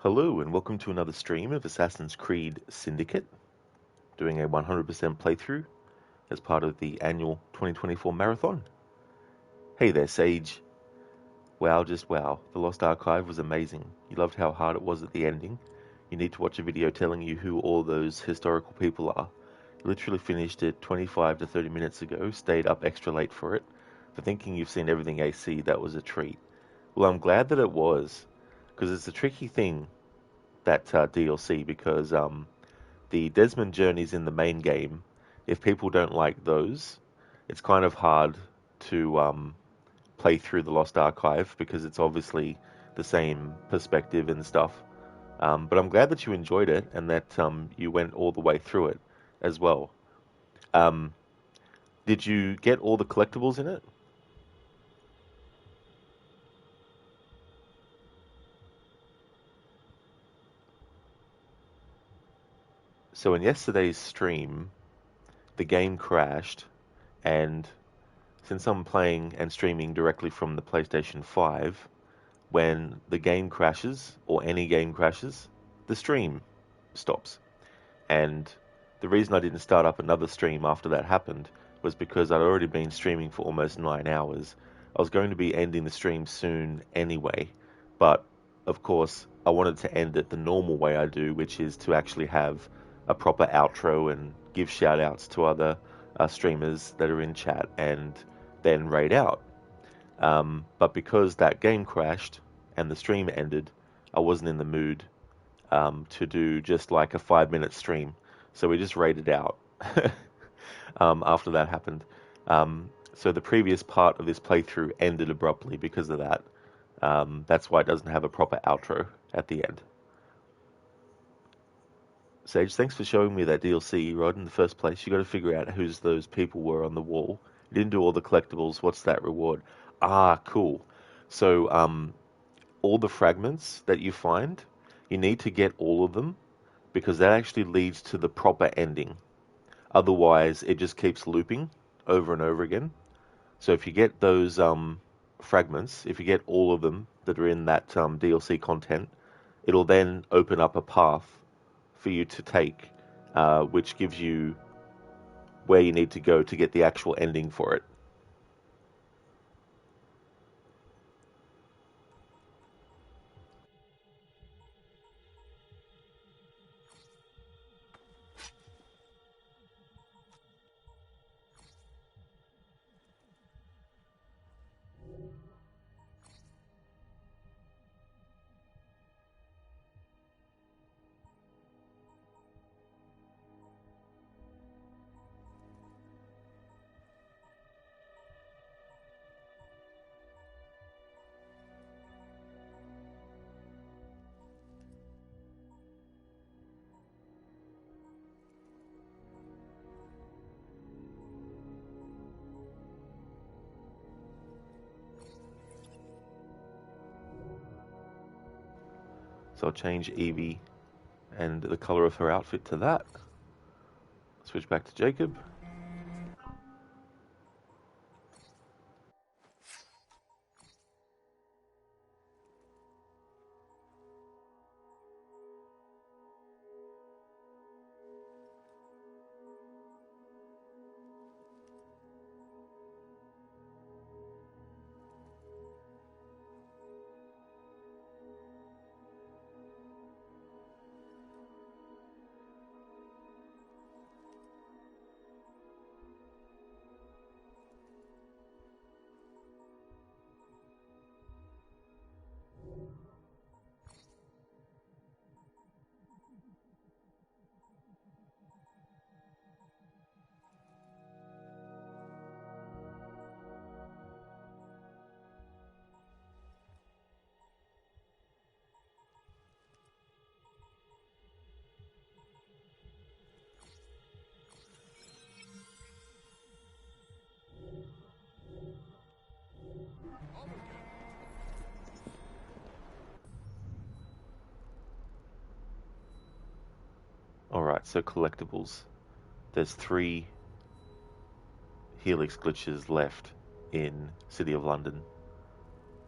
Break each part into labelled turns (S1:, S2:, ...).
S1: Hello and welcome to another stream of Assassin's Creed Syndicate, doing a 100% playthrough as part of the annual 2024 marathon. Hey there, Sage. Wow, just wow. The Lost Archive was amazing. You loved how hard it was at the ending. You need to watch a video telling you who all those historical people are. You literally finished it 25 to 30 minutes ago, stayed up extra late for it. For thinking you've seen everything AC, that was a treat. Well, I'm glad that it was, because it's a tricky thing, that DLC, because the Desmond journeys in the main game, if people don't like those, it's kind of hard to play through the Lost Archive because it's obviously the same perspective and stuff. But I'm glad that you enjoyed it and that you went all the way through it as well. Um, did you get all the collectibles in it? So in yesterday's stream, the game crashed, and since I'm playing and streaming directly from the PlayStation 5, when the game crashes, or any game crashes, the stream stops. And the reason I didn't start up another stream after that happened was because I'd already been streaming for almost 9 hours. I was going to be ending the stream soon anyway, but of course, I wanted to end it the normal way I do, which is to actually have a proper outro and give shout outs to other streamers that are in chat and then raid out. But because that game crashed and the stream ended, I wasn't in the mood to do just like a 5 minute stream. So we just raided out after that happened. So the previous part of this playthrough ended abruptly because of that. That's why it doesn't have a proper outro at the end. Sage, thanks for showing me that DLC, Rod, in the first place. You got to figure out who's those people were on the wall. You didn't do all the collectibles. What's that reward? Ah, cool. So, all the fragments that you find, you need to get all of them because that actually leads to the proper ending. Otherwise, it just keeps looping over and over again. So if you get those fragments, if you get all of them that are in that DLC content, it'll then open up a path for you to take, which gives you where you need to go to get the actual ending for it. So I'll change Evie and the color of her outfit to that. Switch back to Jacob. Alright, so collectibles. There's 3 Helix glitches left in City of London,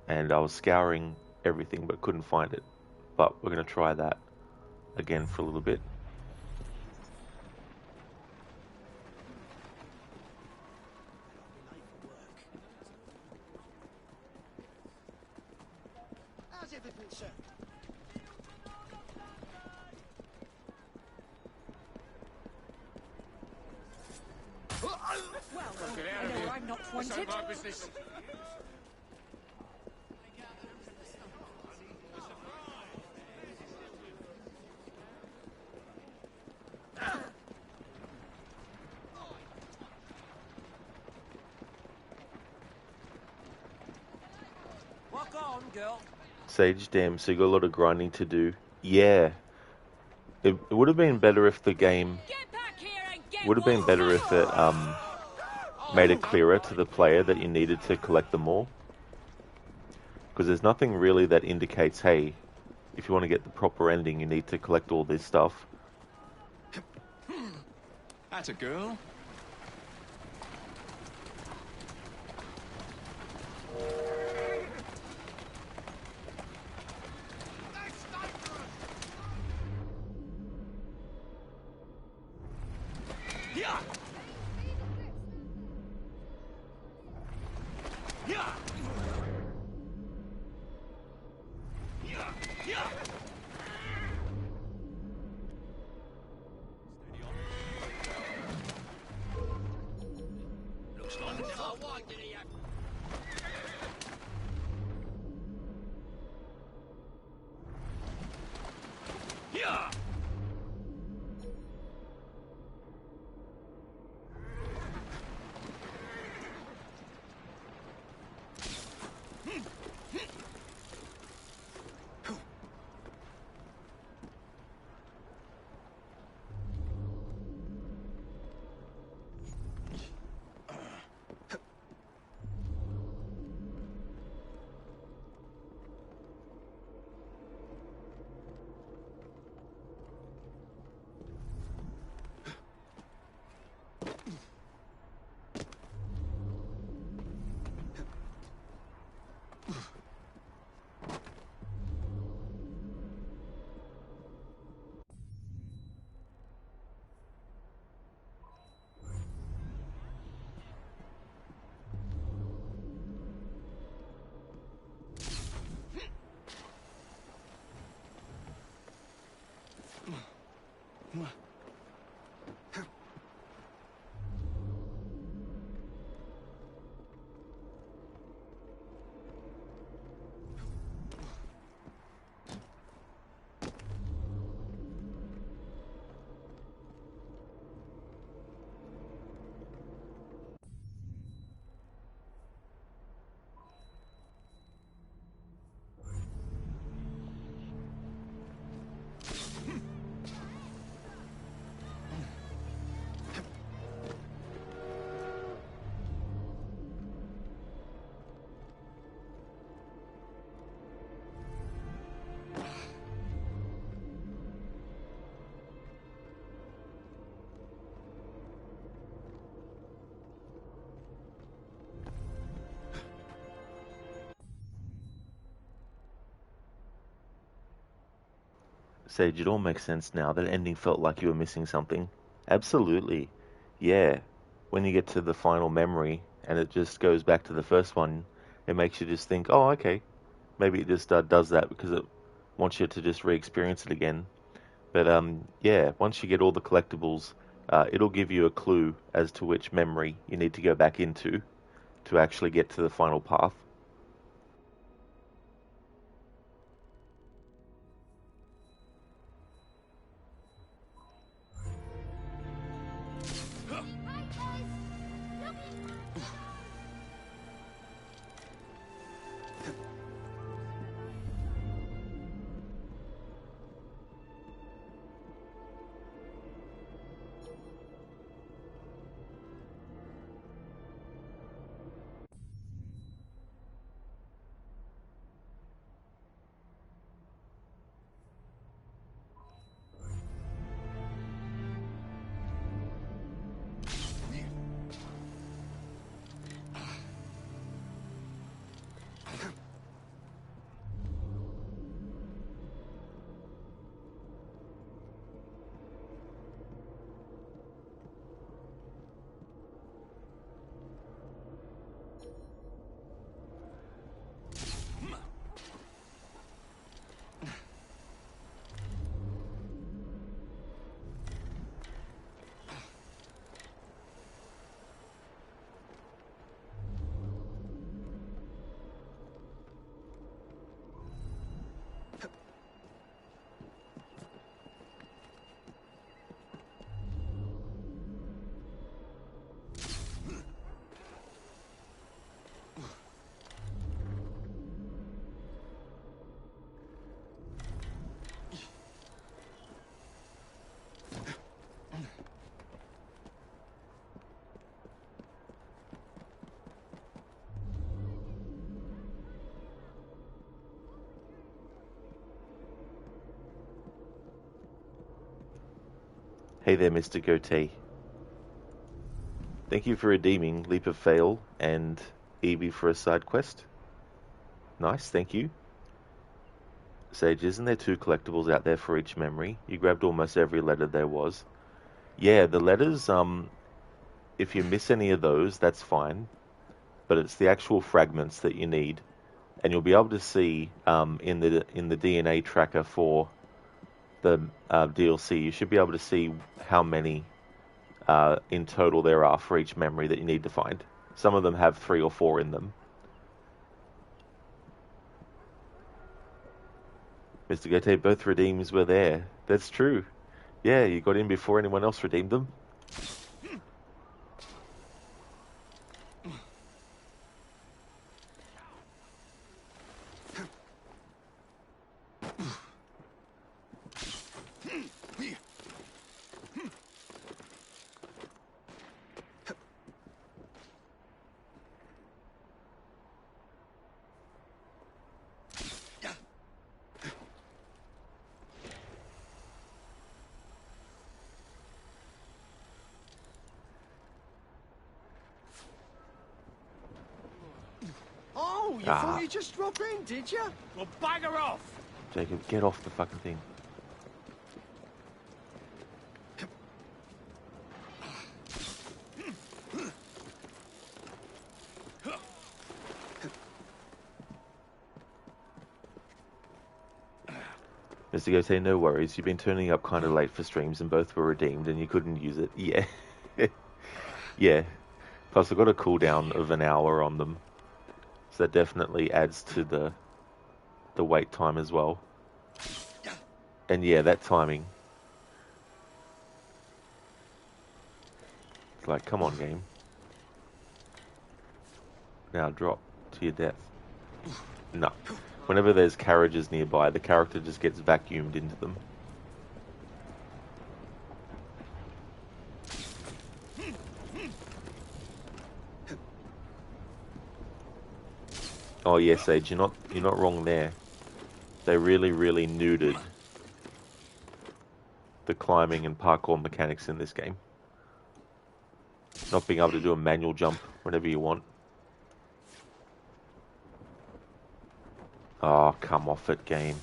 S1: and I was scouring everything but couldn't find it. but we're going to try that again for a little bit.
S2: How's everything, sir?
S3: Well, I know I'm not wanted.
S2: My business.
S4: Walk on, girl.
S1: Sage, damn, so you got a lot of grinding to do. Yeah. It would have been better if the game... Would have been better if it made it clearer to the player that you needed to collect them all. Because there's nothing really that indicates, hey, if you want to get the proper ending, you need to collect all this stuff.
S2: That's a girl. Yeah. Yeah. Yeah. Yeah. Looks like yeah.
S1: Sage, it all makes sense now. That ending felt like you were missing something. Absolutely. Yeah. When you get to the final memory and it just goes back to the first one, it makes you just think, oh, okay. Maybe it just does that because it wants you to just re-experience it again. But yeah, once you get all the collectibles, it'll give you a clue as to which memory you need to go back into to actually get to the final path. Hey there, Mr. Goatee. Thank you for redeeming Leap of Fail and Evie for a side quest. Nice, thank you. Sage, isn't there 2 collectibles out there for each memory? You grabbed almost every letter there was. Yeah, the letters, if you miss any of those, that's fine. But it's the actual fragments that you need. And you'll be able to see in the DNA tracker for the DLC, you should be able to see how many in total there are for each memory that you need to find. Some of them have 3 or 4 in them. Mr. Gote, both redeems were there. That's true. Yeah, you got in before anyone else redeemed them.
S2: Oh, you thought you'd just drop in, did you?
S4: Well, bugger off!
S1: Jacob, get off the fucking thing. Mr. Gote, no worries. You've been turning up kind of late for streams and both were redeemed and you couldn't use it. Yeah. Yeah. Plus, I've got a cooldown of an hour on them. So that definitely adds to the wait time as well. And yeah, that timing. It's like, come on, game. Now drop to your death. No. Whenever there's carriages nearby, the character just gets vacuumed into them. Oh yes, Sage, you're not wrong there. They really, really nuded the climbing and parkour mechanics in this game. Not being able to do a manual jump whenever you want. Oh, come off it, game.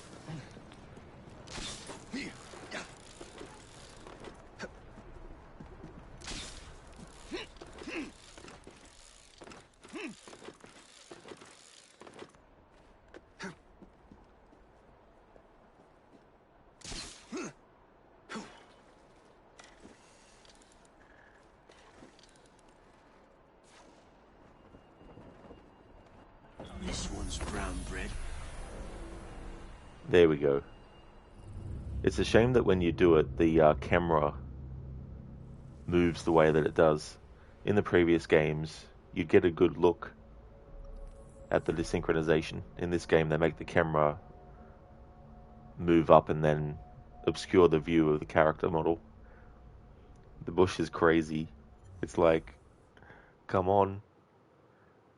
S2: This one's brown bread.
S1: There we go. It's a shame that when you do it, the camera moves the way that it does. In the previous games, you'd get a good look at the desynchronization. In this game, they make the camera move up and then obscure the view of the character model. The bush is crazy. It's like, come on.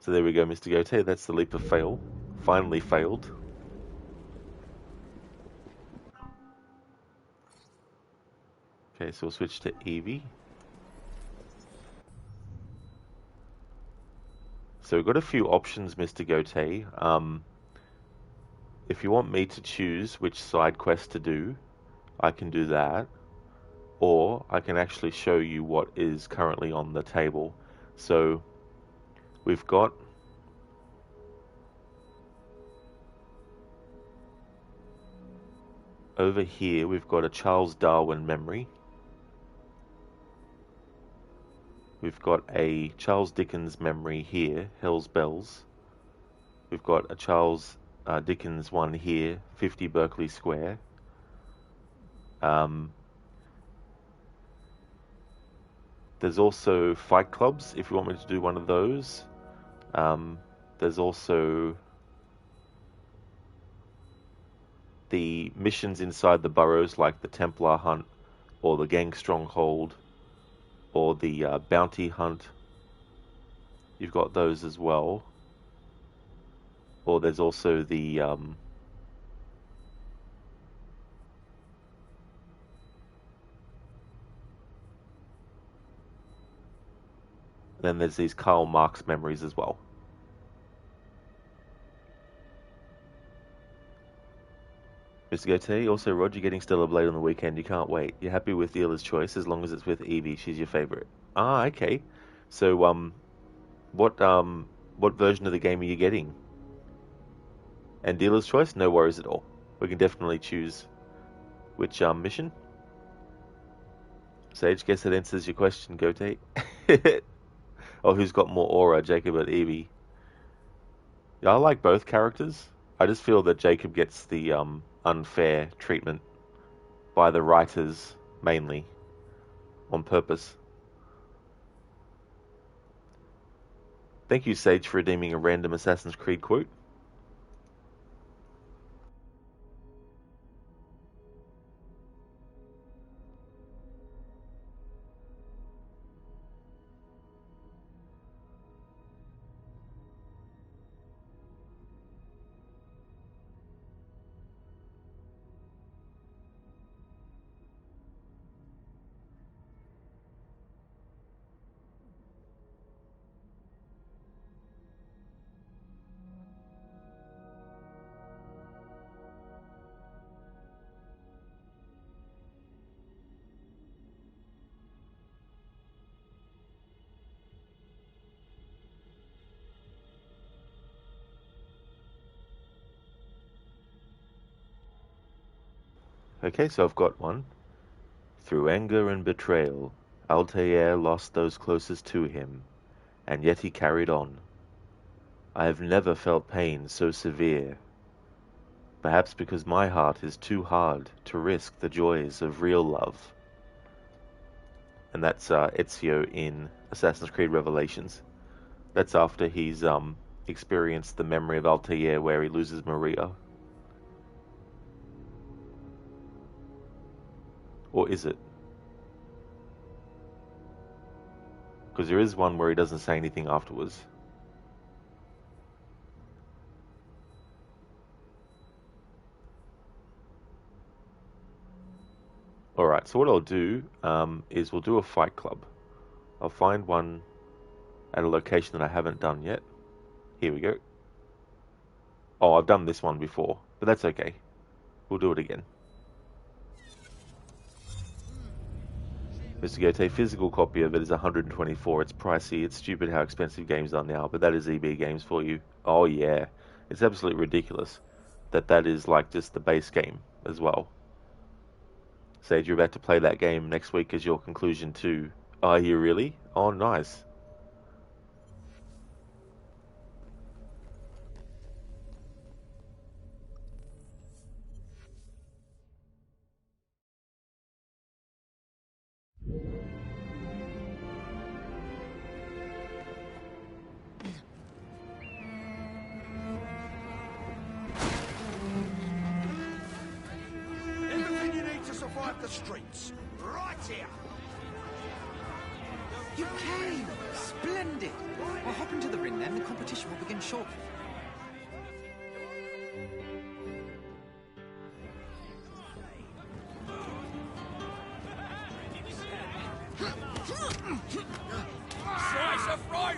S1: So there we go, Mr. Gote. That's the leap of fail. Finally failed. Okay, so we'll switch to Evie. So we've got a few options, Mr. Gote. If you want me to choose which side quest to do, I can do that. Or I can actually show you what is currently on the table. So we've got over here, we've got a Charles Darwin memory. We've got a Charles Dickens memory here, Hell's Bells. We've got a Charles Dickens one here, 50 Berkeley Square. There's also Fight Clubs, if you want me to do one of those. There's also the missions inside the burrows, like the Templar Hunt, or the Gang Stronghold, or the Bounty Hunt. You've got those as well. Or there's also the then there's these Karl Marx memories as well. Mr. Goatee, also Roger getting Stellar Blade on the weekend. You can't wait. You're happy with dealer's choice as long as it's with Evie. She's your favorite. Ah, okay. So, what version of the game are you getting? And dealer's choice? No worries at all. We can definitely choose which mission. Sage, guess that answers your question, Goatee. Oh, who's got more aura, Jacob or Evie? Yeah, I like both characters. I just feel that Jacob gets the unfair treatment by the writers, mainly, on purpose. Thank you, Sage, for redeeming a random Assassin's Creed quote. Okay, so I've got one. Through anger and betrayal, Altair lost those closest to him, and yet he carried on. I have never felt pain so severe, perhaps because my heart is too hard to risk the joys of real love. And that's Ezio in Assassin's Creed Revelations. That's after he's experienced the memory of Altair where he loses Maria. Or is it? Because there is one where he doesn't say anything afterwards. Alright, so what I'll do is we'll do a fight club. I'll find one at a location that I haven't done yet. Here we go. Oh, I've done this one before, but that's okay. We'll do it again. Mr. Goatee, physical copy of it is 124. It's pricey. It's stupid how expensive games are now, but that is EB Games for you. Oh yeah, it's absolutely ridiculous that is like just the base game as well. Sage, you're about to play that game next week as your conclusion too. Are you really? Oh, nice.
S2: Everything you need to survive the streets. Right here.
S5: You came! Splendid! Well, hop into the ring then. The competition will begin shortly.
S4: Slice of right!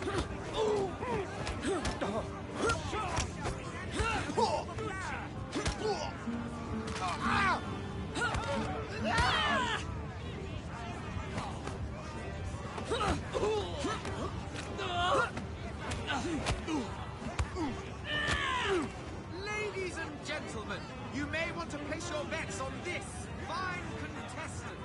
S5: Ladies and gentlemen, you may want to place your bets on this fine contestant.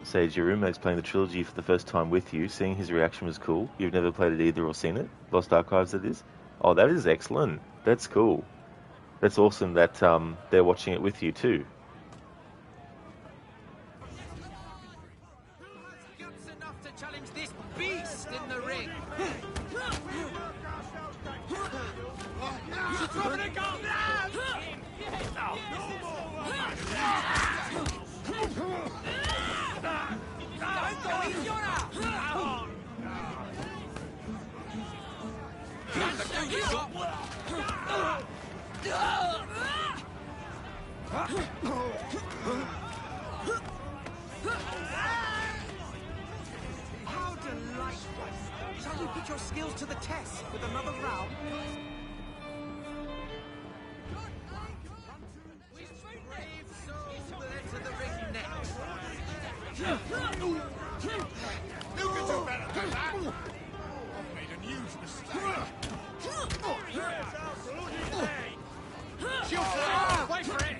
S1: Sage, your roommate's playing the trilogy for the first time with you. Seeing his reaction was cool. You've never played it either or seen it? Lost Archives, that is? Oh, that is excellent. That's cool. That's awesome that they're watching it with you too.
S5: Guts enough to challenge this beast in the ring. Put your skills to the test with another round. Brave soul will enter the ring next.
S2: You can do better than that. I've made a huge mistake.
S4: Shield fly! Wait for it!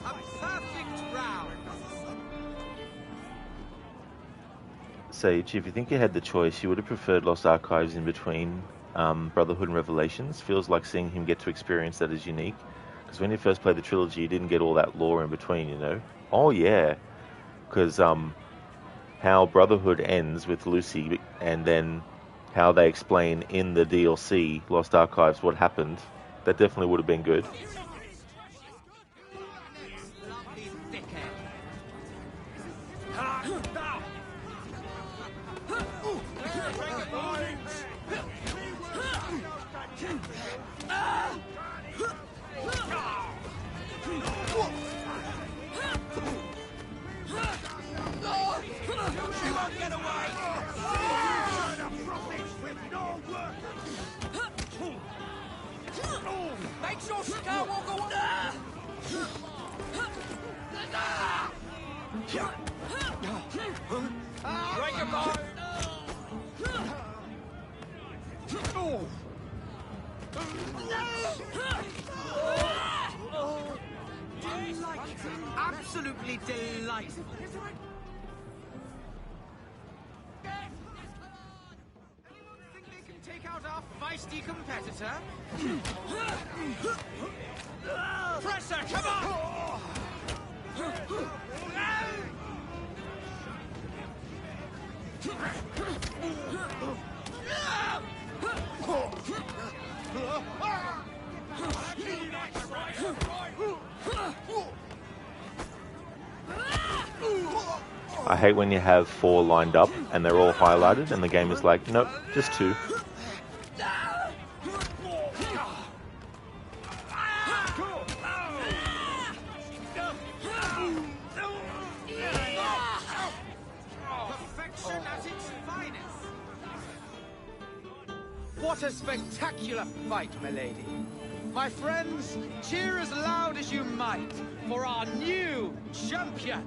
S5: A perfect round.
S1: Sage, if you think you had the choice, you would have preferred Lost Archives in between Brotherhood and Revelations. Feels like seeing him get to experience that is unique. Because when you first played the trilogy, you didn't get all that lore in between, you know? Oh, yeah. Because how Brotherhood ends with Lucy and then how they explain in the DLC, Lost Archives, what happened, that definitely would have been good.
S5: Lovely thickhead.
S2: You won't get away.
S4: Make sure Skywalker won't... Break your bone!
S5: Delightful. Absolutely delightful. Think they can take out our feisty competitor?
S4: Presser, come on!
S1: I hate when you have 4 lined up and they're all highlighted and the game is like, nope, just 2.
S5: Perfection at its finest.
S6: What a spectacular fight, milady. My friends, cheer as loud as you might for our new champion.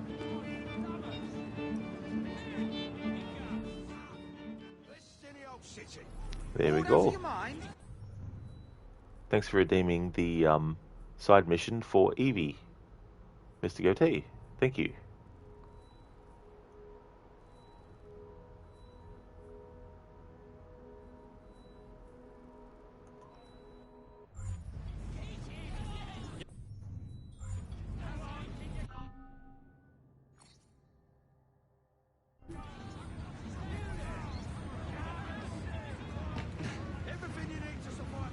S1: There we
S6: Order
S1: go.
S6: to your mind.
S1: Thanks for redeeming the side mission for Evie, Mr. Goatee. Thank you.
S2: Everything you need to survive.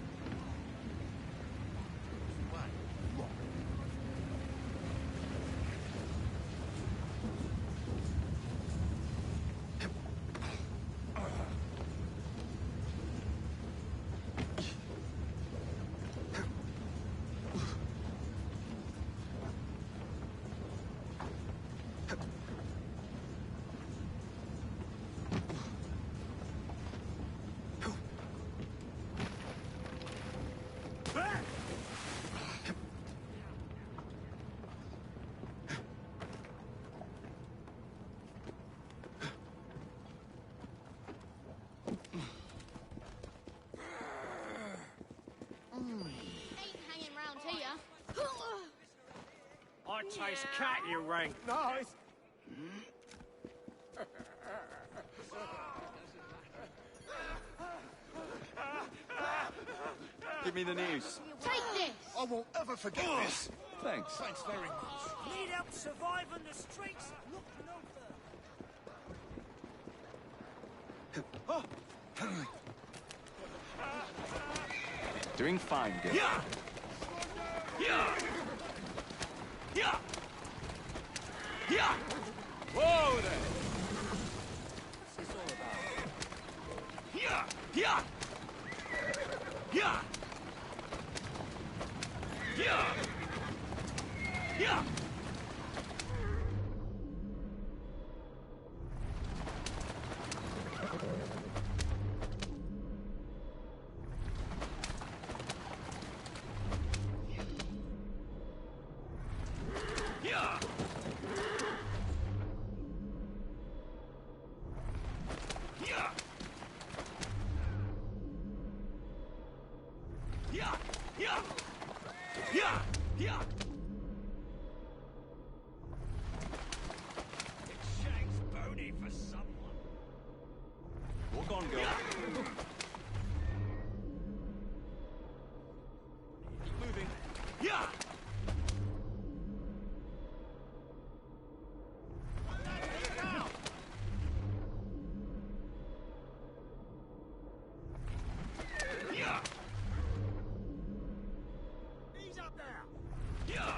S4: I taste cat, you ring.
S2: Nice.
S7: Give me the news.
S8: Take this!
S2: I won't ever forget this.
S7: Thanks.
S2: Thanks very much.
S4: Need help surviving the streets? Look no further.
S7: Doing fine, good.
S4: Yeah! Yeah!
S2: Yeah. Yeah. Yeah. Yeah. Yeah. Yeah. Yeah. Yeah. Yeah. Yeah. It shanks bony for someone.
S4: Walk on, girl. Keep moving.
S2: Yeah. Yeah. He's up there. Yeah.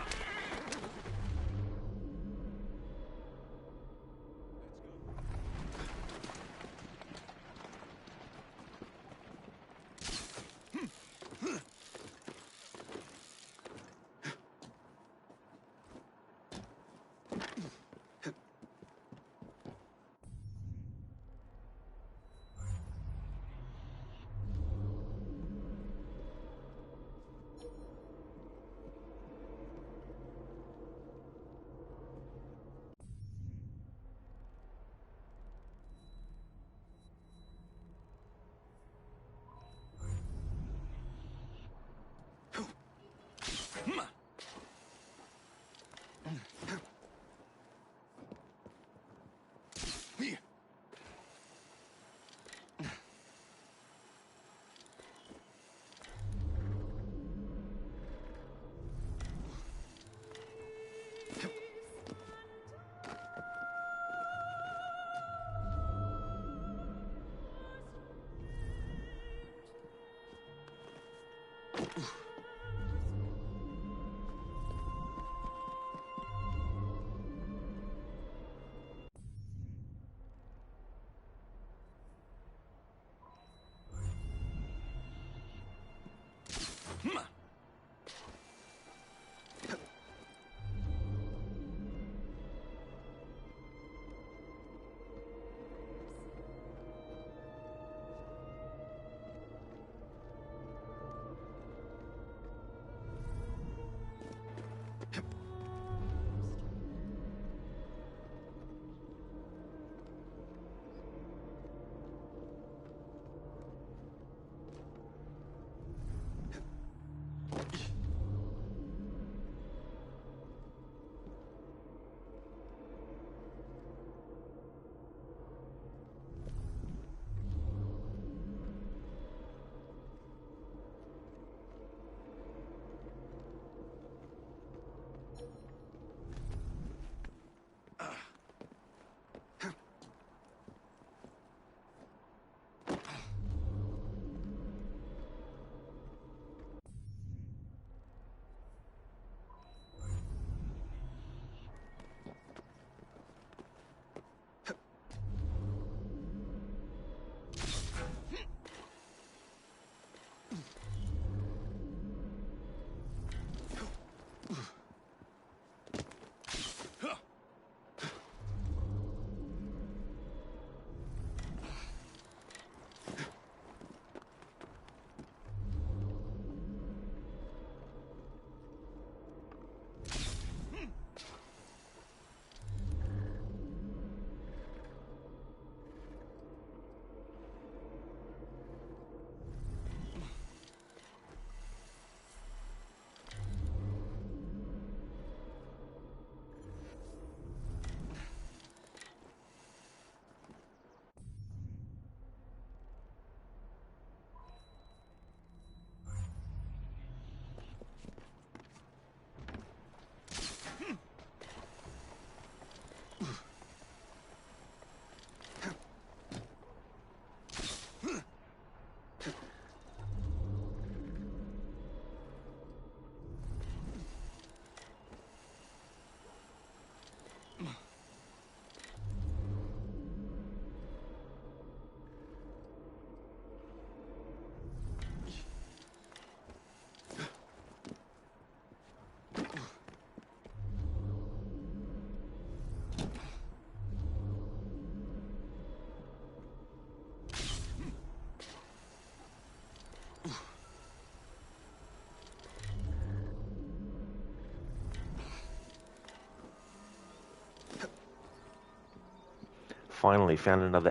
S1: Finally found another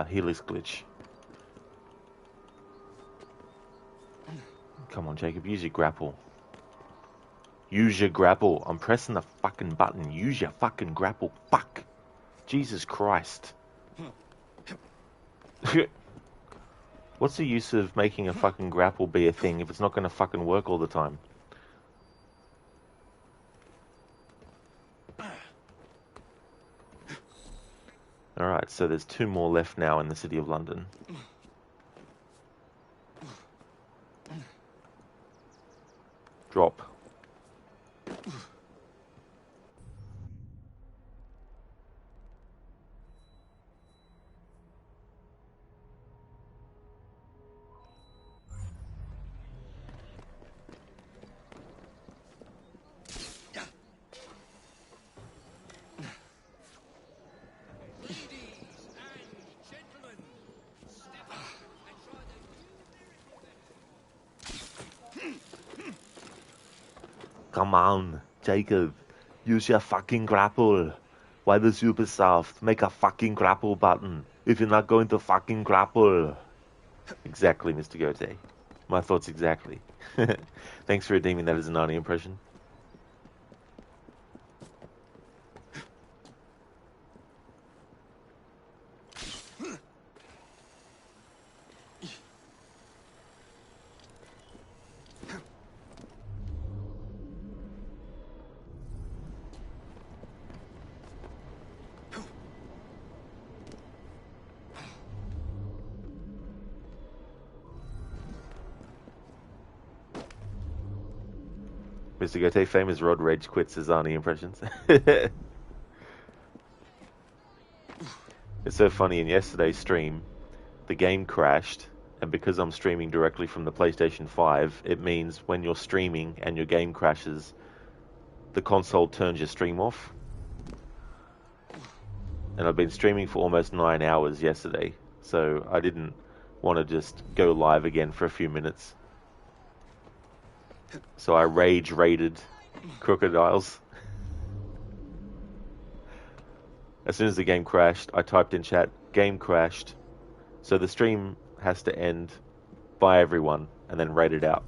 S1: Helix glitch. Come on, Jacob, use your grapple. Use your grapple. I'm pressing the fucking button. Use your fucking grapple. Fuck. Jesus Christ. What's the use of making a fucking grapple be a thing if it's not going to fucking work all the time? Alright, so there's 2 more left now in the City of London. Drop. Come on, Jacob. Use your fucking grapple. Why does Ubisoft make a fucking grapple button if you're not going to fucking grapple? Exactly, Mr. Gote. My thoughts exactly. Thanks for redeeming that as a Narnia impression. Mr. Gote, famous Rod Rage quits his Arnie impressions. It's so funny, in yesterday's stream, the game crashed, and because I'm streaming directly from the PlayStation 5, it means when you're streaming and your game crashes, the console turns your stream off. And I've been streaming for almost 9 hours yesterday, so I didn't want to just go live again for a few minutes. So I rage raided Crocodiles. As soon as the game crashed, I typed in chat, game crashed. So the stream has to end by everyone and then raid it out.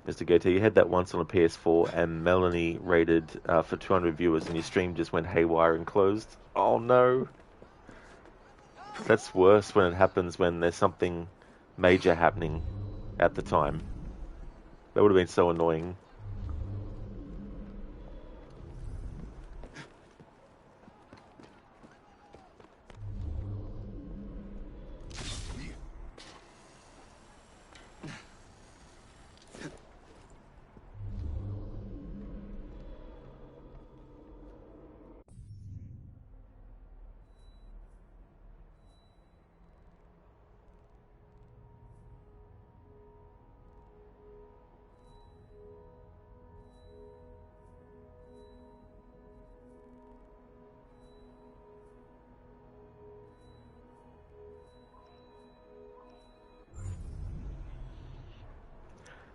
S1: Mr. Gote, you had that once on a PS4 and Melanie rated for 200 viewers and your stream just went haywire and closed. Oh no. That's worse when it happens when there's something major happening at the time. That would have been so annoying.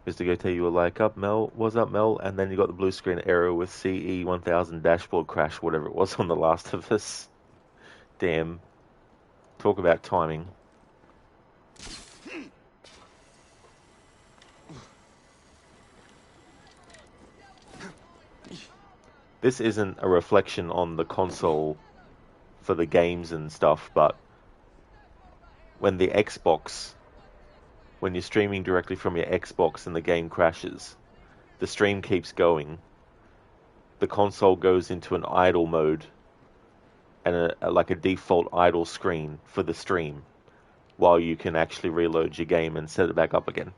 S1: Mr. Gote, you were like, up Mel, what's up Mel? And then you got the blue screen error with CE 1000 dashboard crash, whatever it was on The Last of Us. Damn. Talk about timing. This isn't a reflection on the console for the games and stuff, but when the Xbox, when you're streaming directly from your Xbox and the game crashes, the stream keeps going, the console goes into an idle mode and like a default idle screen for the stream while you can actually reload your game and set it back up again.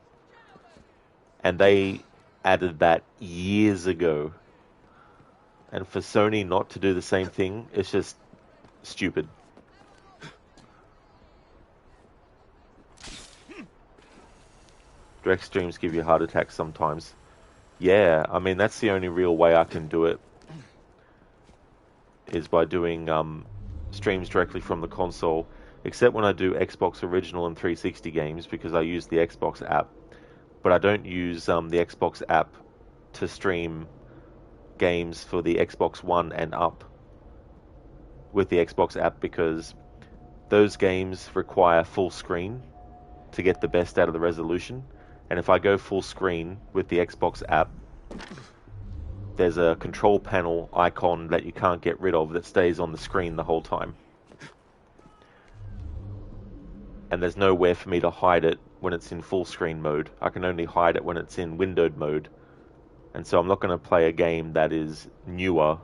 S1: And they added that years ago. And for Sony not to do the same thing, it's just stupid. Direct streams give you heart attacks sometimes. Yeah, I mean, that's the only real way I can do it, is by doing streams directly from the console. except when I do Xbox Original and 360 games because I use the Xbox app. But I don't use the Xbox app to stream games for the Xbox One and up with the Xbox app because those games require full screen to get the best out of the resolution. And if I go full screen with the Xbox app, there's a control panel icon that you can't get rid of that stays on the screen the whole time. And there's nowhere for me to hide it when it's in full screen mode. I can only hide it when it's in windowed mode. And so I'm not going to play a game that is newer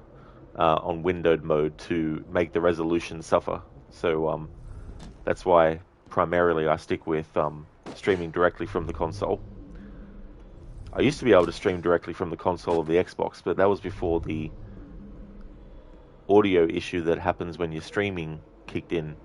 S1: on windowed mode to make the resolution suffer. So that's why primarily I stick with streaming directly from the console. I used to be able to stream directly from the console of the Xbox, but that was before the audio issue that happens when you're streaming kicked in.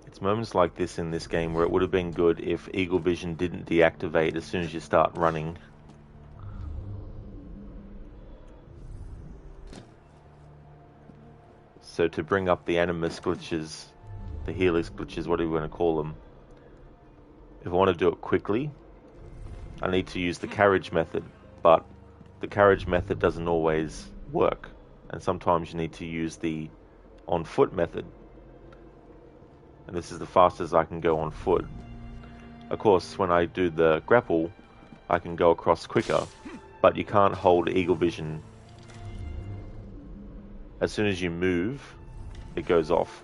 S1: It's moments like this in this game where it would have been good if Eagle Vision didn't deactivate as soon as you start running. So to bring up the Animus glitches, the Helix glitches, whatever you want to call them, if I want to do it quickly, I need to use the carriage method, but the carriage method doesn't always work, and sometimes you need to use the on foot method. And this is the fastest I can go on foot. Of course, when I do the grapple, I can go across quicker, but you can't hold Eagle Vision. As soon as you move, it goes off.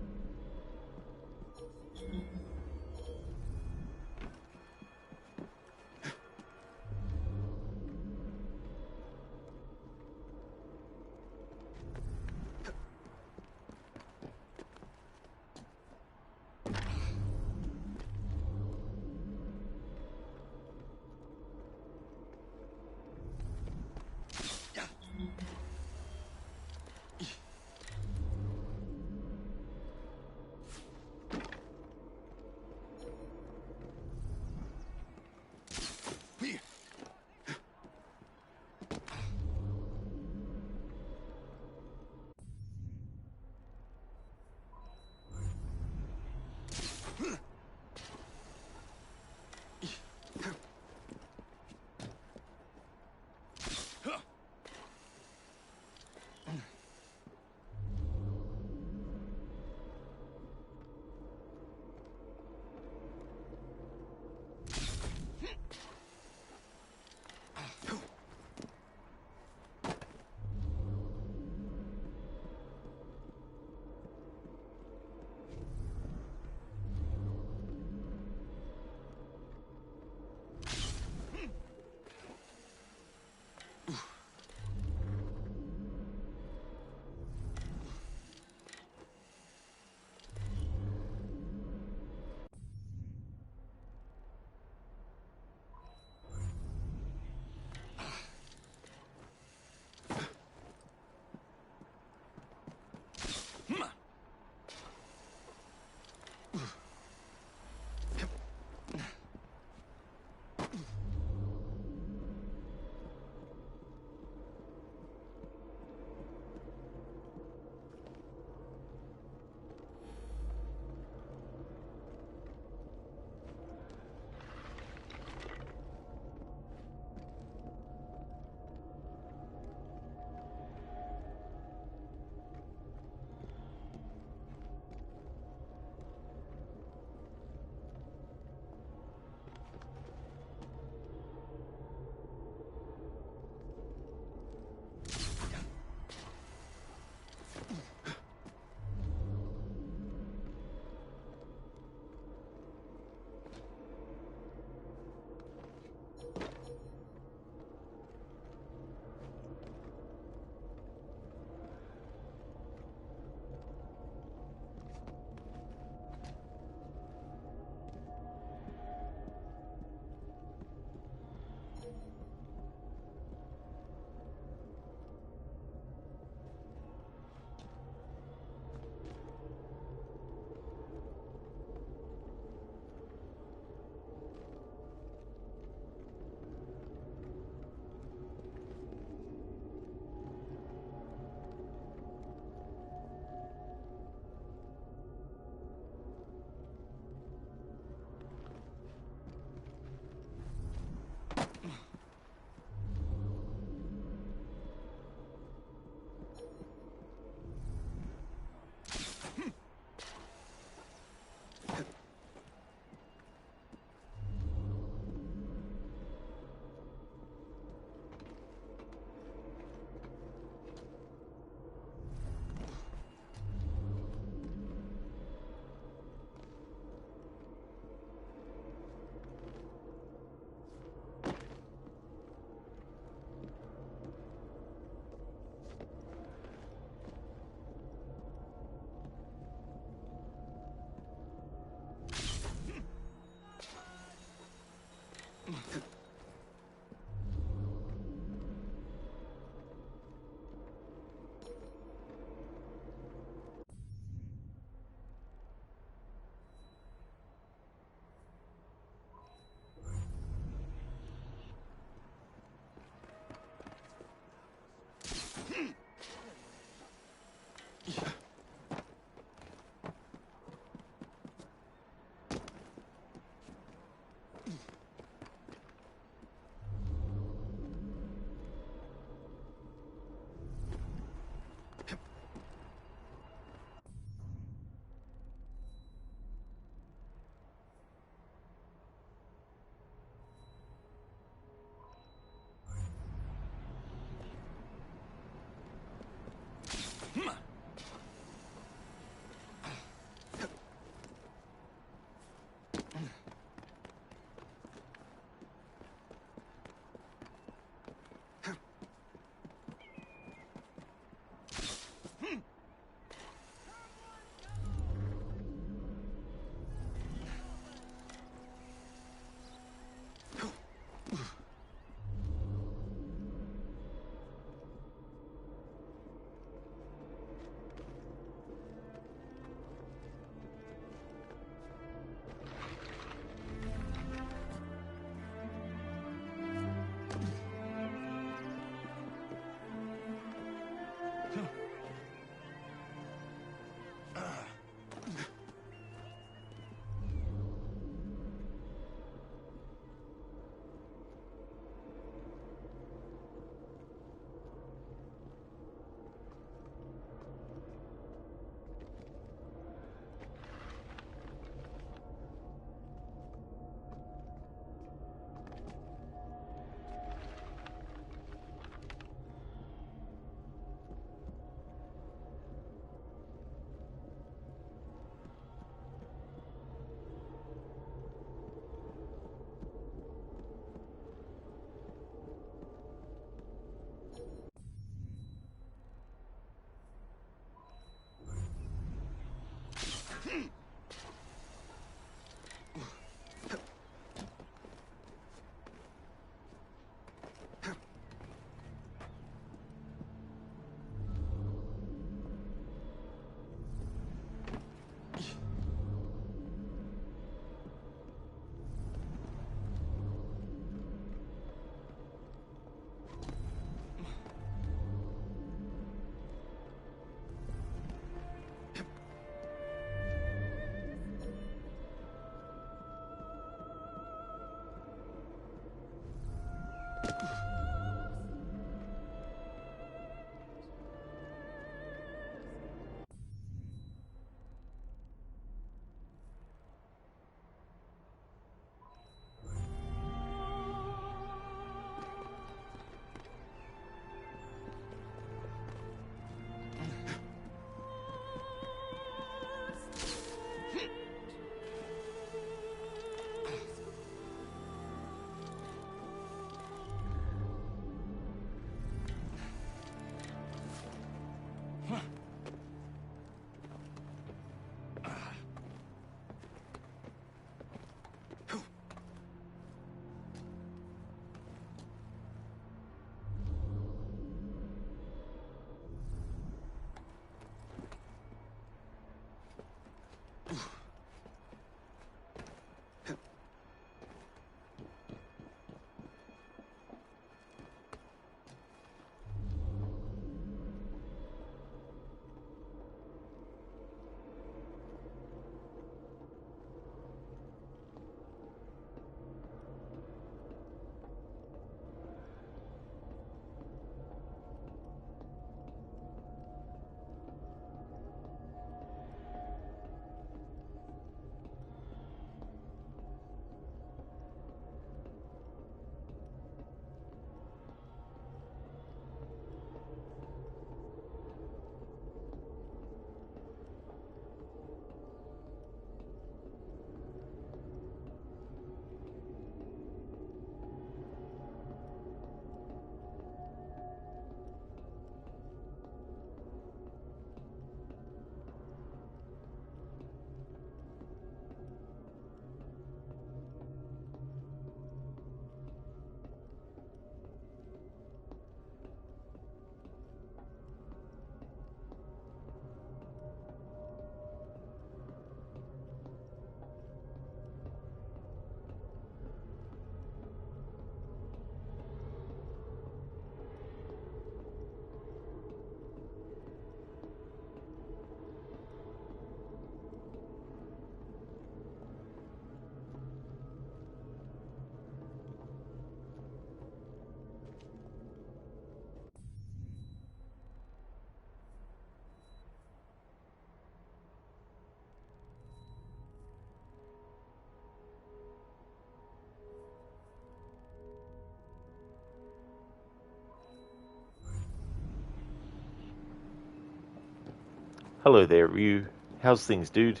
S1: Hello there, Ryu. How's things, dude?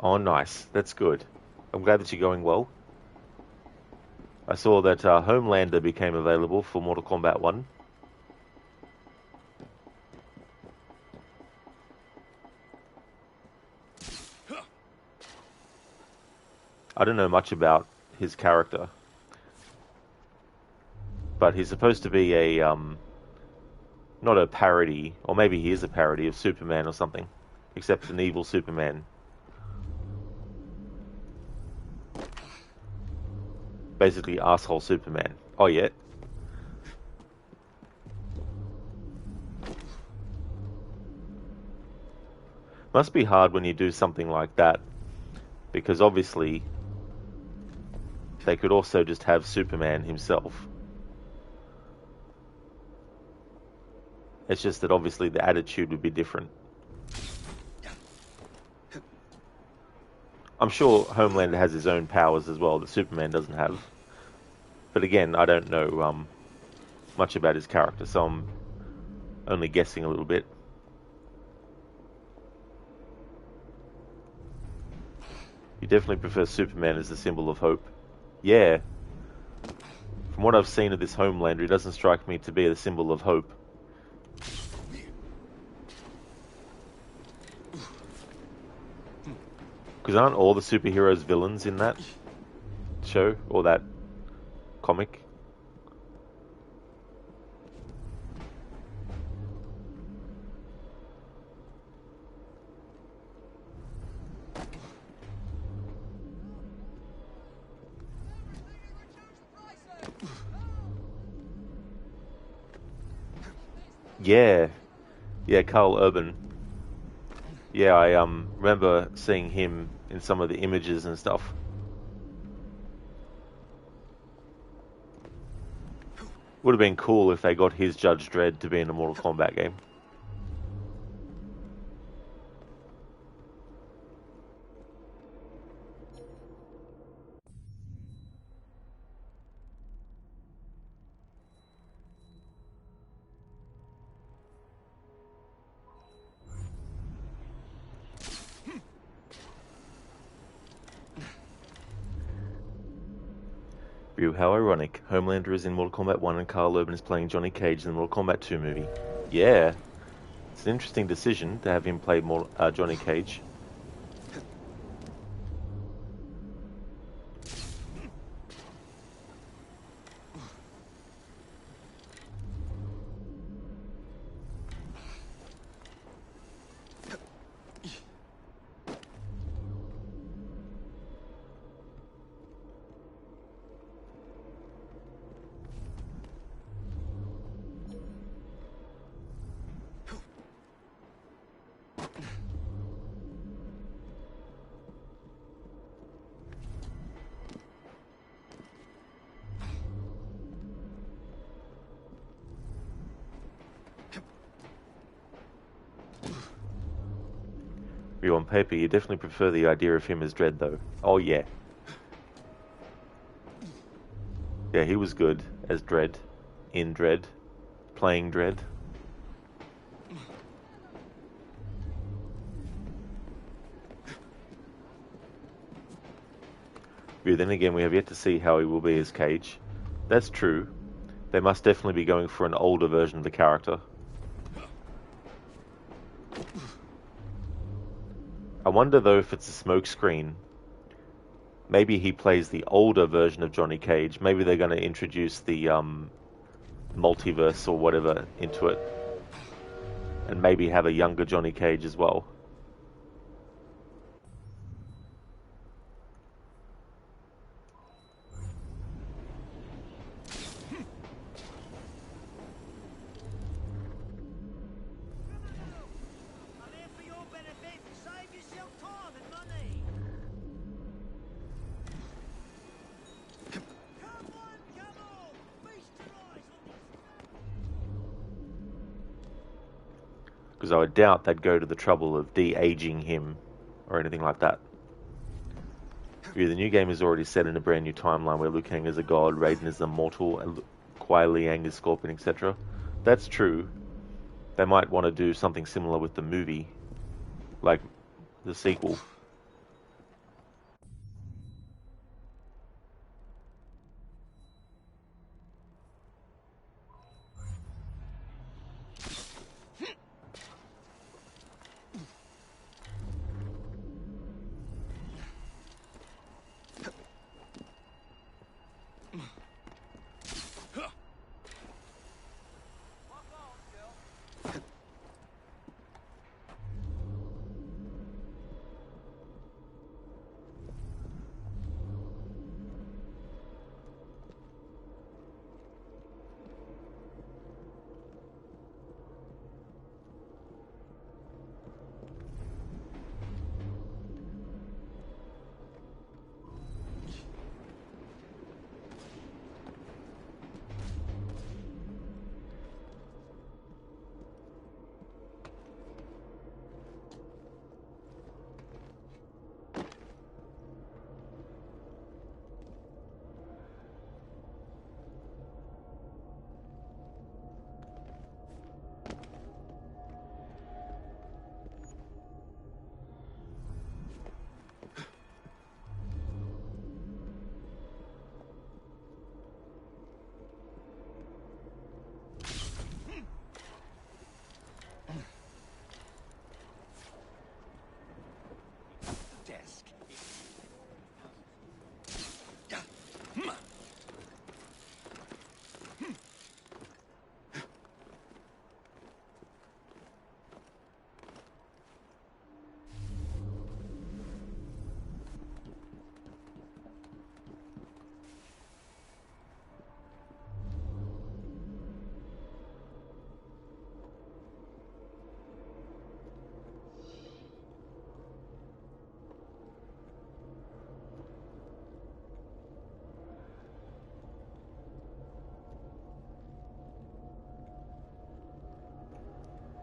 S1: Oh, nice. That's good. I'm glad that you're going well. I saw that Homelander became available for Mortal Kombat 1. I don't know much about his character, but he's supposed to be a, not a parody, or maybe he is a parody of Superman or something, except an evil Superman. Basically, asshole Superman. Oh, yeah. Must be hard when you do something like that, because obviously they could also just have Superman himself. It's just that obviously the attitude would be different. I'm sure Homelander has his own powers as well that Superman doesn't have. But again, I don't know much about his character, so I'm only guessing a little bit. You definitely prefer Superman as the symbol of hope. Yeah. From what I've seen of this Homelander, he doesn't strike me to be the symbol of hope. Because aren't all the superheroes villains in that show or that comic? Yeah, Carl Urban. Yeah, I remember seeing him in some of the images and stuff. Would have been cool if they got his Judge Dredd to be in a Mortal Kombat game. Ryu, how ironic. Homelander is in Mortal Kombat 1 and Carl Urban is playing Johnny Cage in the Mortal Kombat 2 movie. Yeah, it's an interesting decision to have him play Johnny Cage. Ryu, on paper, you definitely prefer the idea of him as Dredd, though. Oh, yeah. Yeah, he was good as Dredd, in Dredd, playing Dredd. Ryu, then again, we have yet to see how he will be as Cage. That's true. They must definitely be going for an older version of the character. I wonder, though, if it's a smokescreen. Maybe he plays the older version of Johnny Cage. Maybe they're going to introduce the multiverse or whatever into it. And maybe have a younger Johnny Cage as well. Because I would doubt they'd go to the trouble of de-aging him or anything like that. The new game is already set in a brand new timeline where Liu Kang is a god, Raiden is immortal, and Kuai Liang is Scorpion, etc. That's true. They might want to do something similar with the movie, like the sequel.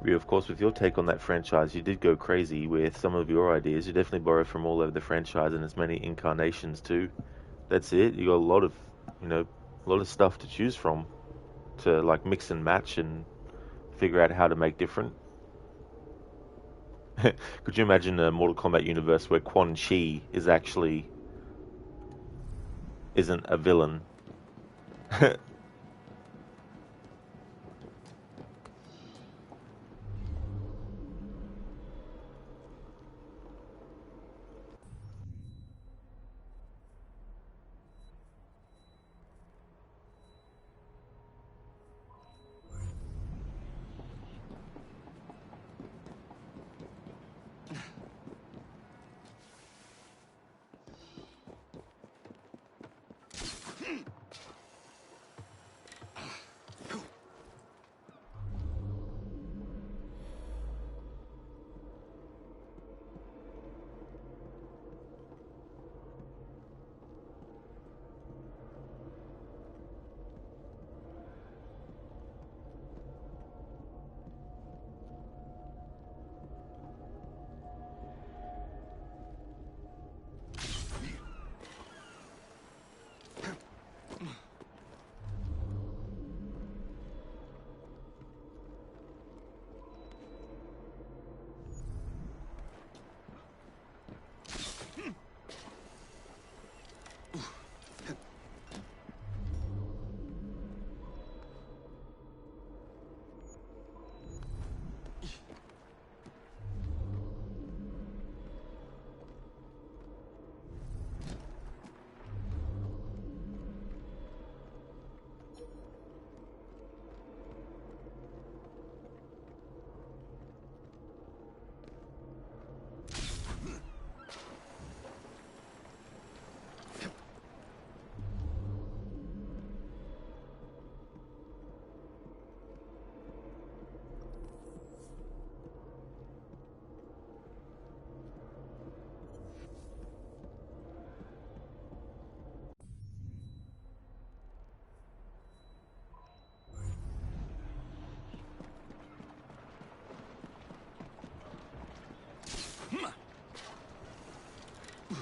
S1: You, of course, with your take on that franchise, you did go crazy with some of your ideas. You definitely borrowed from all over the franchise and as many incarnations too. That's it. You got a lot of, a lot of stuff to choose from to like mix and match and figure out how to make different. Could you imagine a Mortal Kombat universe where Quan Chi isn't a villain?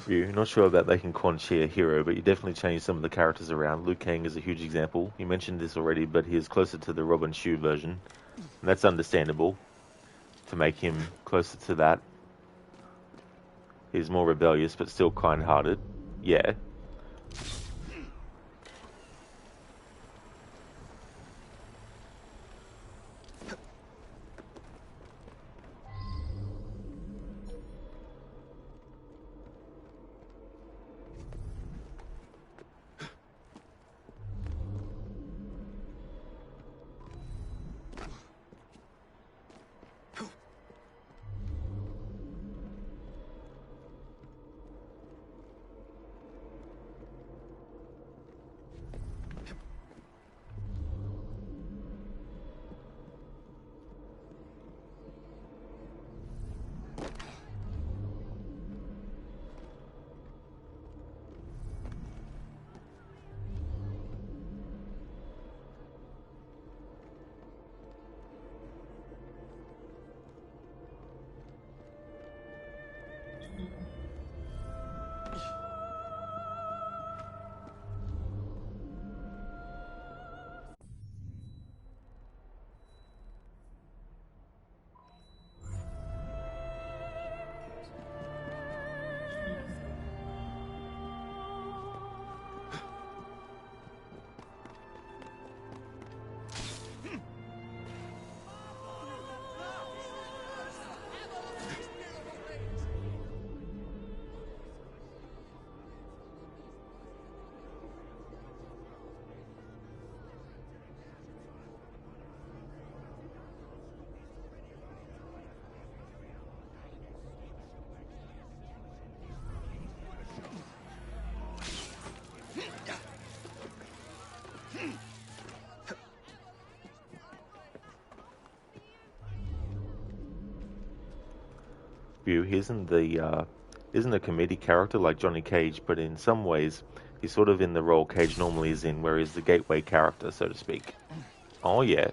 S1: You're not sure about making Quan Chi a hero, but you definitely changed some of the characters around. Liu Kang is a huge example. You mentioned this already, but he is closer to the Robin Shu version. And that's understandable, to make him closer to that. He's more rebellious, but still kind-hearted. Yeah. View, he isn't a comedic character like Johnny Cage, but in some ways, he's sort of in the role Cage normally is in, where he's the gateway character, so to speak. Oh yeah.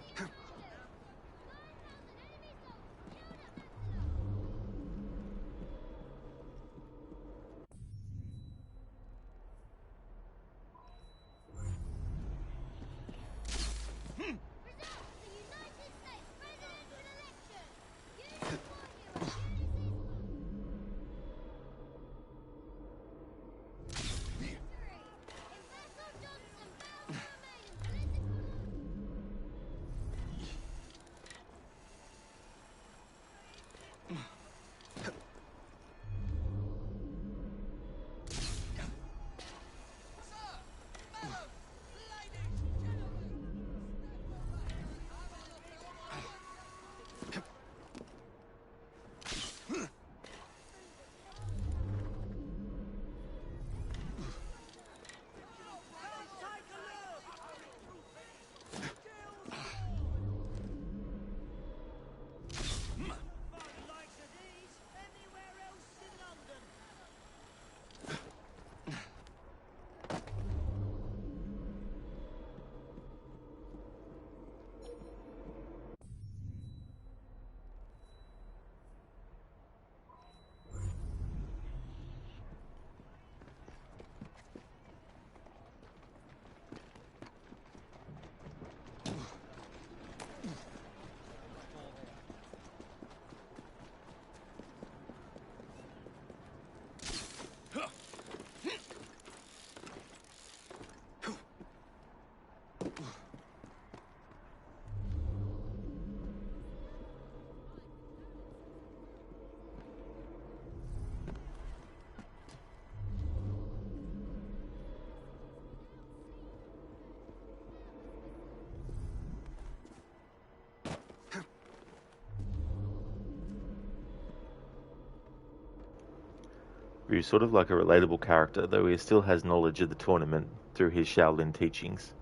S1: Ryu's sort of like a relatable character, though he still has knowledge of the tournament through his Shaolin teachings.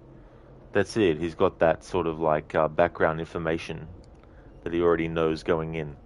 S1: That's it, he's got that sort of like background information that he already knows going in.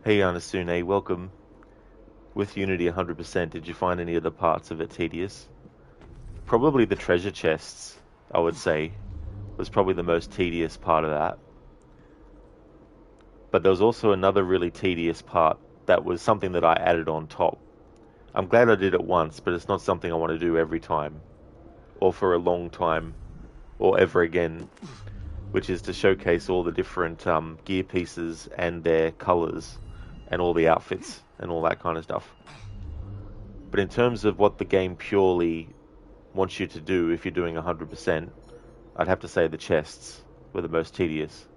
S1: Hey Anasune, welcome. With Unity 100%, did you find any of the parts of it tedious? Probably the treasure chests, I would say, was probably the most tedious part of that. But there was also another really tedious part that was something that I added on top. I'm glad I did it once, but it's not something I want to do every time, or for a long time, or ever again, which is to showcase all the different gear pieces and their colors, and all the outfits, and all that kind of stuff. But in terms of what the game purely wants you to do if you're doing 100%, I'd have to say the chests were the most tedious.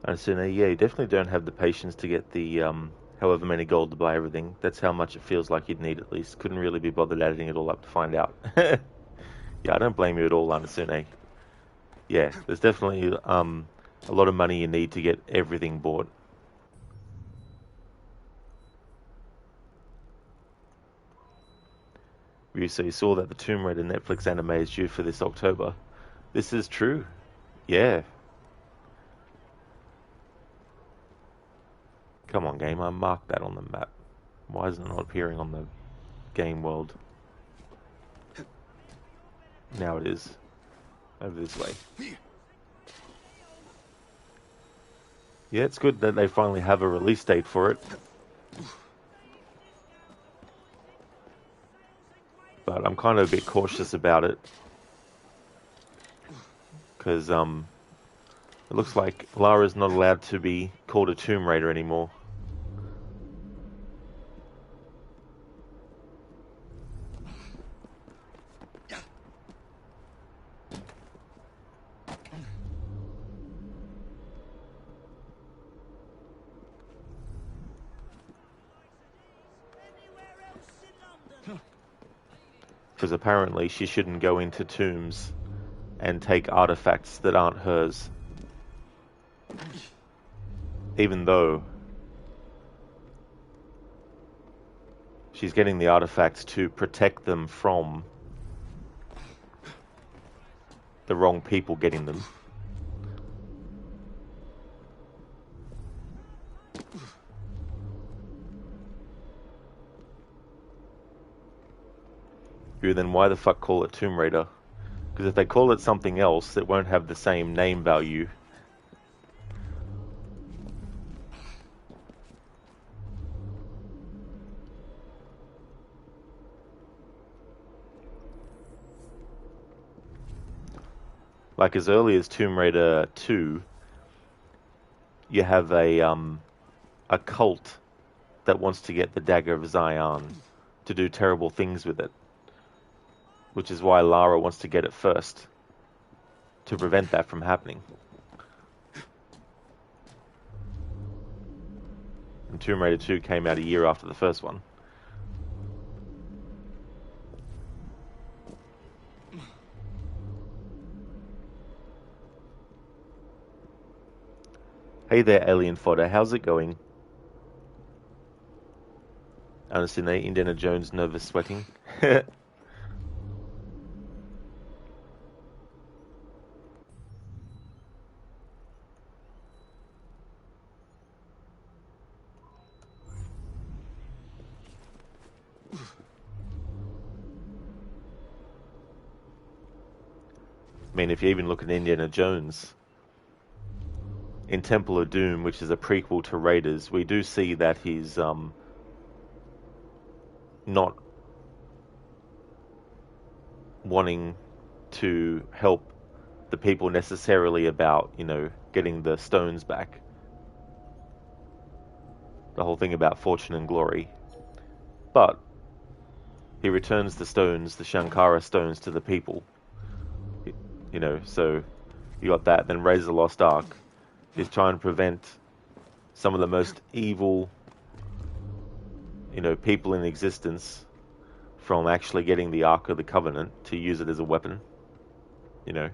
S1: And so, yeah, you definitely don't have the patience to get the however many gold to buy everything. That's how much it feels like you'd need at least. Couldn't really be bothered adding it all up to find out. Yeah, I don't blame you at all, Anasune. Yeah, there's definitely a lot of money you need to get everything bought. So you saw that the Tomb Raider Netflix anime is due for this October. This is true. Yeah. Come on, game. I marked that on the map. Why is it not appearing on the game world? Now it is. Over this way. Yeah, it's good that they finally have a release date for it. But I'm kind of a bit cautious about it. Because, it looks like Lara's not allowed to be called a Tomb Raider anymore. Because apparently she shouldn't go into tombs and take artifacts that aren't hers. Even though she's getting the artifacts to protect them from the wrong people getting them. Then why the fuck call it Tomb Raider? Because if they call it something else, it won't have the same name value. Like as early as Tomb Raider 2, you have a cult that wants to get the Dagger of Zion to do terrible things with it. Which is why Lara wants to get it first, to prevent that from happening. And Tomb Raider 2 came out a year after the first one. Hey there, Alien Fodder, how's it going? Honestly, Indiana Jones nervous sweating. I mean, if you even look at Indiana Jones, in Temple of Doom, which is a prequel to Raiders, we do see that he's not wanting to help the people necessarily about, you know, getting the stones back. The whole thing about fortune and glory. But he returns the stones, the Shankara stones, to the people. You know, so you got that. Then Raise the Lost Ark is trying to prevent some of the most evil, you know, people in existence from actually getting the Ark of the Covenant to use it as a weapon. You know.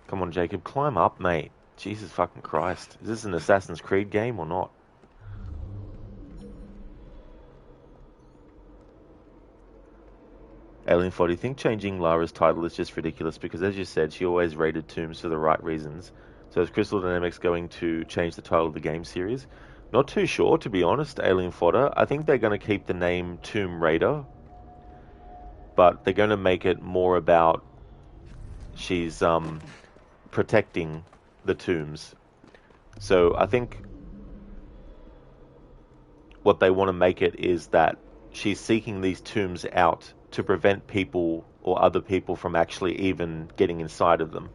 S1: Come on, Jacob, climb up, mate. Jesus fucking Christ. Is this an Assassin's Creed game or not? Alien 40, think changing Lara's title is just ridiculous because, as you said, she always raided tombs for the right reasons. So is Crystal Dynamics going to change the title of the game series? Not too sure, to be honest, Alien Fodder. I think they're going to keep the name Tomb Raider, but they're going to make it more about she's protecting the tombs. So I think what they want to make it is that she's seeking these tombs out to prevent people or other people from actually even getting inside of them.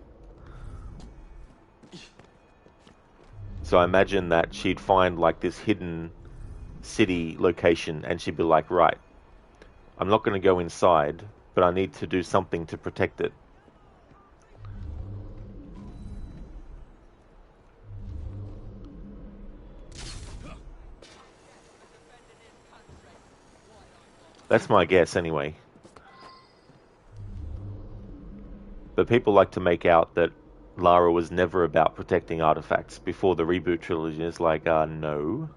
S1: So I imagine that she'd find like this hidden city location and she'd be like, right, I'm not going to go inside, but I need to do something to protect it. That's my guess anyway. But people like to make out that Lara was never about protecting artifacts before the reboot trilogy. Is like, no.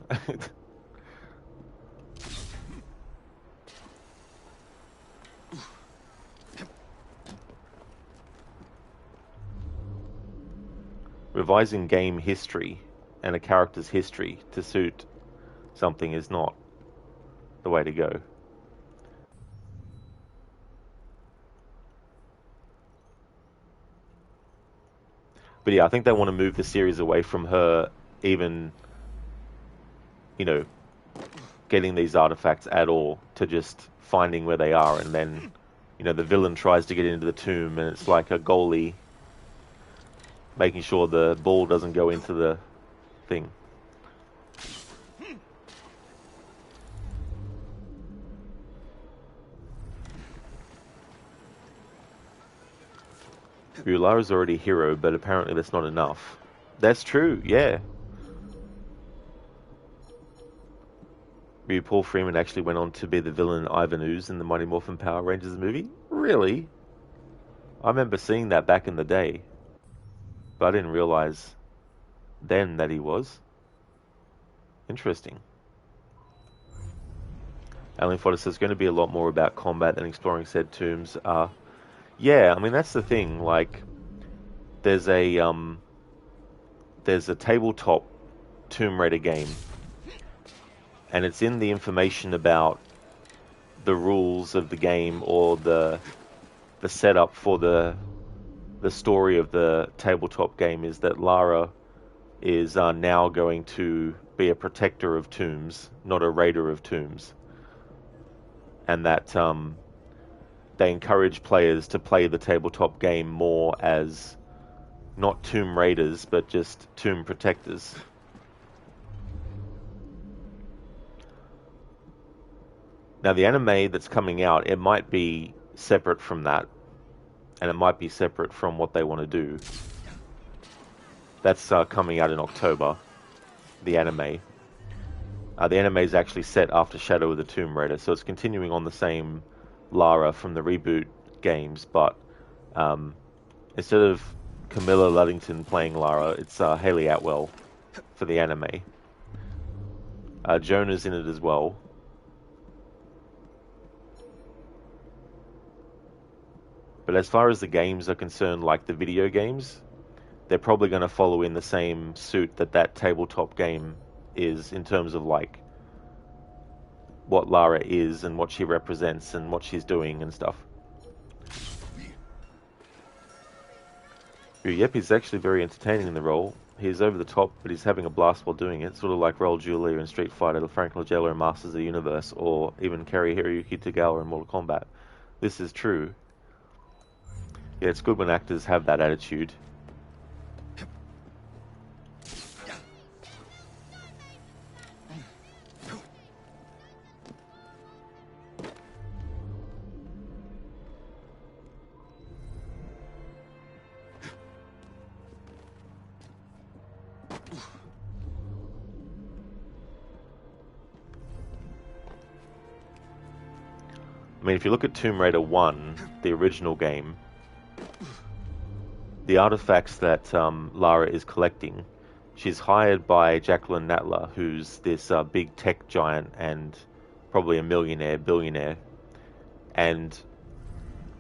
S1: Revising game history and a character's history to suit something is not the way to go. But yeah, I think they want to move the series away from her even, you know, getting these artifacts at all, to just finding where they are, and then, you know, the villain tries to get into the tomb and it's like a goalie making sure the ball doesn't go into the thing. Lara's already a hero, but apparently that's not enough. That's true, yeah. Paul Freeman actually went on to be the villain Ivan Ooze in the Mighty Morphin Power Rangers movie? Really? I remember seeing that back in the day, but I didn't realize then that he was. Interesting. Alien Fodder says, going to be a lot more about combat than exploring said tombs. Yeah, I mean, that's the thing. Like, there's a tabletop Tomb Raider game and it's in the information about the rules of the game, or the setup for the story of the tabletop game, is that Lara is now going to be a protector of tombs, not a raider of tombs, and that they encourage players to play the tabletop game more as not tomb raiders, but just tomb protectors. Now, the anime that's coming out, it might be separate from that, and it might be separate from what they want to do. That's coming out in October, the anime. The anime is actually set after Shadow of the Tomb Raider, so it's continuing on the same Lara from the reboot games, but instead of Camilla Luddington playing Lara, it's Hayley Atwell for the anime. Jonah's in it as well. But as far as the games are concerned, like the video games, they're probably going to follow in the same suit that tabletop game is, in terms of like what Lara is and what she represents and what she's doing and stuff. Yep, he's actually very entertaining in the role. He's over the top, but he's having a blast while doing it, sort of like Raul Julia in Street Fighter, Frank Langella in Masters of the Universe, or even Kari Hiroyuki Tagawa in Mortal Kombat. This is true. Yeah, it's good when actors have that attitude. I mean, if you look at Tomb Raider 1, the original game, the artifacts that Lara is collecting, she's hired by Jacqueline Natler, who's this big tech giant and probably a millionaire, billionaire, and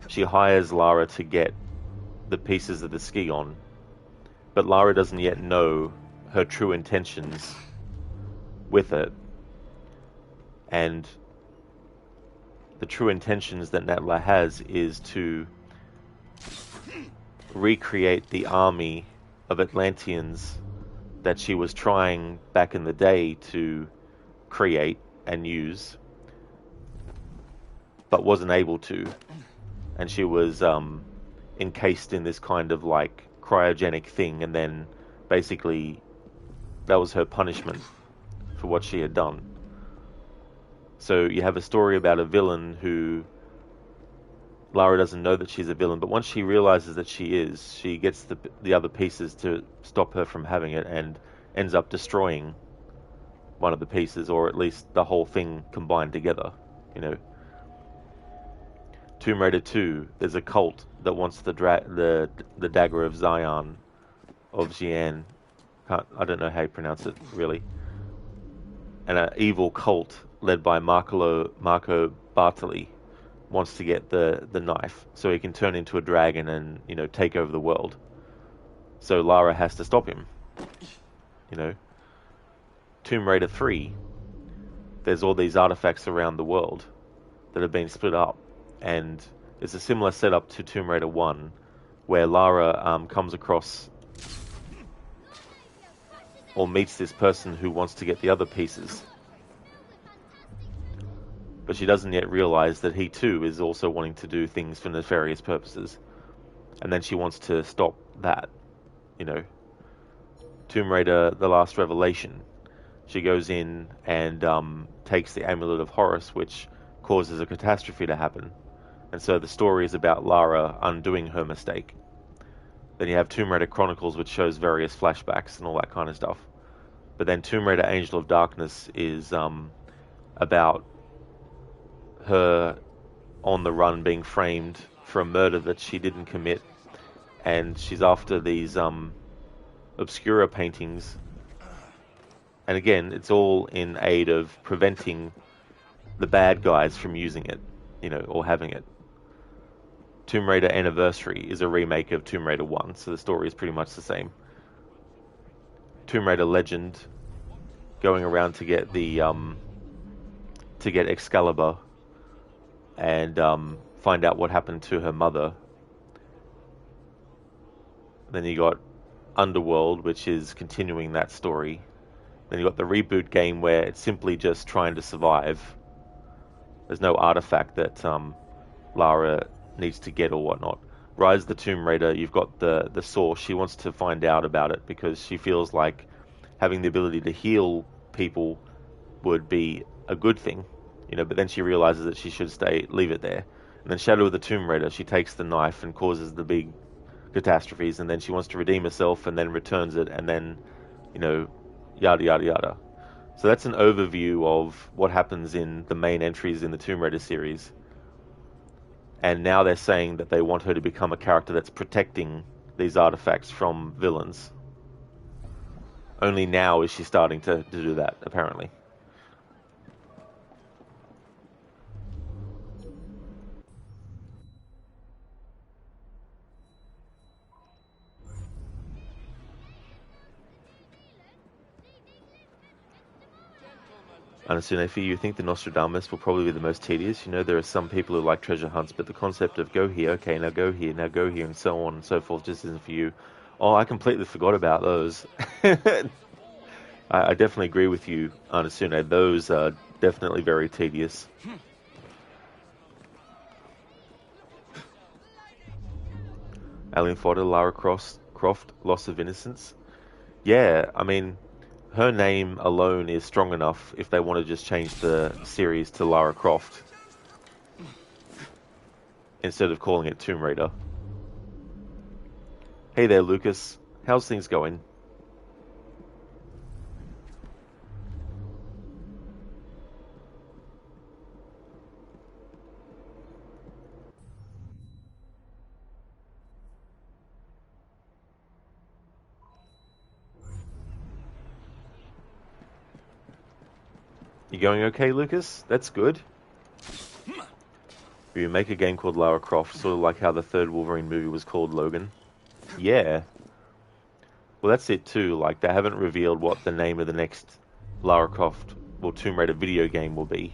S1: she hires Lara to get the pieces of the ski on, but Lara doesn't yet know her true intentions with it, and the true intentions that Natla has is to recreate the army of Atlanteans that she was trying back in the day to create and use, but wasn't able to. And she was encased in this kind of like cryogenic thing, and then basically that was her punishment for what she had done. So you have a story about a villain who Lara doesn't know that she's a villain, but once she realizes that she is, she gets the other pieces to stop her from having it, and ends up destroying one of the pieces, or at least the whole thing combined together, you know. Tomb Raider 2, there's a cult that wants the dagger of Zion, of Xi'an. I don't know how you pronounce it, really. And an evil cult led by Marco Bartoli wants to get the knife so he can turn into a dragon and, you know, take over the world. So Lara has to stop him, you know. Tomb Raider 3, there's all these artifacts around the world that have been split up, and it's a similar setup to Tomb Raider 1, where Lara comes across or meets this person who wants to get the other pieces, but she doesn't yet realize that he too is also wanting to do things for nefarious purposes, and then she wants to stop that, you know. Tomb Raider: The Last Revelation, she goes in and takes the Amulet of Horus, which causes a catastrophe to happen, and so the story is about Lara undoing her mistake. Then you have Tomb Raider Chronicles, which shows various flashbacks and all that kind of stuff. But then Tomb Raider Angel of Darkness is about her on the run, being framed for a murder that she didn't commit, and she's after these obscura paintings, and again, it's all in aid of preventing the bad guys from using it, you know, or having it. Tomb Raider Anniversary is a remake of Tomb Raider 1, so the story is pretty much the same. Tomb Raider Legend, going around to get the to get Excalibur and find out what happened to her mother. Then you got Underworld, which is continuing that story. Then you got the reboot game where it's simply just trying to survive. There's no artifact that Lara needs to get or whatnot. Rise of the Tomb Raider, you've got the source. She wants to find out about it because she feels like having the ability to heal people would be a good thing, but then she realizes that she should leave it there. And then Shadow of the Tomb Raider, she takes the knife and causes the big catastrophes, and then she wants to redeem herself and then returns it, and then, yada yada yada. So that's an overview of what happens in the main entries in the Tomb Raider series. And now they're saying that they want her to become a character that's protecting these artifacts from villains. Only now is she starting to do that, apparently. Anasune, for you think the Nostradamus will probably be the most tedious? There are some people who like treasure hunts, but the concept of go here, okay, now go here, and so on and so forth just isn't for you. Oh, I completely forgot about those. I definitely agree with you, Anasune. Those are definitely very tedious. Alien Fodder, Lara Croft, Loss of Innocence. Yeah, I mean, her name alone is strong enough if they want to just change the series to Lara Croft instead of calling it Tomb Raider. Hey there, Lucas. How's things going? You going okay, Lucas? That's good. You make a game called Lara Croft, sort of like how the third Wolverine movie was called Logan. Yeah. Well, that's it too. Like, they haven't revealed what the name of the next Lara Croft or Tomb Raider video game will be.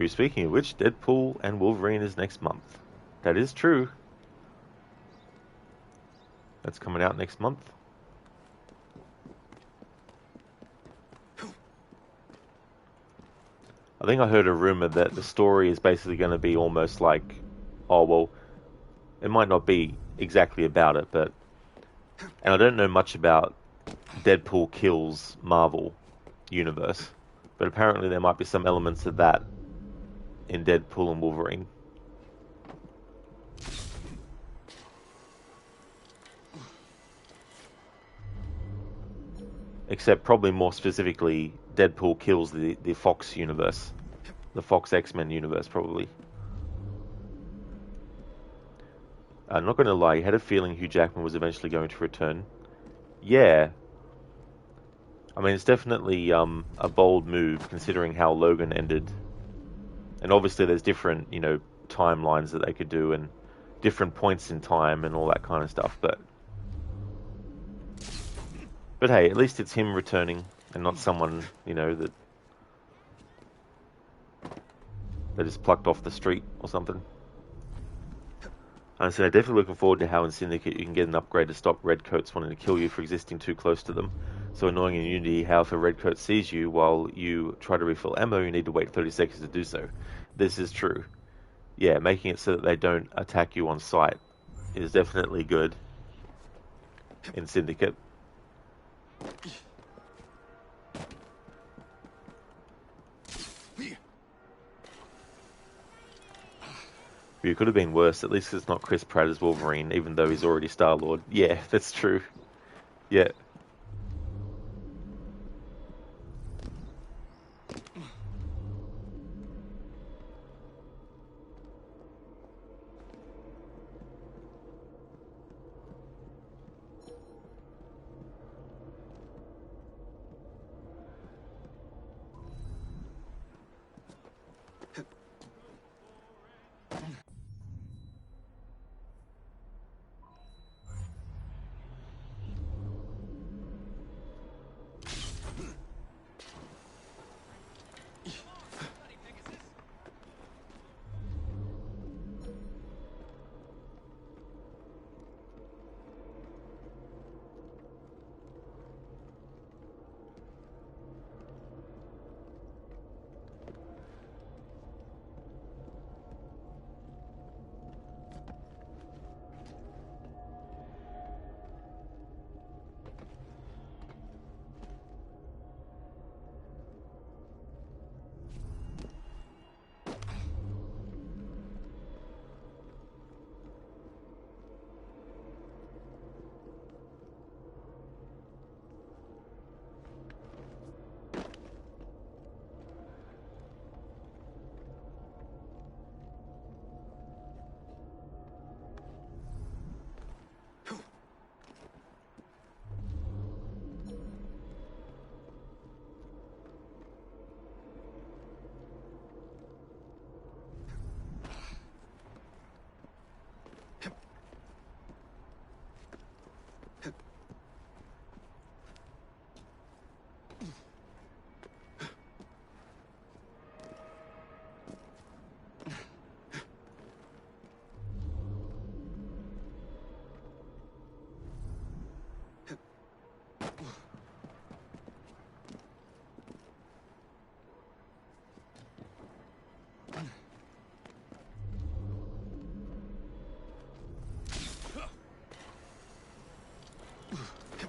S1: Speaking of which, Deadpool and Wolverine is next month. That is true. That's coming out next month. I think I heard a rumor that the story is basically going to be almost like, oh, well, it might not be exactly about it, but... And I don't know much about Deadpool kills Marvel universe, but apparently there might be some elements of that in Deadpool and Wolverine. Except probably more specifically, Deadpool kills the Fox universe. The Fox X-Men universe, probably. I'm not going to lie, you had a feeling Hugh Jackman was eventually going to return. Yeah. I mean, it's definitely a bold move, considering how Logan ended. And obviously there's different, timelines that they could do, and different points in time, and all that kind of stuff, But hey, at least it's him returning, and not someone, that is plucked off the street or something. And so I'm definitely looking forward to how in Syndicate you can get an upgrade to stop redcoats wanting to kill you for existing too close to them. So annoying in Unity how if a redcoat sees you while you try to refill ammo, you need to wait 30 seconds to do so. This is true. Yeah, making it so that they don't attack you on sight is definitely good in Syndicate. It could have been worse. At least it's not Chris Pratt as Wolverine, even though he's already Star-Lord. Yeah, that's true. Yeah.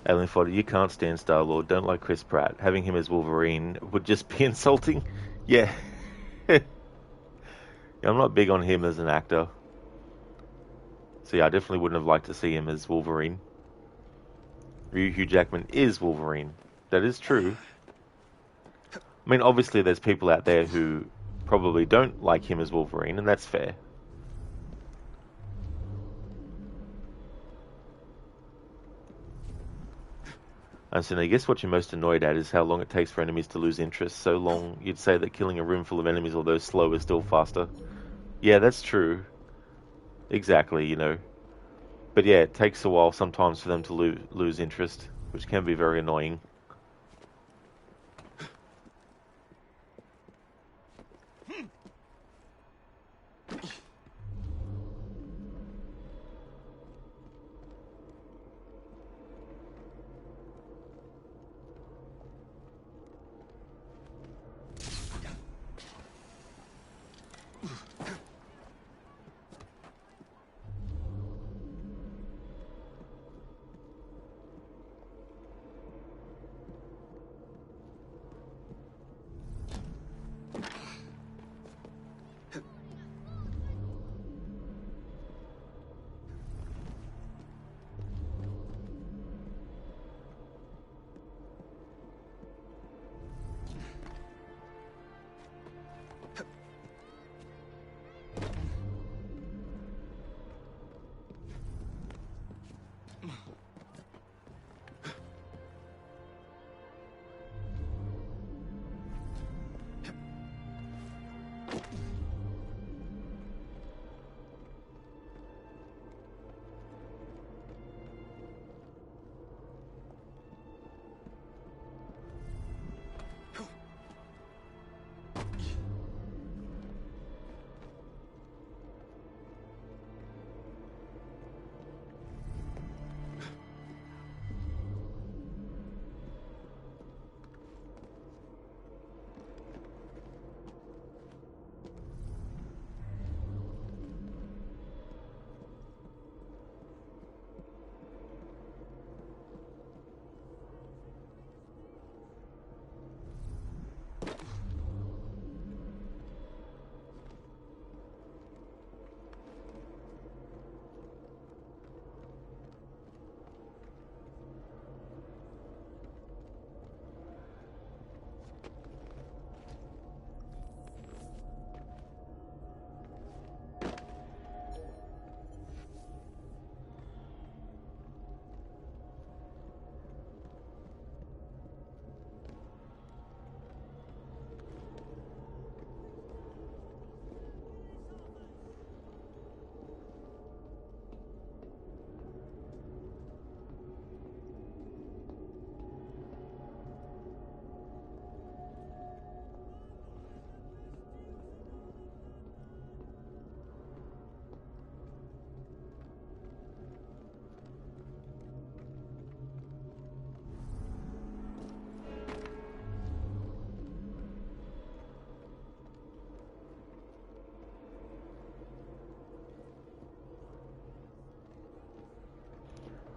S1: Alien Fodder, you can't stand Star-Lord. Don't like Chris Pratt. Having him as Wolverine would just be insulting. Yeah. Yeah, I'm not big on him as an actor. So yeah, I definitely wouldn't have liked to see him as Wolverine. Hugh Jackman is Wolverine. That is true. I mean, obviously there's people out there who probably don't like him as Wolverine, and that's fair. And so I guess what you're most annoyed at is how long it takes for enemies to lose interest. So long, you'd say that killing a room full of enemies, although slow, is still faster. Yeah, that's true. Exactly, you know. But yeah, it takes a while sometimes for them to lose interest, which can be very annoying.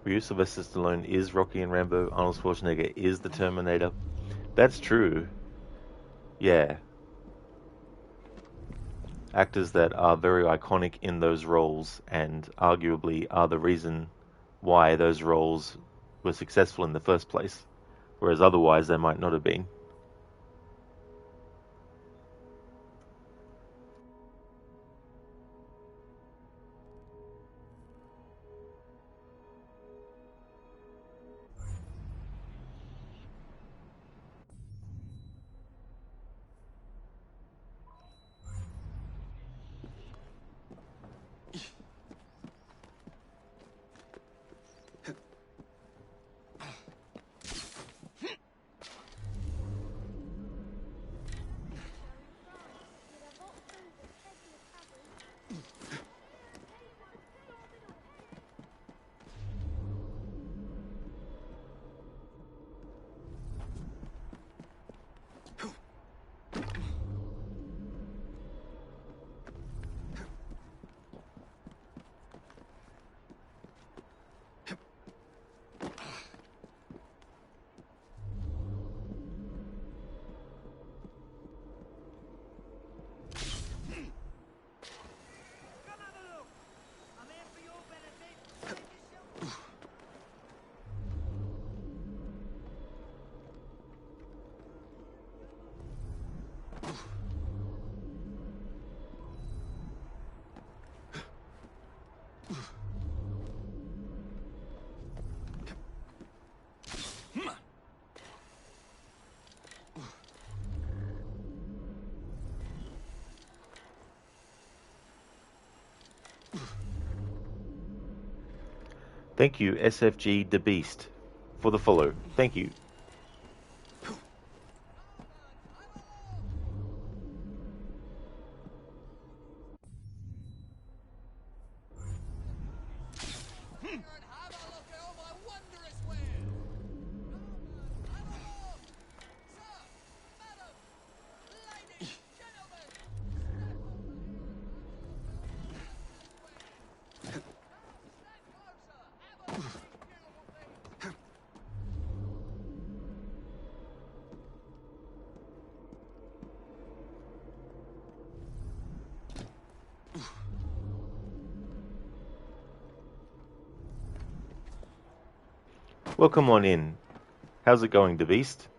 S1: For you, Sylvester Stallone is Rocky and Rambo. Arnold Schwarzenegger is the Terminator. That's true. Yeah. Actors that are very iconic in those roles and arguably are the reason why those roles were successful in the first place, whereas otherwise they might not have been. Thank you, SFG the Beast, for the follow. Thank you. Welcome on in. How's it going, the Beast?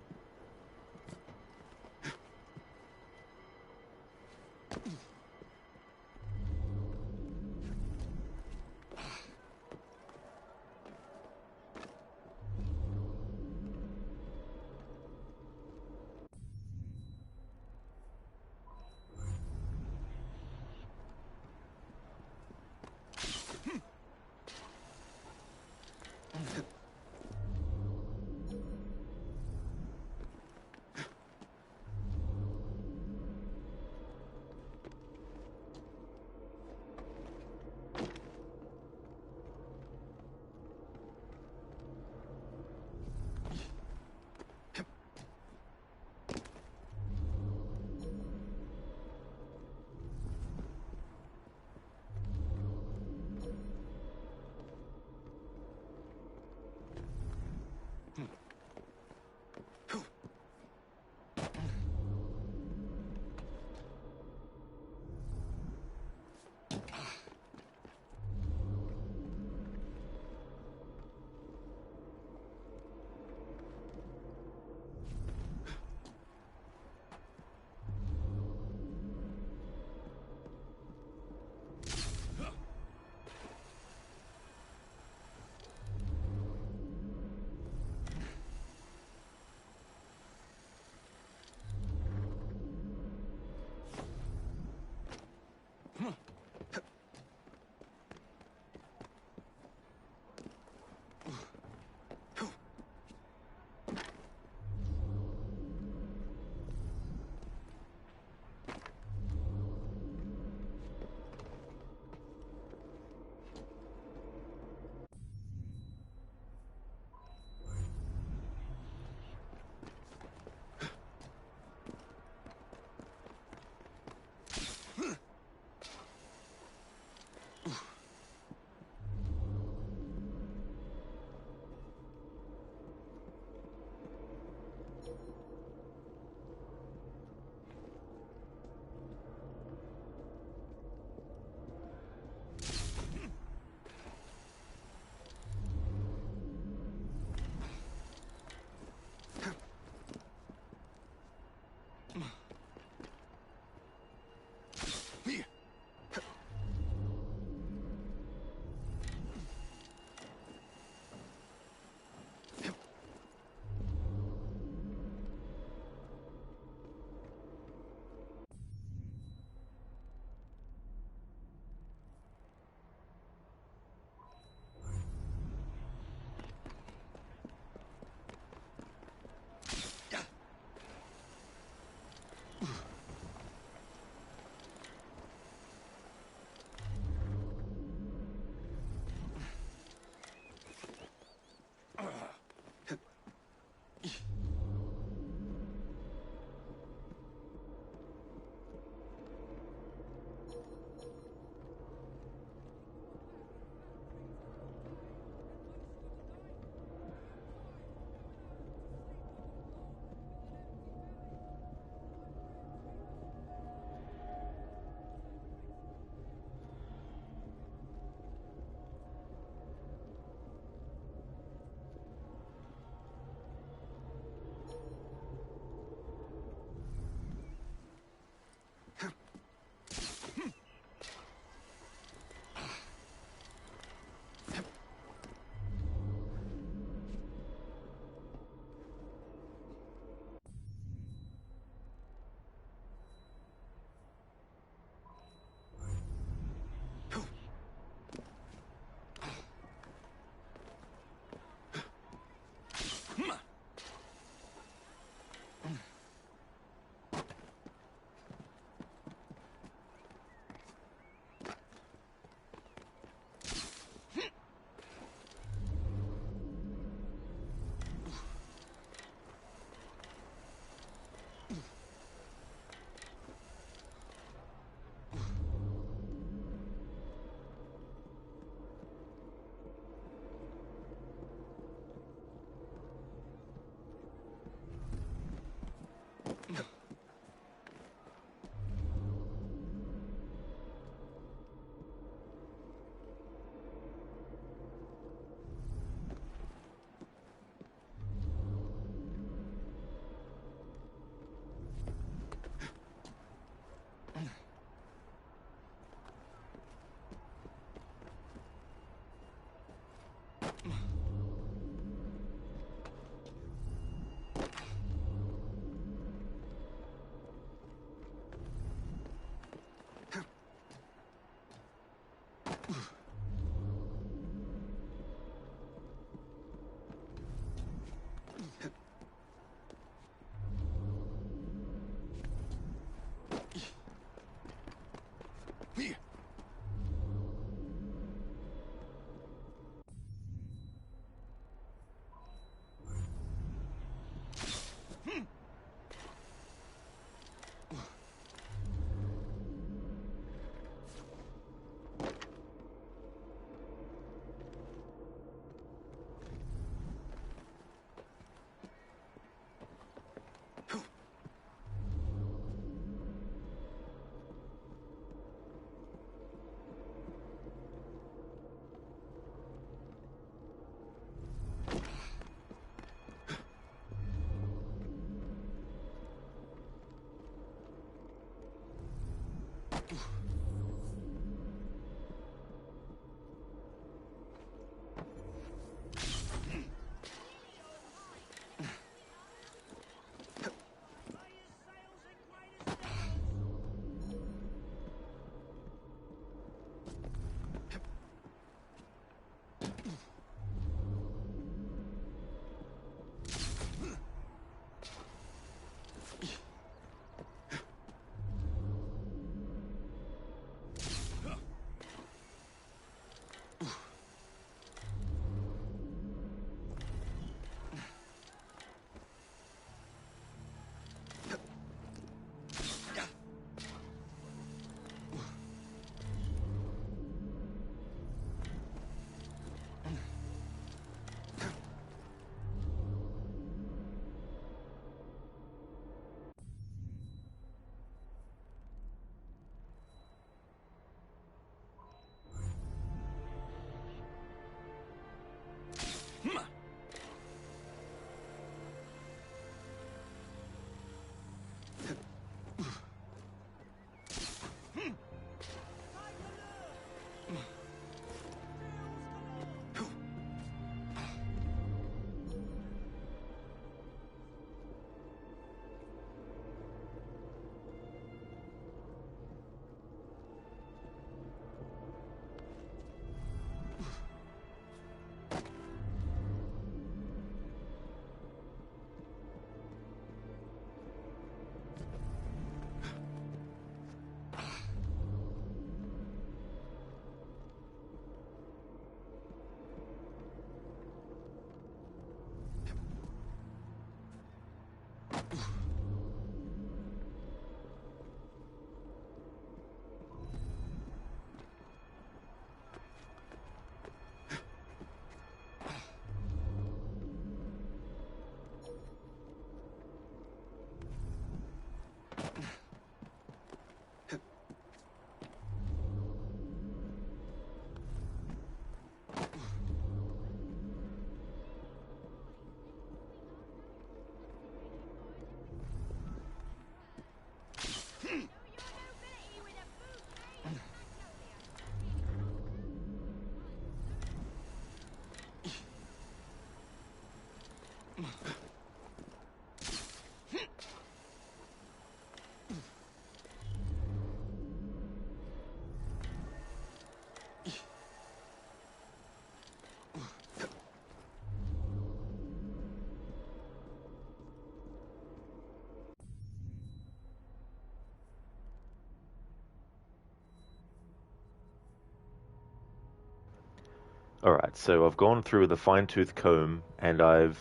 S1: Alright, so I've gone through the fine-tooth comb and I've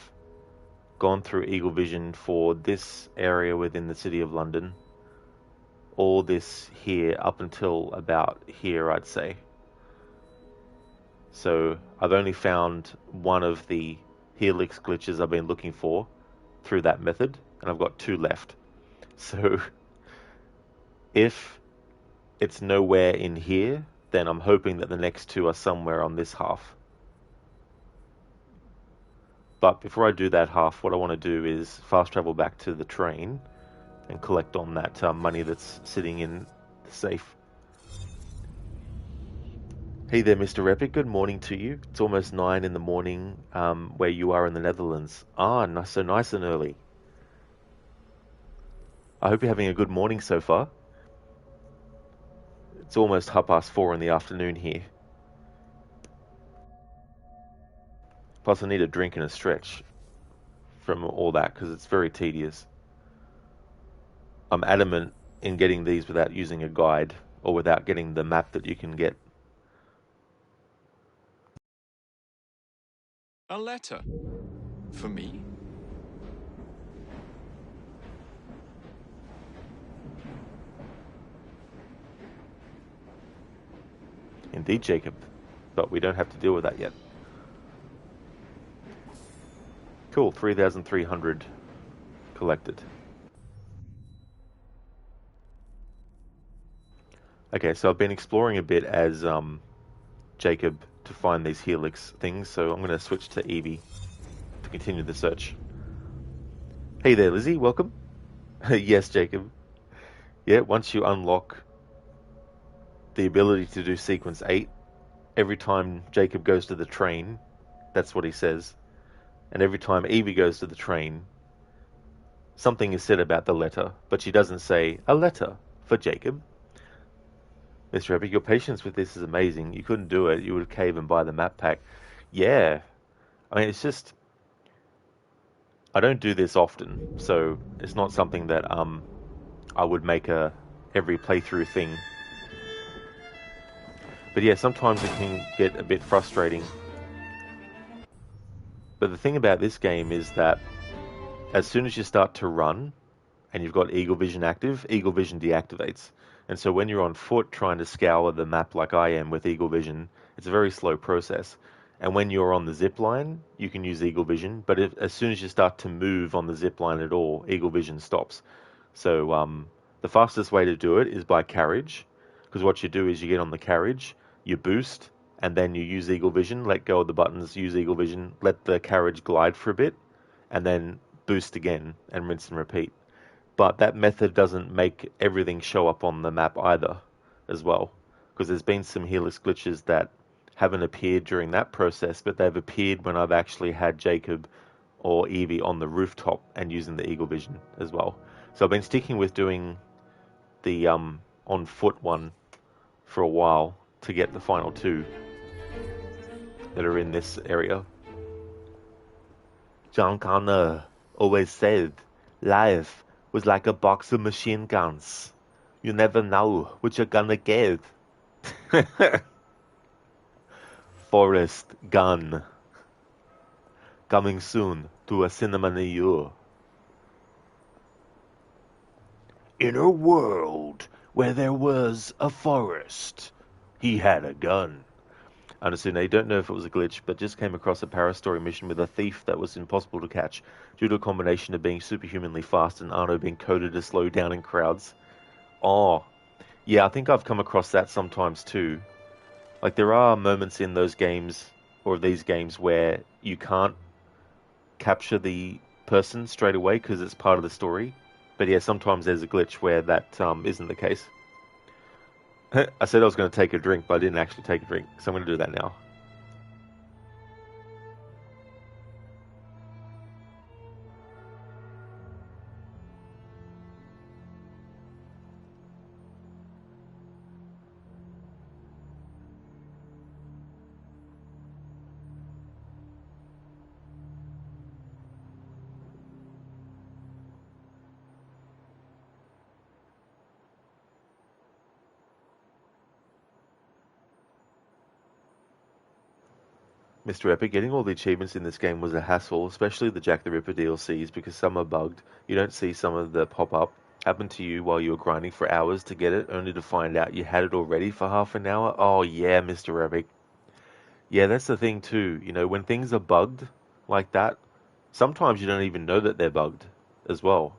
S1: gone through Eagle Vision for this area within the City of London. All this here up until about here, I'd say. So I've only found one of the helix glitches I've been looking for through that method, and I've got 2 left. So if it's nowhere in here, then I'm hoping that the next 2 are somewhere on this half. But before I do that half, what I want to do is fast travel back to the train and collect on that money that's sitting in the safe. Hey there, Mr. Epic. Good morning to you. It's almost 9 in the morning where you are in the Netherlands. Ah, so nice and early. I hope you're having a good morning so far. It's almost 4:30 in the afternoon here. Plus, I need a drink and a stretch from all that because it's very tedious. I'm adamant in getting these without using a guide or without getting the map that you can get.
S7: A letter? For me?
S1: Indeed, Jacob. But we don't have to deal with that yet. Cool, 3,300 collected. Okay, so I've been exploring a bit as Jacob to find these helix things, so I'm going to switch to Evie to continue the search. Hey there, Lizzie, welcome. Yes, Jacob. Yeah, once you unlock the ability to do sequence 8. Every time Jacob goes to the train, that's what he says. And every time Evie goes to the train, something is said about the letter, but she doesn't say, a letter for Jacob. Mr. Epic, your patience with this is amazing. You couldn't do it. You would cave and buy the map pack. Yeah. I mean, it's just... I don't do this often, so it's not something that I would make a every playthrough thing. But yeah, sometimes it can get a bit frustrating. But the thing about this game is that as soon as you start to run and you've got Eagle Vision active, Eagle Vision deactivates. And so when you're on foot trying to scour the map like I am with Eagle Vision, it's a very slow process. And when you're on the zip line, you can use Eagle Vision, but as soon as you start to move on the zip line at all, Eagle Vision stops. So the fastest way to do it is by carriage, because what you do is you get on the carriage, you boost, and then you use Eagle Vision, let go of the buttons, use Eagle Vision, let the carriage glide for a bit, and then boost again, and rinse and repeat. But that method doesn't make everything show up on the map either, as well, because there's been some Helix glitches that haven't appeared during that process, but they've appeared when I've actually had Jacob or Evie on the rooftop and using the Eagle Vision as well. So I've been sticking with doing the on foot one for a while to get the final 2 that are in this area. John Connor always said life was like a box of machine guns. You never know what you're gonna get. Forrest Gun. Coming soon to a cinema near you. In a world where there was a forest, he had a gun. Anasune, I don't know if it was a glitch, but just came across a Parastory mission with a thief that was impossible to catch due to a combination of being superhumanly fast and Arno being coded to slow down in crowds. Oh, yeah, I think I've come across that sometimes too. Like, there are moments in those games, or these games, where you can't capture the person straight away because it's part of the story. But yeah, sometimes there's a glitch where that isn't the case. I said I was going to take a drink, but I didn't actually take a drink, so I'm going to do that now. Mr. Epic, getting all the achievements in this game was a hassle, especially the Jack the Ripper DLCs, because some are bugged. You don't see some of the pop-up. Happened to you while you were grinding for hours to get it, only to find out you had it already for half an hour? Oh yeah, Mr. Epic. Yeah, that's the thing too. You know, when things are bugged like that, sometimes you don't even know that they're bugged as well.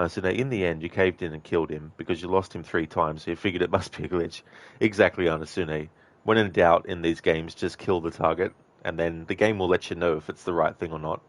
S1: So now, in the end, you caved in and killed him because you lost him 3 times, so you figured it must be a glitch. Exactly, Anasune. When in doubt in these games, just kill the target, and then the game will let you know if it's the right thing or not.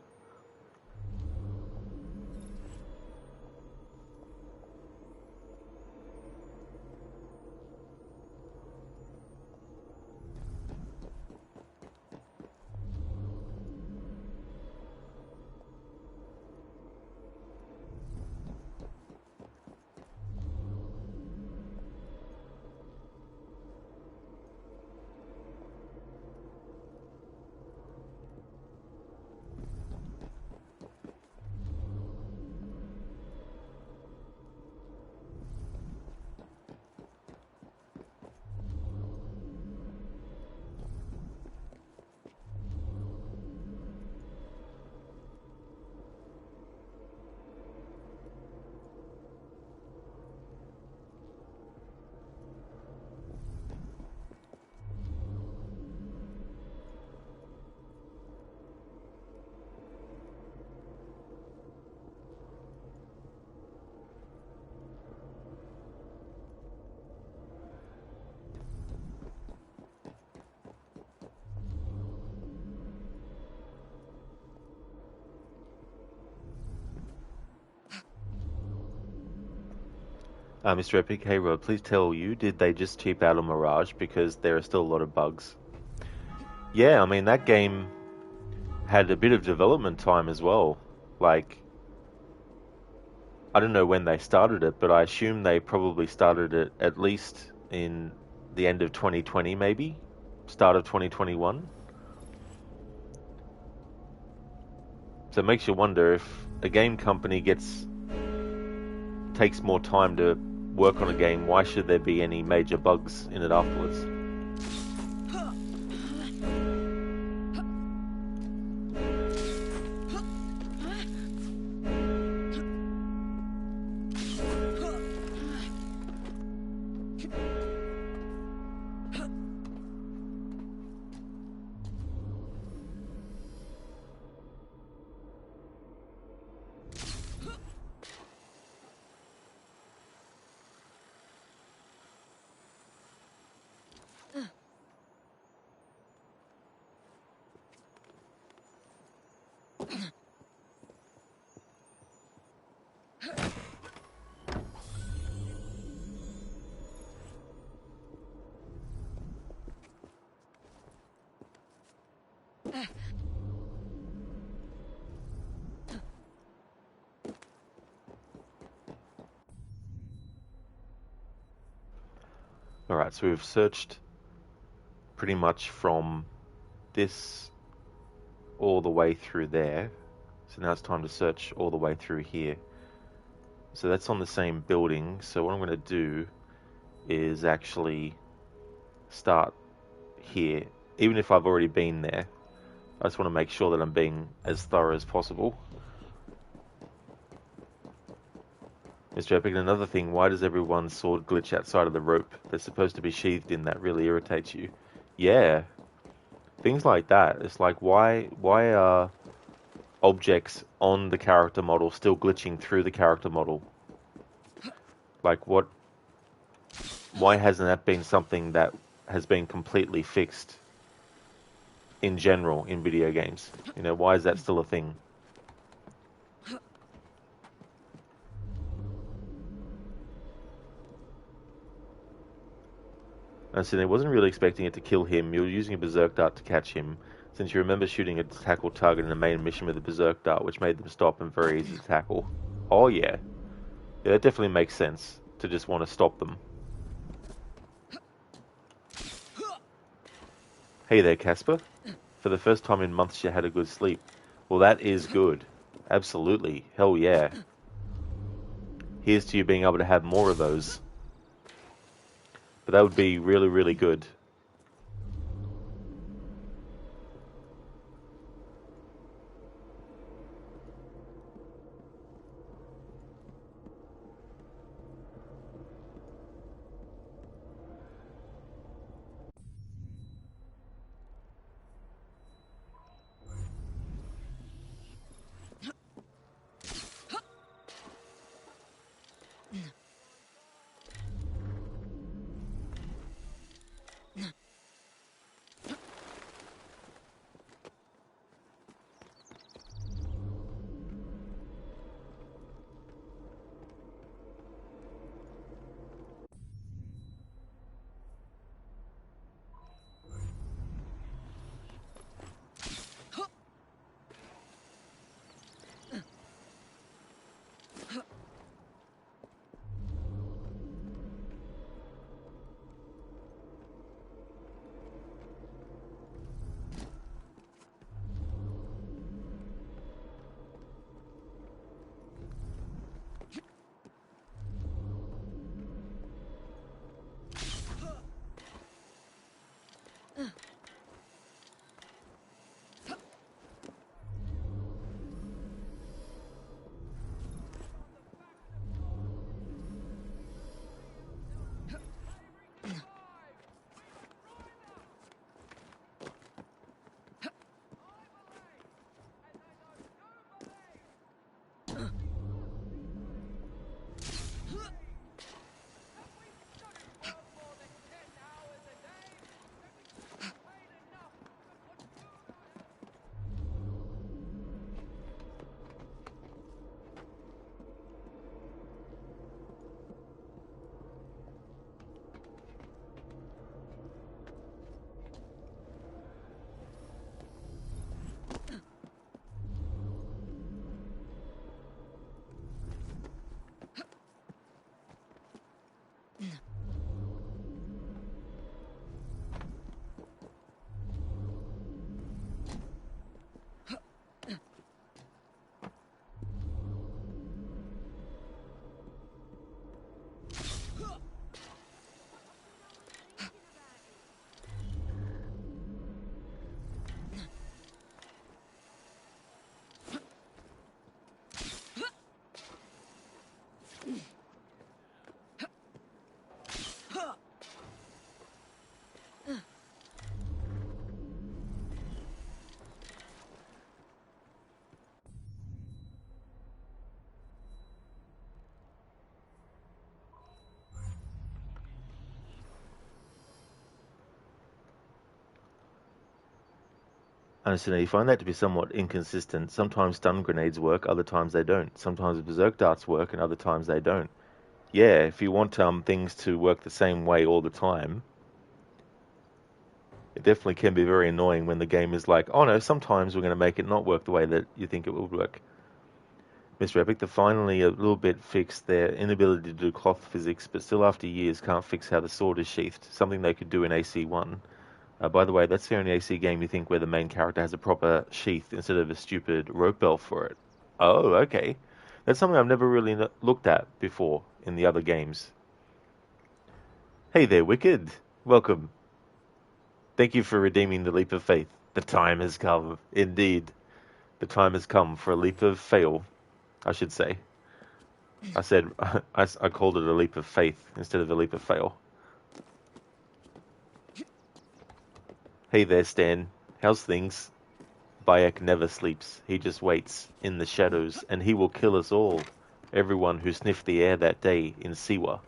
S1: Mr. Epic, hey Rod, please tell you, did they just cheap out on Mirage because there are still a lot of bugs? Yeah, I mean, that game had a bit of development time as well. Like, I don't know when they started it, but I assume they probably started it at least in the end of 2020, maybe? Start of 2021? So it makes you wonder if a game company takes more time to work on a game, why should there be any major bugs in it afterwards? Alright, so we've searched pretty much from this all the way through there. So now it's time to search all the way through here. So that's on the same building. So what I'm going to do is actually start here. Even if I've already been there, I just want to make sure that I'm being as thorough as possible. Mr. Epic, and another thing, why does everyone's sword glitch outside of the rope they're supposed to be sheathed in? That really irritates you. Yeah, things like that. It's like, why are objects on the character model still glitching through the character model? Like, why hasn't that been something that has been completely fixed in general in video games? You know, why is that still a thing? And so I wasn't really expecting it to kill him. You were using a berserk dart to catch him, since you remember shooting a tackle target in the main mission with a berserk dart, which made them stop and very easy to tackle. Oh yeah. Yeah, that definitely makes sense, to just want to stop them. Hey there, Casper. For the first time in months you had a good sleep. Well, that is good. Absolutely. Hell yeah. Here's to you being able to have more of those. But that would be really, really good. Understand, you find that to be somewhat inconsistent. Sometimes stun grenades work, other times they don't. Sometimes berserk darts work, and other times they don't. Yeah, if you want things to work the same way all the time, it definitely can be very annoying when the game is like, oh no, sometimes we're going to make it not work the way that you think it would work. Mr. Epic, they finally a little bit fixed their inability to do cloth physics, but still after years can't fix how the sword is sheathed, something they could do in AC1. By the way, that's the only AC game you think where the main character has a proper sheath instead of a stupid rope belt for it. Oh, okay. That's something I've never really looked at before in the other games. Hey there, Wicked. Welcome. Thank you for redeeming the leap of faith. The time has come. Indeed. The time has come for a leap of fail, I should say. I said, I called it a leap of faith instead of a leap of fail. Hey there, Stan. How's things? Bayek never sleeps. He just waits in the shadows, and he will kill us all. Everyone who sniffed the air that day in Siwa.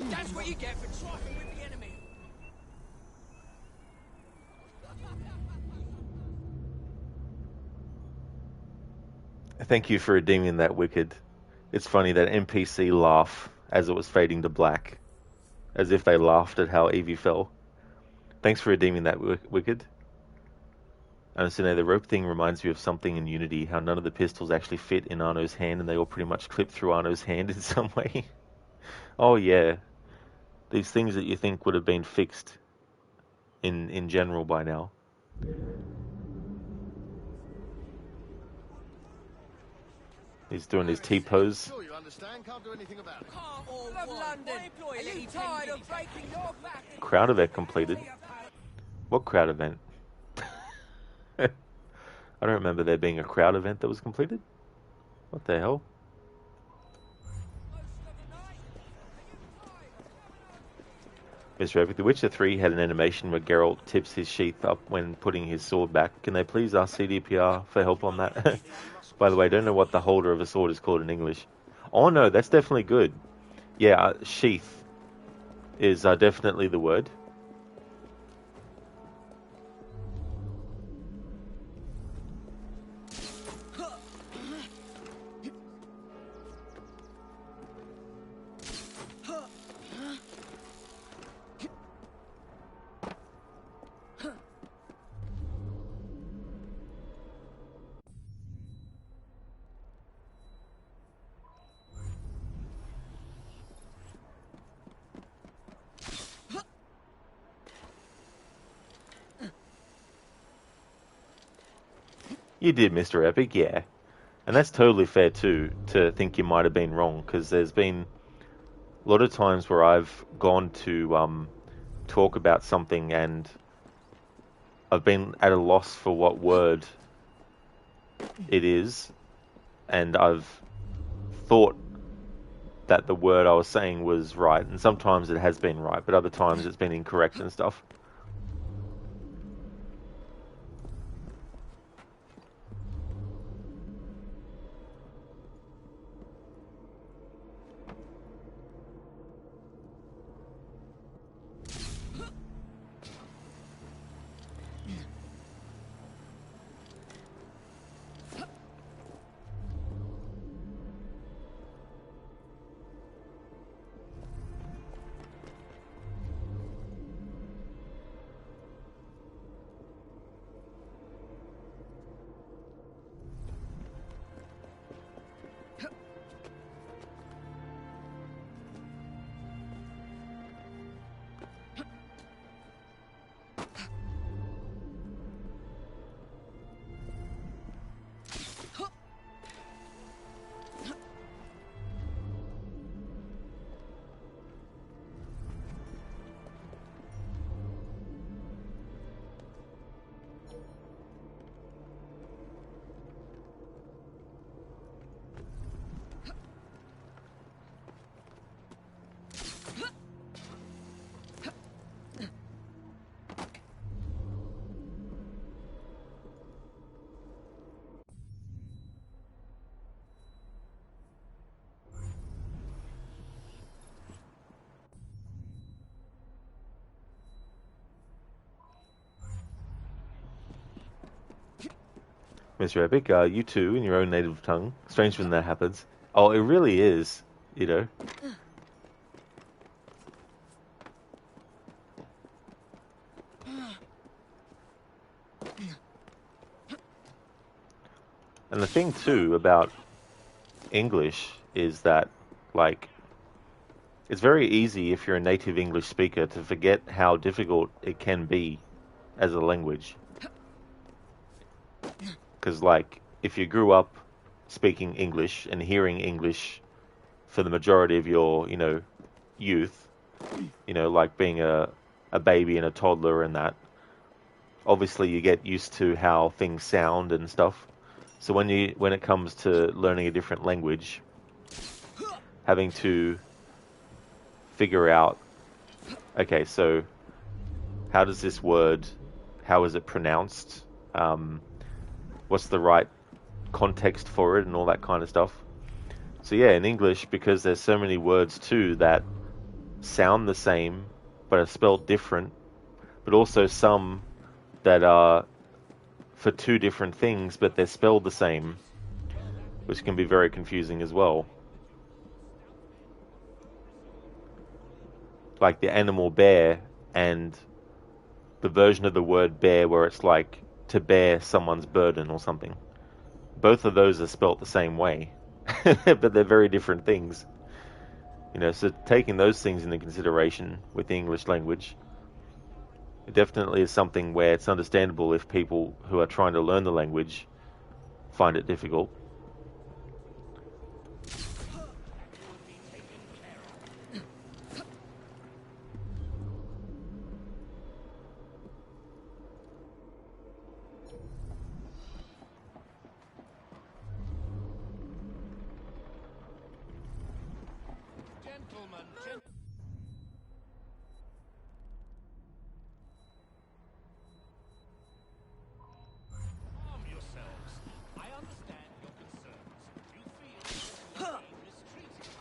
S5: That's what you get for trifling with the enemy.
S1: Thank you for redeeming that, Wicked. It's funny that NPC laugh as it was fading to black, as if they laughed at how Evie fell. Thanks for redeeming that, Wicked. And so now the rope thing reminds me of something in Unity, how none of the pistols actually fit in Arno's hand, and they all pretty much clip through Arno's hand in some way. Oh yeah, these things that you think would have been fixed in general by now. He's doing his T-pose.
S2: Sure you understand, can't do anything about it.
S5: Love London. Are you tired of breaking your back?
S1: Crowd event completed. What crowd event? I don't remember there being a crowd event that was completed. What the hell? Mr. Epic, The Witcher 3 had an animation where Geralt tips his sheath up when putting his sword back. Can they please ask CDPR for help on that? By the way, I don't know what the holder of a sword is called in English. Oh no, that's definitely good. Yeah, sheath is definitely the word. You did, Mr. Epic, yeah. And that's totally fair too, to think you might have been wrong, because there's been a lot of times where I've gone to talk about something and I've been at a loss for what word it is, and I've thought that the word I was saying was right, and sometimes it has been right, but other times it's been incorrect and stuff. Mr. Epic, you too, in your own native tongue. Strange when that happens. Oh, it really is, you know. And the thing too about English is that, like, it's very easy if you're a native English speaker to forget how difficult it can be as a language. Because, like, if you grew up speaking English and hearing English for the majority of your, you know, youth, you know, like being a baby and a toddler and that, obviously you get used to how things sound and stuff. So when it comes to learning a different language, having to figure out, okay, so how does this word, how is it pronounced? What's the right context for it and all that kind of stuff. So yeah, in English, because there's so many words too that sound the same but are spelled different, but also some that are for two different things but they're spelled the same, which can be very confusing as well. Like the animal bear and the version of the word bear where it's like to bear someone's burden or something. Both of those are spelt the same way, but they're very different things. You know, so taking those things into consideration with the English language, it definitely is something where it's understandable if people who are trying to learn the language find it difficult.
S2: Gentlemen, calm yourselves. I understand your concerns. You feel you're being mistreated.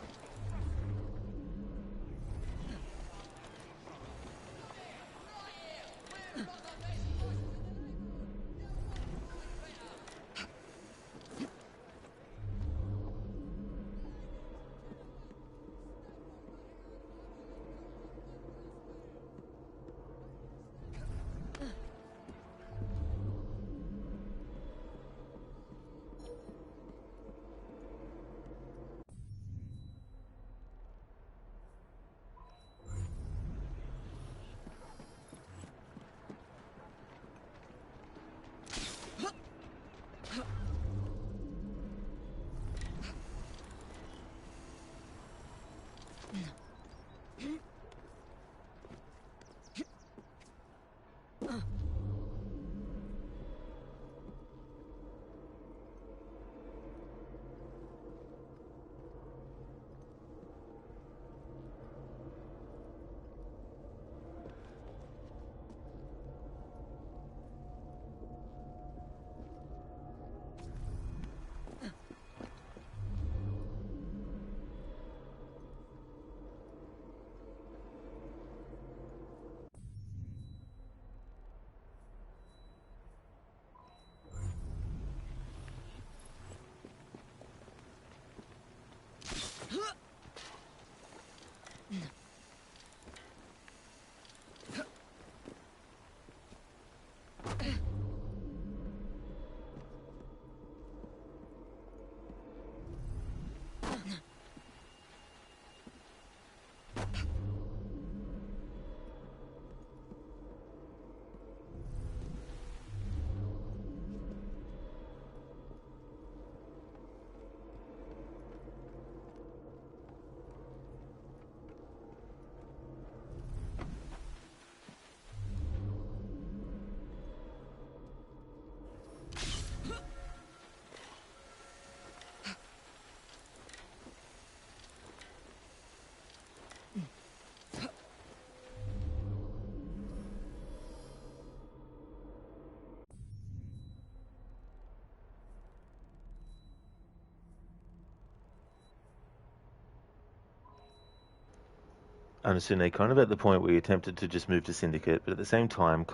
S1: understand they're kind of at the point where you're tempted to just move to Syndicate, but at the same time,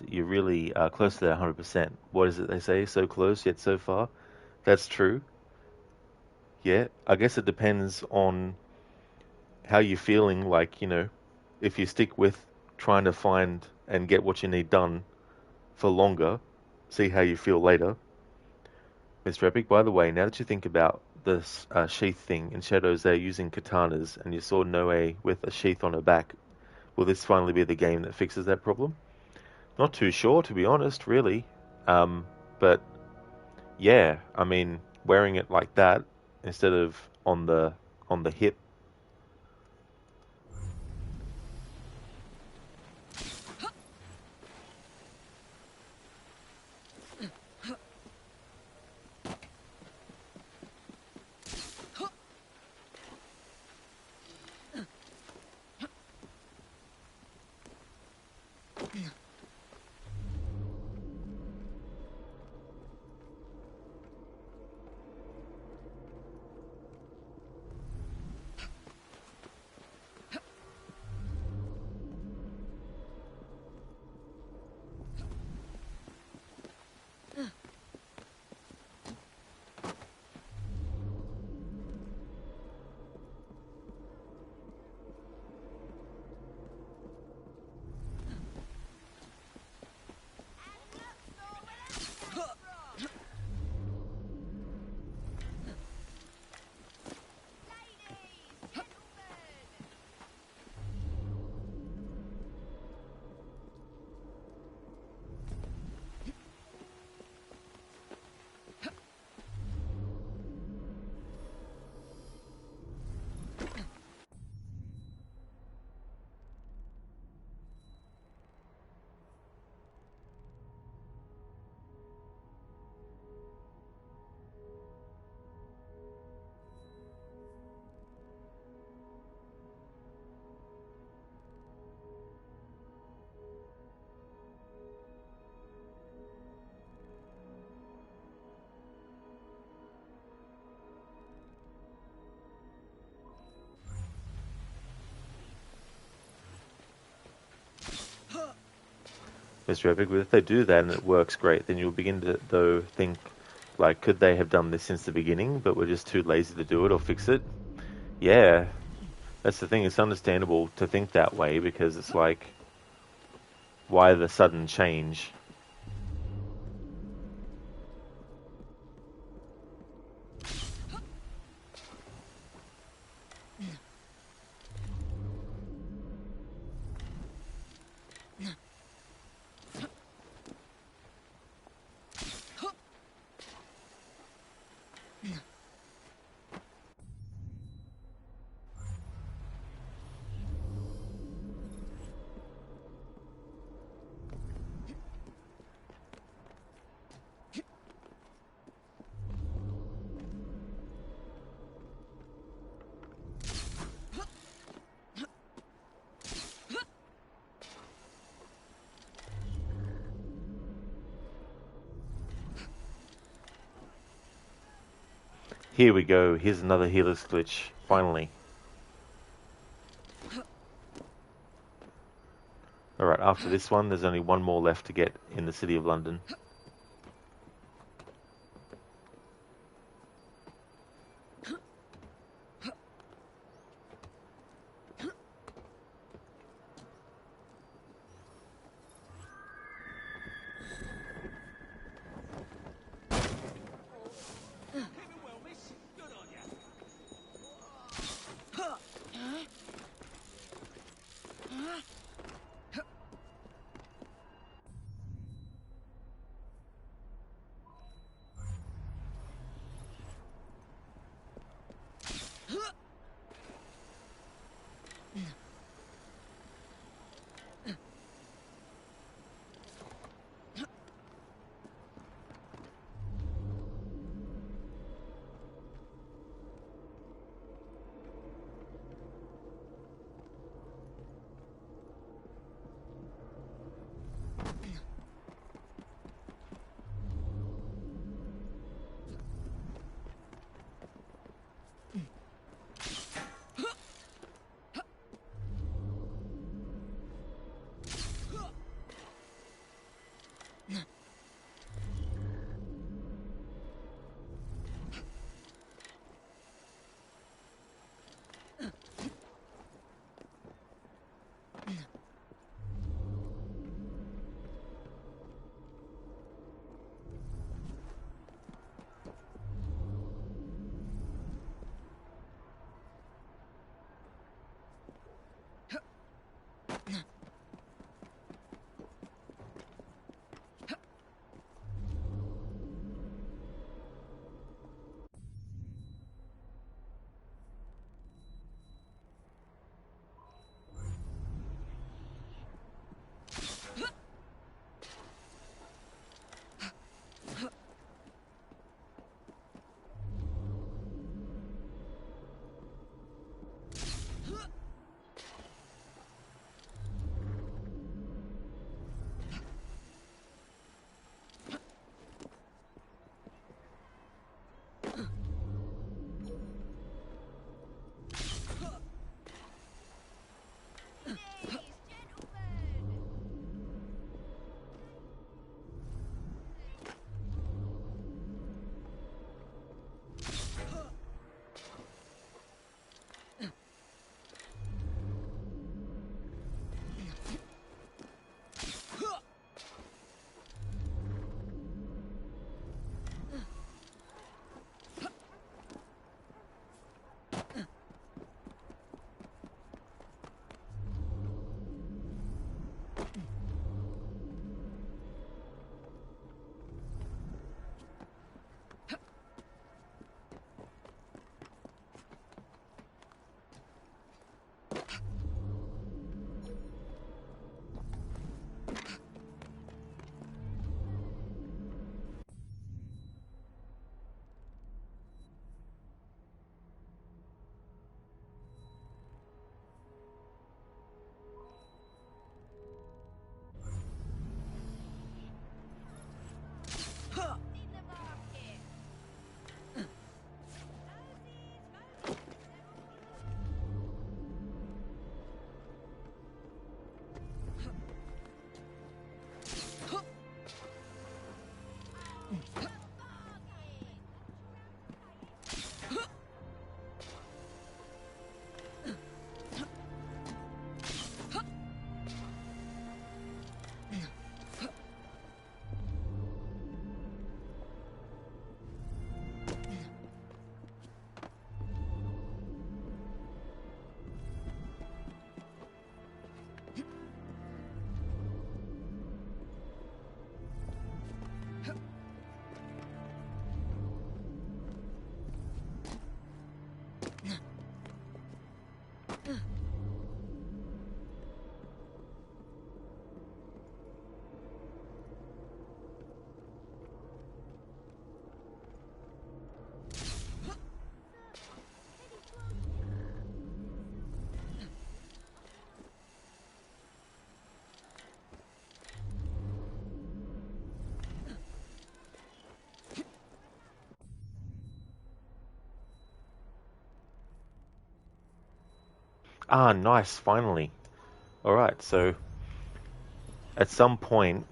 S1: you're really close to that 100%. What is it they say? So close yet so far. That's true. Yeah, I guess it depends on how you're feeling. Like, if you stick with trying to find and get what you need done for longer, see how you feel later. Mr. Epic, by the way, now that you think about this sheath thing in Shadows, they're using katanas, and you saw Noe with a sheath on her back. Will this finally be the game that fixes that problem? Not too sure, to be honest, really. But yeah, I mean, wearing it like that instead of on the hip. Mr. Epic, but if they do that and it works great, then you'll begin to, though, think, like, could they have done this since the beginning, but were just too lazy to do it or fix it? Yeah, that's the thing. It's understandable to think that way because it's like, why the sudden change? Here we go. Here's another healer's glitch. Finally. Alright, after this one, there's only one more left to get in the City of London.
S2: Keeping well, miss. Good on ya.
S1: Ah, nice, finally. Alright, so at some point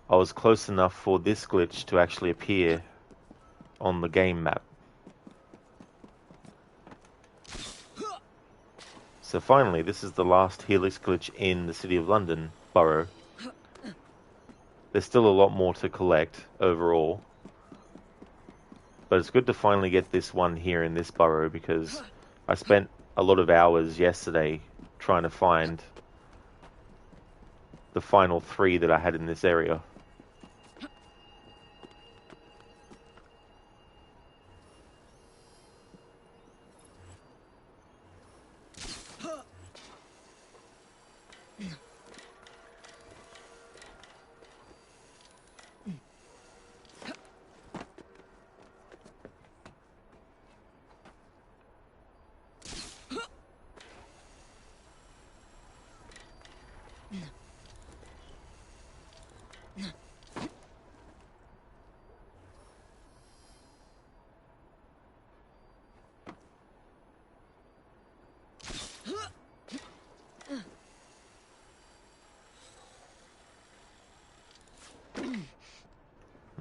S1: I was close enough for this glitch to actually appear on the game map. So finally, this is the last Helix glitch in the City of London borough. There's still a lot more to collect overall, but it's good to finally get this one here in this borough because I spent a lot of hours yesterday trying to find the final 3 that I had in this area.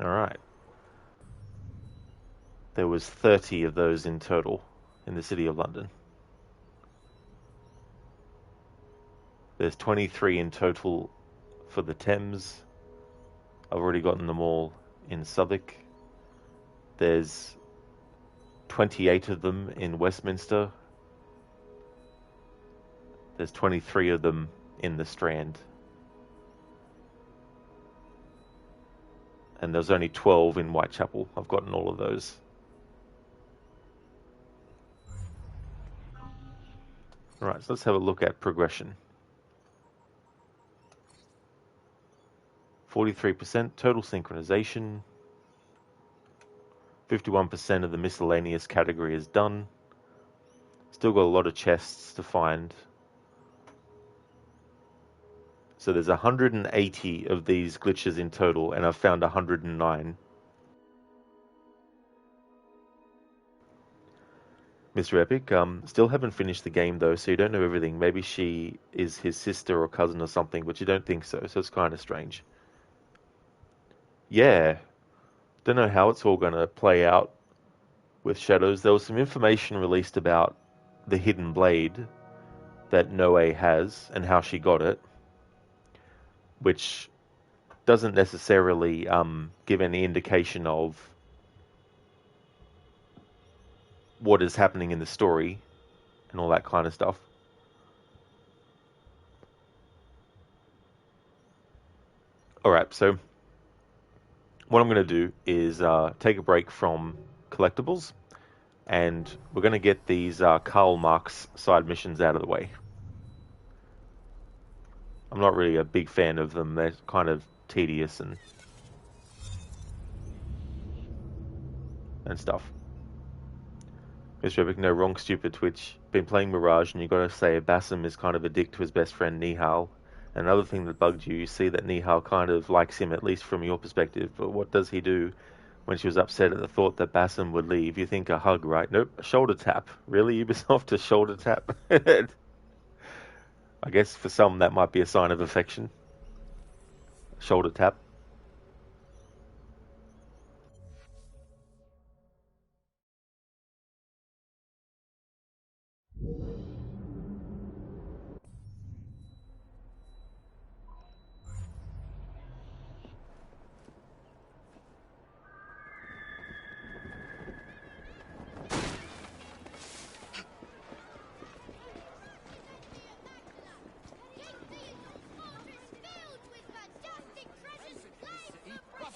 S1: Alright. There was 30 of those in total in the City of London. There's 23 in total for the Thames. I've already gotten them all in Southwark. There's 28 of them in Westminster. There's 23 of them in the Strand. And there's only 12 in Whitechapel. I've gotten all of those. Alright, so let's have a look at progression. 43% total synchronization. 51% of the miscellaneous category is done. Still got a lot of chests to find. So there's 180 of these glitches in total, and I've found 109. Mr. Epic, still haven't finished the game though, so you don't know everything. Maybe she is his sister or cousin or something, but you don't think so, so it's kind of strange. Yeah, don't know how it's all going to play out with Shadows. There was some information released about the hidden blade that Noe has and how she got it, which doesn't necessarily give any indication of what is happening in the story and all that kind of stuff. Alright, so what I'm going to do is take a break from collectibles, and we're going to get these Karl Marx side missions out of the way. I'm not really a big fan of them. They're kind of tedious and stuff. Mr. Epic, no, wrong, stupid Twitch. Been playing Mirage, and you got to say Bassam is kind of a dick to his best friend Nihal. Another thing that bugged you see that Nihal kind of likes him, at least from your perspective, but what does he do when she was upset at the thought that Bassam would leave? You think a hug, right? Nope, a shoulder tap. Really, Ubisoft, a shoulder tap? I guess for some that might be a sign of affection. Shoulder tap.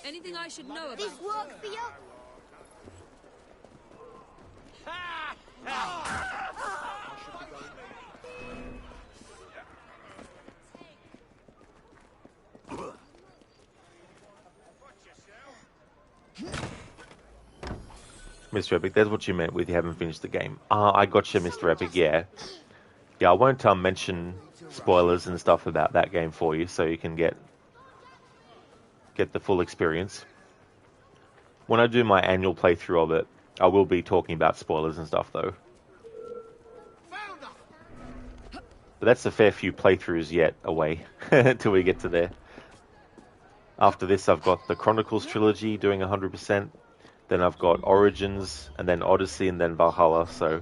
S3: Anything I should know about?
S8: This work for you?
S1: Mr. Epic, that's what you meant with you haven't finished the game. I got you, Mr. Epic, yeah. Yeah, I won't mention spoilers and stuff about that game for you, so you can get the full experience. When I do my annual playthrough of it, I will be talking about spoilers and stuff, though. But that's a fair few playthroughs yet away, till we get to there. After this, I've got the Chronicles trilogy doing 100%. Then I've got Origins, and then Odyssey, and then Valhalla, so...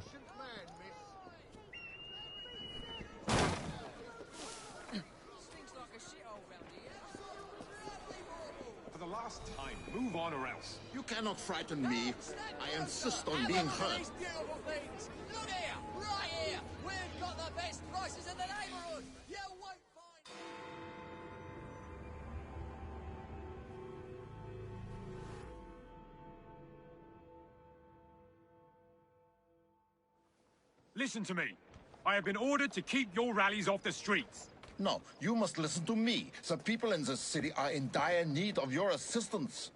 S4: For the last time, move on or else.
S8: You cannot frighten me. I insist on being heard.
S9: Beautiful things. Look here, right here. We've got the best prices in the neighborhood. You won't find.
S4: Listen to me. I have been ordered to keep your rallies off the streets.
S8: No, you must listen to me. The people in this city are in dire need of your assistance.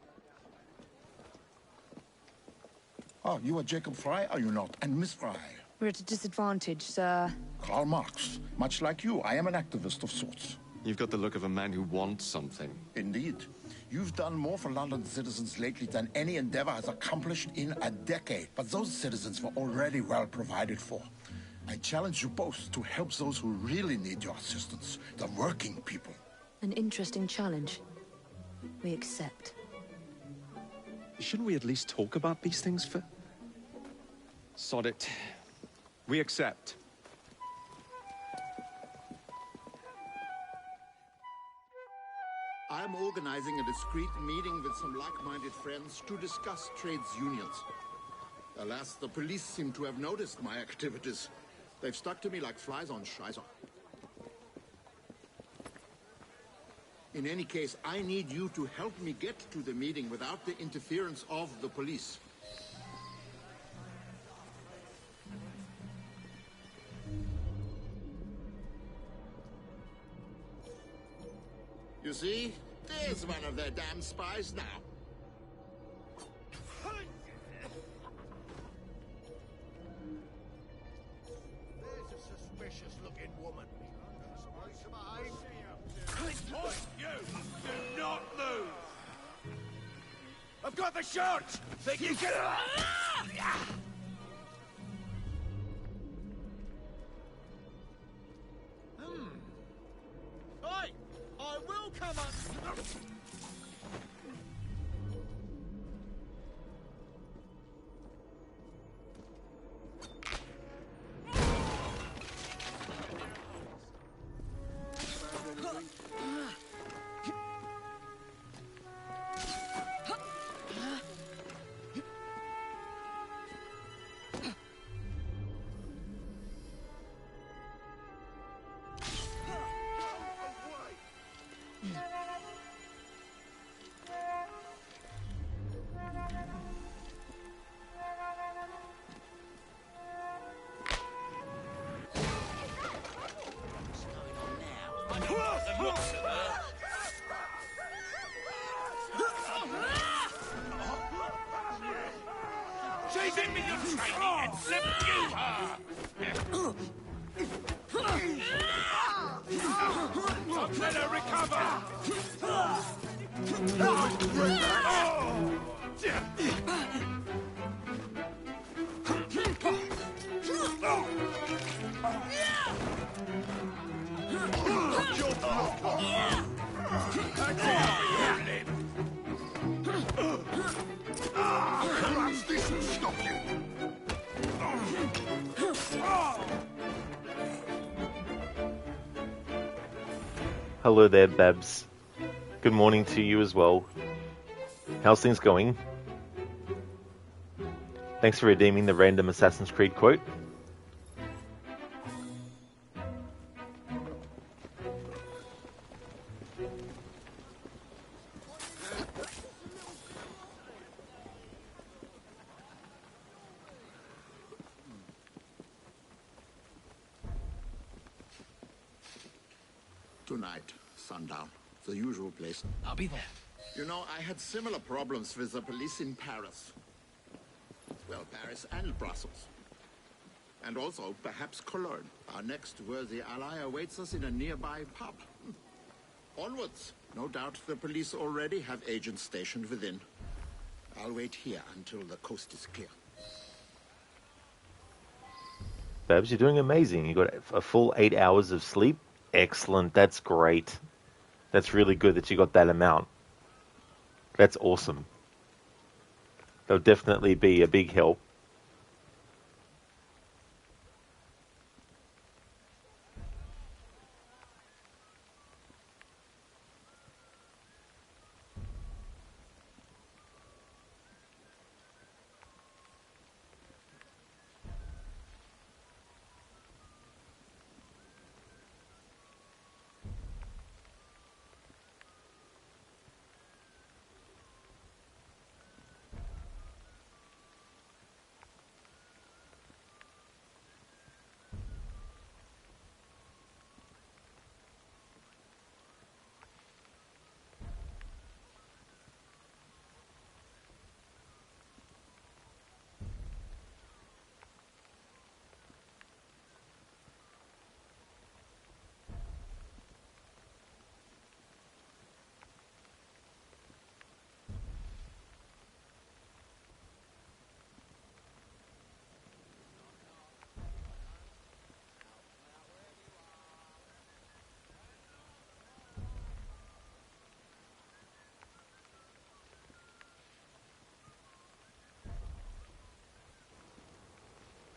S8: Oh, you are Jacob Fry, are you not? And Miss Fry?
S3: We're at a disadvantage, sir.
S8: Karl Marx. Much like you, I am an activist of sorts.
S7: You've got the look of a man who wants something.
S8: Indeed. You've done more for London citizens lately than any endeavor has accomplished in a decade. But those citizens were already well provided for. I challenge you both to help those who really need your assistance, the working people.
S3: An interesting challenge. We accept.
S7: Shouldn't we at least talk about these things for... Sod it. We accept.
S8: I am organizing a discreet meeting with some like-minded friends to discuss trades unions. Alas, the police seem to have noticed my activities. They've stuck to me like flies on Scheiße. In any case, I need you to help me get to the meeting without the interference of the police. You see? There's one of their damn spies now.
S2: There's a suspicious-looking woman. You do not move. I've got the shot. Think you can?
S5: Oi! I will come up.
S2: She's in me your training and subdue her! Don't let her recover!
S8: This will stop you.
S1: Hello there, Babs. Good morning to you as well. How's things going? Thanks for redeeming the random Assassin's Creed quote.
S8: Tonight, sundown. The usual place.
S9: I'll be there.
S8: You know, I had similar problems with the police in Paris. Well, Paris and Brussels. And also, perhaps Cologne. Our next worthy ally awaits us in a nearby pub. Onwards. No doubt the police already have agents stationed within. I'll wait here until the coast is clear.
S1: Babs, you're doing amazing. You got a full 8 hours of sleep. Excellent. That's great. That's really good that you got that amount. That's awesome. That'll definitely be a big help.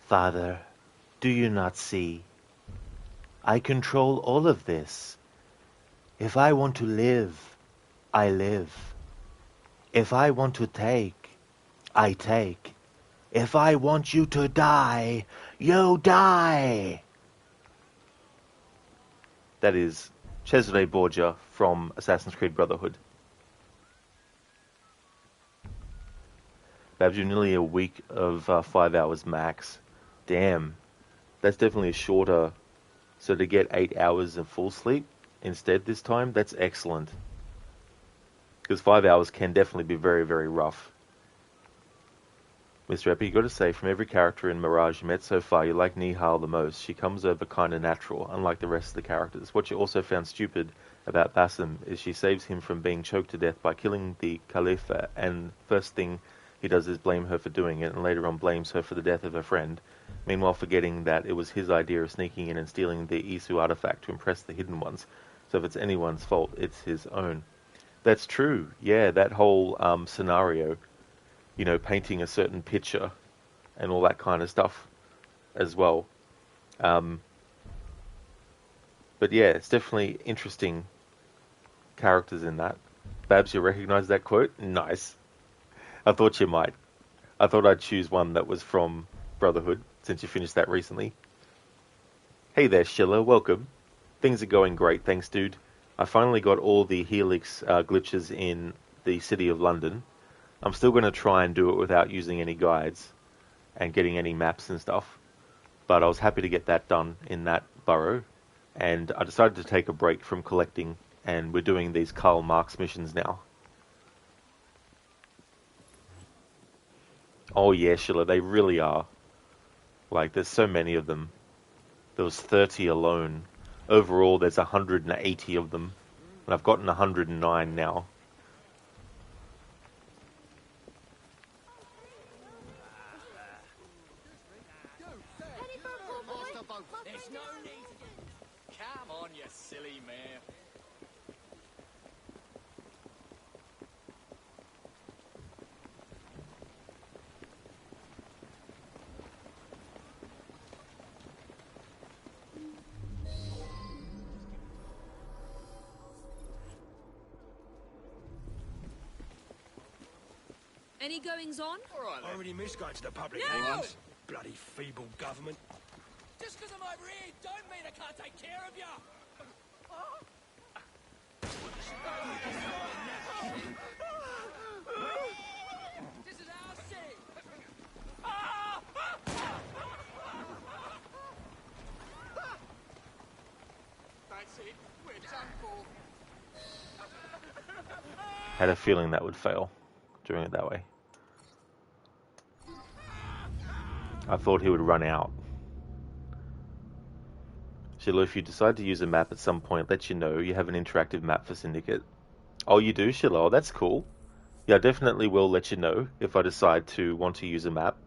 S1: Father, do you not see? I control all of this. If I want to live, I live. If I want to take, I take. If I want you to die, you die. That is Cesare Borgia from Assassin's Creed Brotherhood. Babs, you're nearly a week of 5 hours max. Damn. That's definitely shorter. So to get 8 hours of full sleep instead this time, that's excellent. Because 5 hours can definitely be very, very rough. Mr. Epi, you got to say, from every character in Mirage you met so far, you like Nihal the most. She comes over kind of natural, unlike the rest of the characters. What you also found stupid about Basim is she saves him from being choked to death by killing the Khalifa, and first thing he does is blame her for doing it, and later on blames her for the death of her friend, meanwhile forgetting that it was his idea of sneaking in and stealing the Isu artifact to impress the Hidden Ones. So if it's anyone's fault, it's his own. That's true. Yeah, that whole scenario, you know, painting a certain picture and all that kind of stuff as well. But yeah, it's definitely interesting characters in that. Babs, you recognize that quote? Nice. I thought you might. I thought I'd choose one that was from Brotherhood, since you finished that recently. Hey there, Schiller. Welcome. Things are going great, thanks, dude. I finally got all the Helix glitches in the City of London. I'm still going to try and do it without using any guides and getting any maps and stuff. But I was happy to get that done in that borough. And I decided to take a break from collecting, and we're doing these Karl Marx missions now. Oh yeah, Schiller, they really are. Like, there's so many of them. There was 30 alone. Overall, there's 180 of them. And I've gotten 109 now.
S9: There's no need. Come on, you silly mare.
S3: Any goings on?
S9: All right,
S2: I
S9: then.
S2: already missed going to the public
S9: No!
S2: once. Bloody feeble government.
S9: Just because I'm over here don't mean I can't take care of you. This is our city. That's it. We're done for.
S1: Had a feeling that would fail, doing it that way. I thought he would run out. Sheila, if you decide to use a map at some point, let you know you have an interactive map for Syndicate. Oh, you do, Sheila? Oh, that's cool. Yeah, I definitely will let you know if I decide to want to use a map.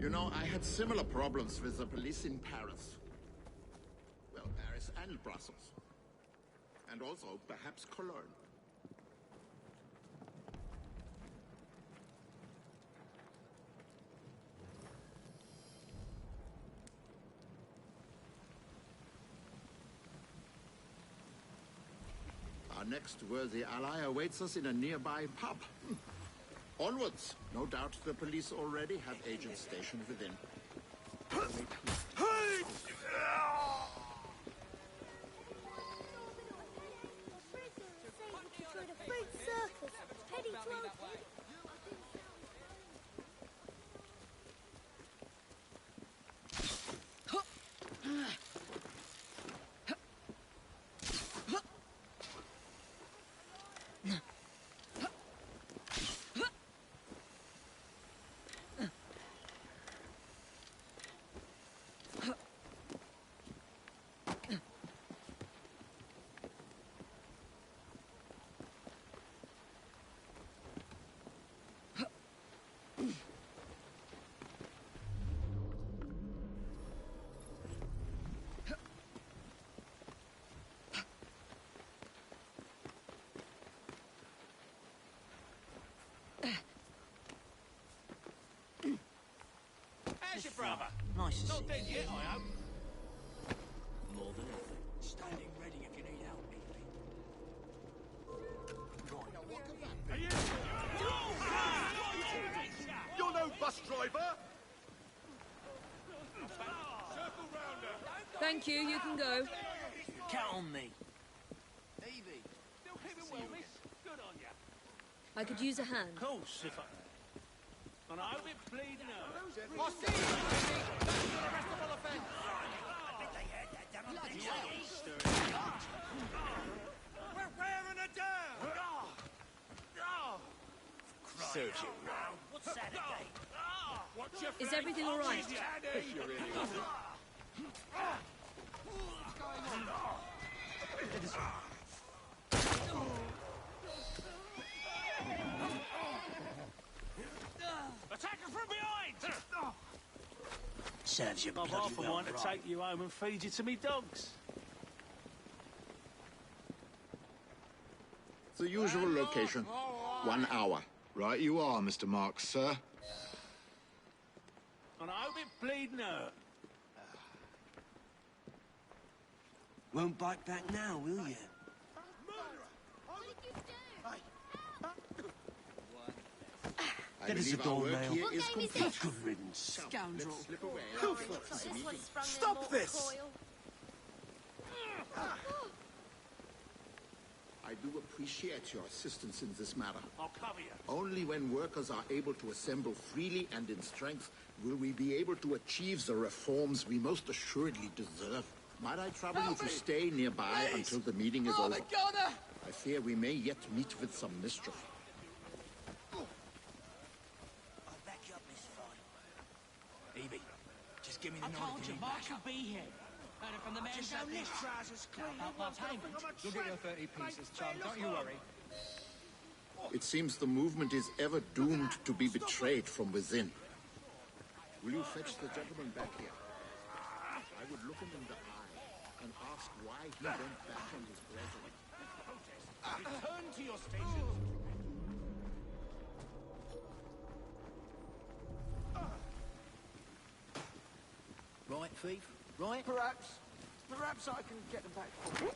S8: You know, I had similar problems with the police in Paris. Well, Paris and Brussels. And also, perhaps Cologne. Our next worthy ally awaits us in a nearby pub. Onwards! No doubt the police already have agents stationed within.
S2: How's your brother?
S10: Nice to see
S2: Not dead yet, I hope.
S10: more than ever.
S2: Standing ready if you need help, Evie.
S5: You're no bus driver!
S3: Thank you, you can go.
S10: Count on me.
S2: Evie, still keeping well, miss? Good on ya.
S3: I could use a hand.
S10: Of course, if I...
S2: And I hope it bleed now.
S5: I'll see you, Evie! That's an arrestable offence! We're wearing her down!
S10: Serves you right. What's that again?
S3: Is everything all right?
S2: Attack her from behind!
S10: Serves you
S2: I've
S10: bloody
S2: half a
S10: well
S2: mind to
S10: right.
S2: take you home and feed you to me dogs.
S8: The usual location. 1 hour.
S11: Right you are, Mr. Marks, sir.
S2: And I hope it bleed hurt.
S10: Won't bite back now, will you?
S8: I
S10: That is a
S8: believe our work
S10: doornail.
S8: here is complete.
S10: Good riddance.
S8: Scoundrel. Slip away.
S5: Stop this!
S8: I do appreciate your assistance in this matter.
S2: I'll cover you.
S8: Only when workers are able to assemble freely and in strength will we be able to achieve the reforms we most assuredly deserve. Might I trouble you to stay nearby until the meeting is over? I fear we may yet meet with some mischief.
S10: I'll back you up this fight. Evie, just give me the
S2: I
S10: nod
S2: told
S10: if
S2: you,
S10: need
S2: Mark
S10: backup.
S2: will be here. Heard it from the man down this. Trousers clean. My payment.
S6: You'll get your 30 pieces, chum. Don't you worry.
S8: It seems the movement is ever doomed to be betrayed from within. Will you fetch the gentleman back here? I would look him in the eye and ask why he went back on his brethren.
S2: Return to your stations.
S10: Right, thief? Right?
S5: Perhaps I can get them back for you.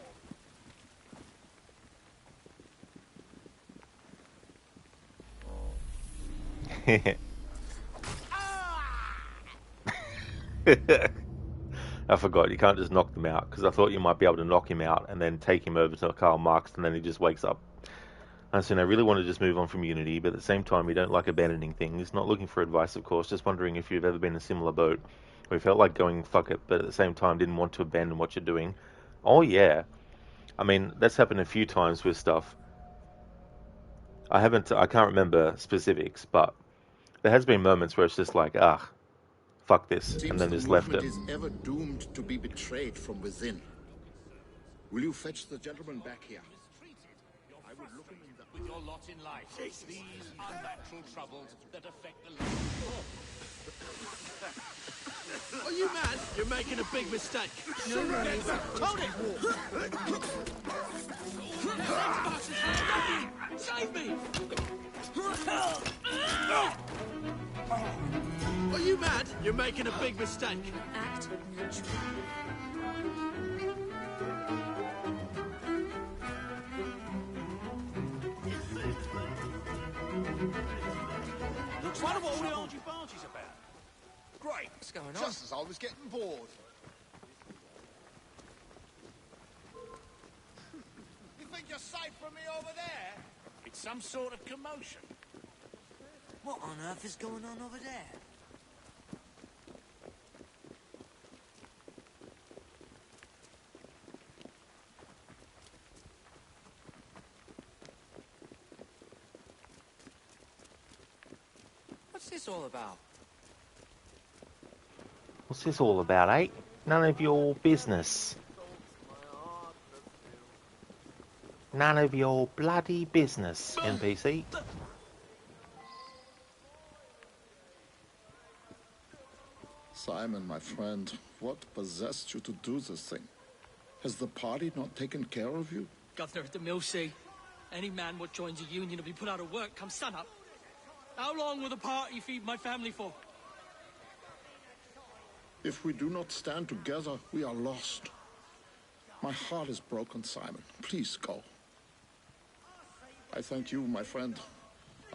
S1: I forgot, you can't just knock them out, because I thought you might be able to knock him out and then take him over to Karl Marx and then he just wakes up. And I really want to just move on from Unity, but at the same time, we don't like abandoning things. Not looking for advice, of course, just wondering if you've ever been in a similar boat where you felt like going fuck it, but at the same time didn't want to abandon what you're doing. Oh, yeah. I mean, that's happened a few times with stuff. I can't remember specifics, but there has been moments where it's just like, fuck this, and
S8: Seems
S1: then
S8: the
S1: just left
S8: movement
S1: it.
S8: is ever doomed to be betrayed from within. Will you fetch the gentleman back here? I would look him in the...
S2: With your lot in life, these unnatural troubles that affect the life.
S10: Are you mad? You're making a big mistake.
S3: No worries.
S10: Hold it! Save me! Are you mad? You're making a big mistake.
S3: Act natural.
S10: Wonder what all the argy-bargy's about.
S11: Great.
S10: What's going on?
S11: Just as I was getting bored. You think you're safe from me over there?
S2: It's some sort of commotion.
S9: What on earth is going on over there?
S6: What's this all about?
S1: What's this all about, eh? None of your business. None of your bloody business, NPC.
S8: Simon, my friend, what possessed you to do this thing? Has the party not taken care of you?
S12: Governor at the mill say, any man what joins a union will be put out of work come sun up. How long will the party feed my family for?
S8: If we do not stand together, we are lost. My heart is broken, Simon. Please go. I thank you, my friend.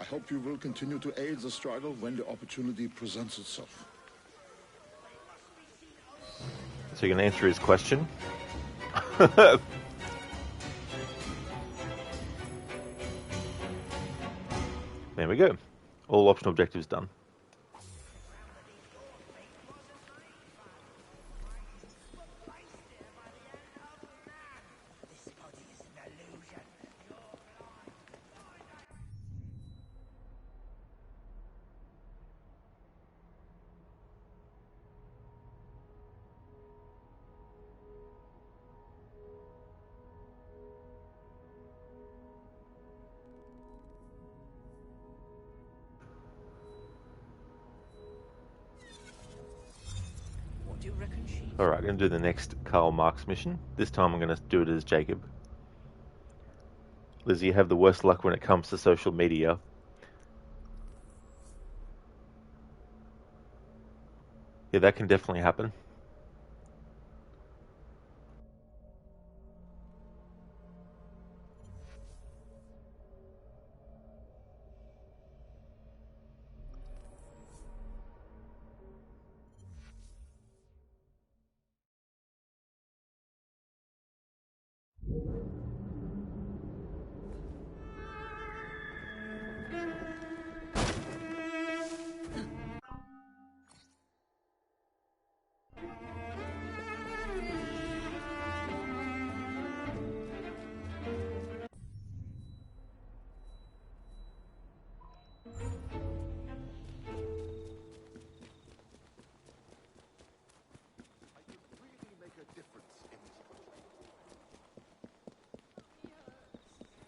S8: I hope you will continue to aid the struggle when the opportunity presents itself.
S1: So you can answer his question? There we go. All optional objectives done.
S9: What do you reckon she...
S1: Alright, I'm going to do the next Karl Marx mission. This time I'm going to do it as Jacob. Lizzie, you have the worst luck when it comes to social media. Yeah, that can definitely happen.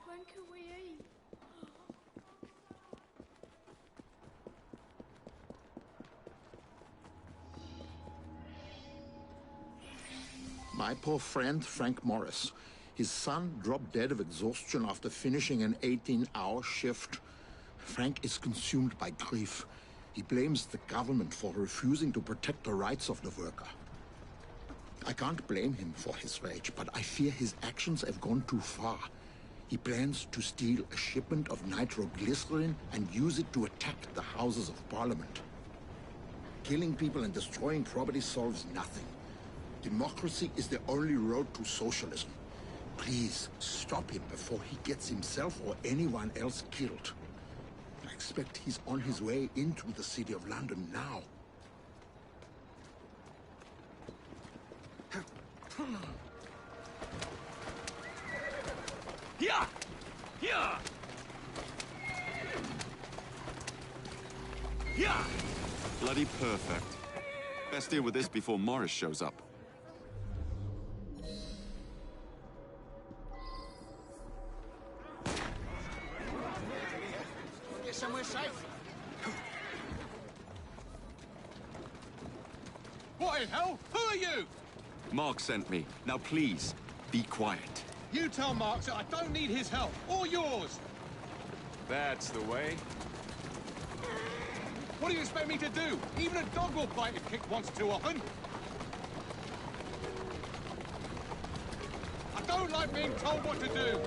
S3: When can we eat?
S8: My poor friend, Frank Morris. His son dropped dead of exhaustion after finishing an 18-hour shift. Frank is consumed by grief. He blames the government for refusing to protect the rights of the worker. I can't blame him for his rage, but I fear his actions have gone too far. He plans to steal a shipment of nitroglycerin and use it to attack the Houses of Parliament. Killing people and destroying property solves nothing. Democracy is the only road to socialism. Please, stop him before he gets himself or anyone else killed. I expect he's on his way into the city of London now.
S4: Yeah! Yeah! Yeah!
S7: Bloody perfect. Best deal with this before Morris shows up.
S11: Get somewhere safe.
S4: What in hell? Who are you?
S7: Mark sent me. Now please, be quiet.
S4: You tell Mark that I don't need his help, or yours.
S7: That's the way.
S4: What do you expect me to do? Even a dog will bite if kicked once too often. I don't like being told what to do.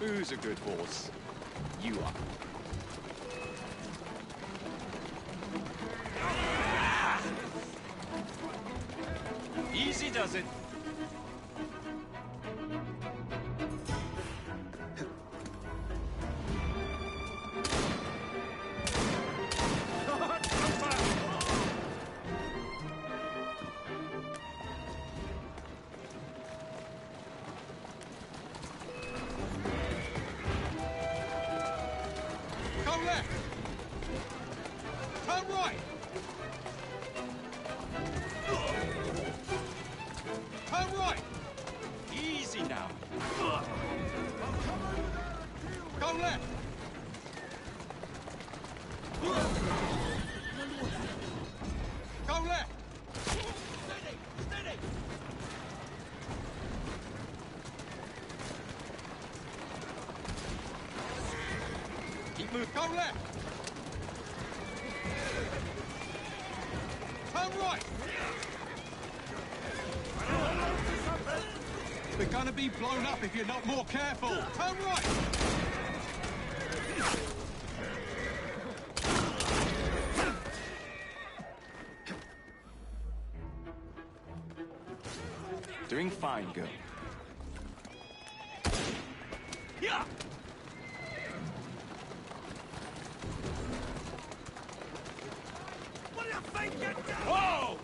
S7: Who's a good horse? You are.
S4: Easy does it. Come left. Turn right. Turn right.
S7: Easy now.
S4: Go left. Go left.
S11: Steady! Steady!
S4: Keep moving. Go left. Turn right. We're gonna be blown up if you're not more careful. Turn right.
S7: Doing fine, girl.
S4: Yeah.
S11: What do you think you're doing?
S4: Whoa!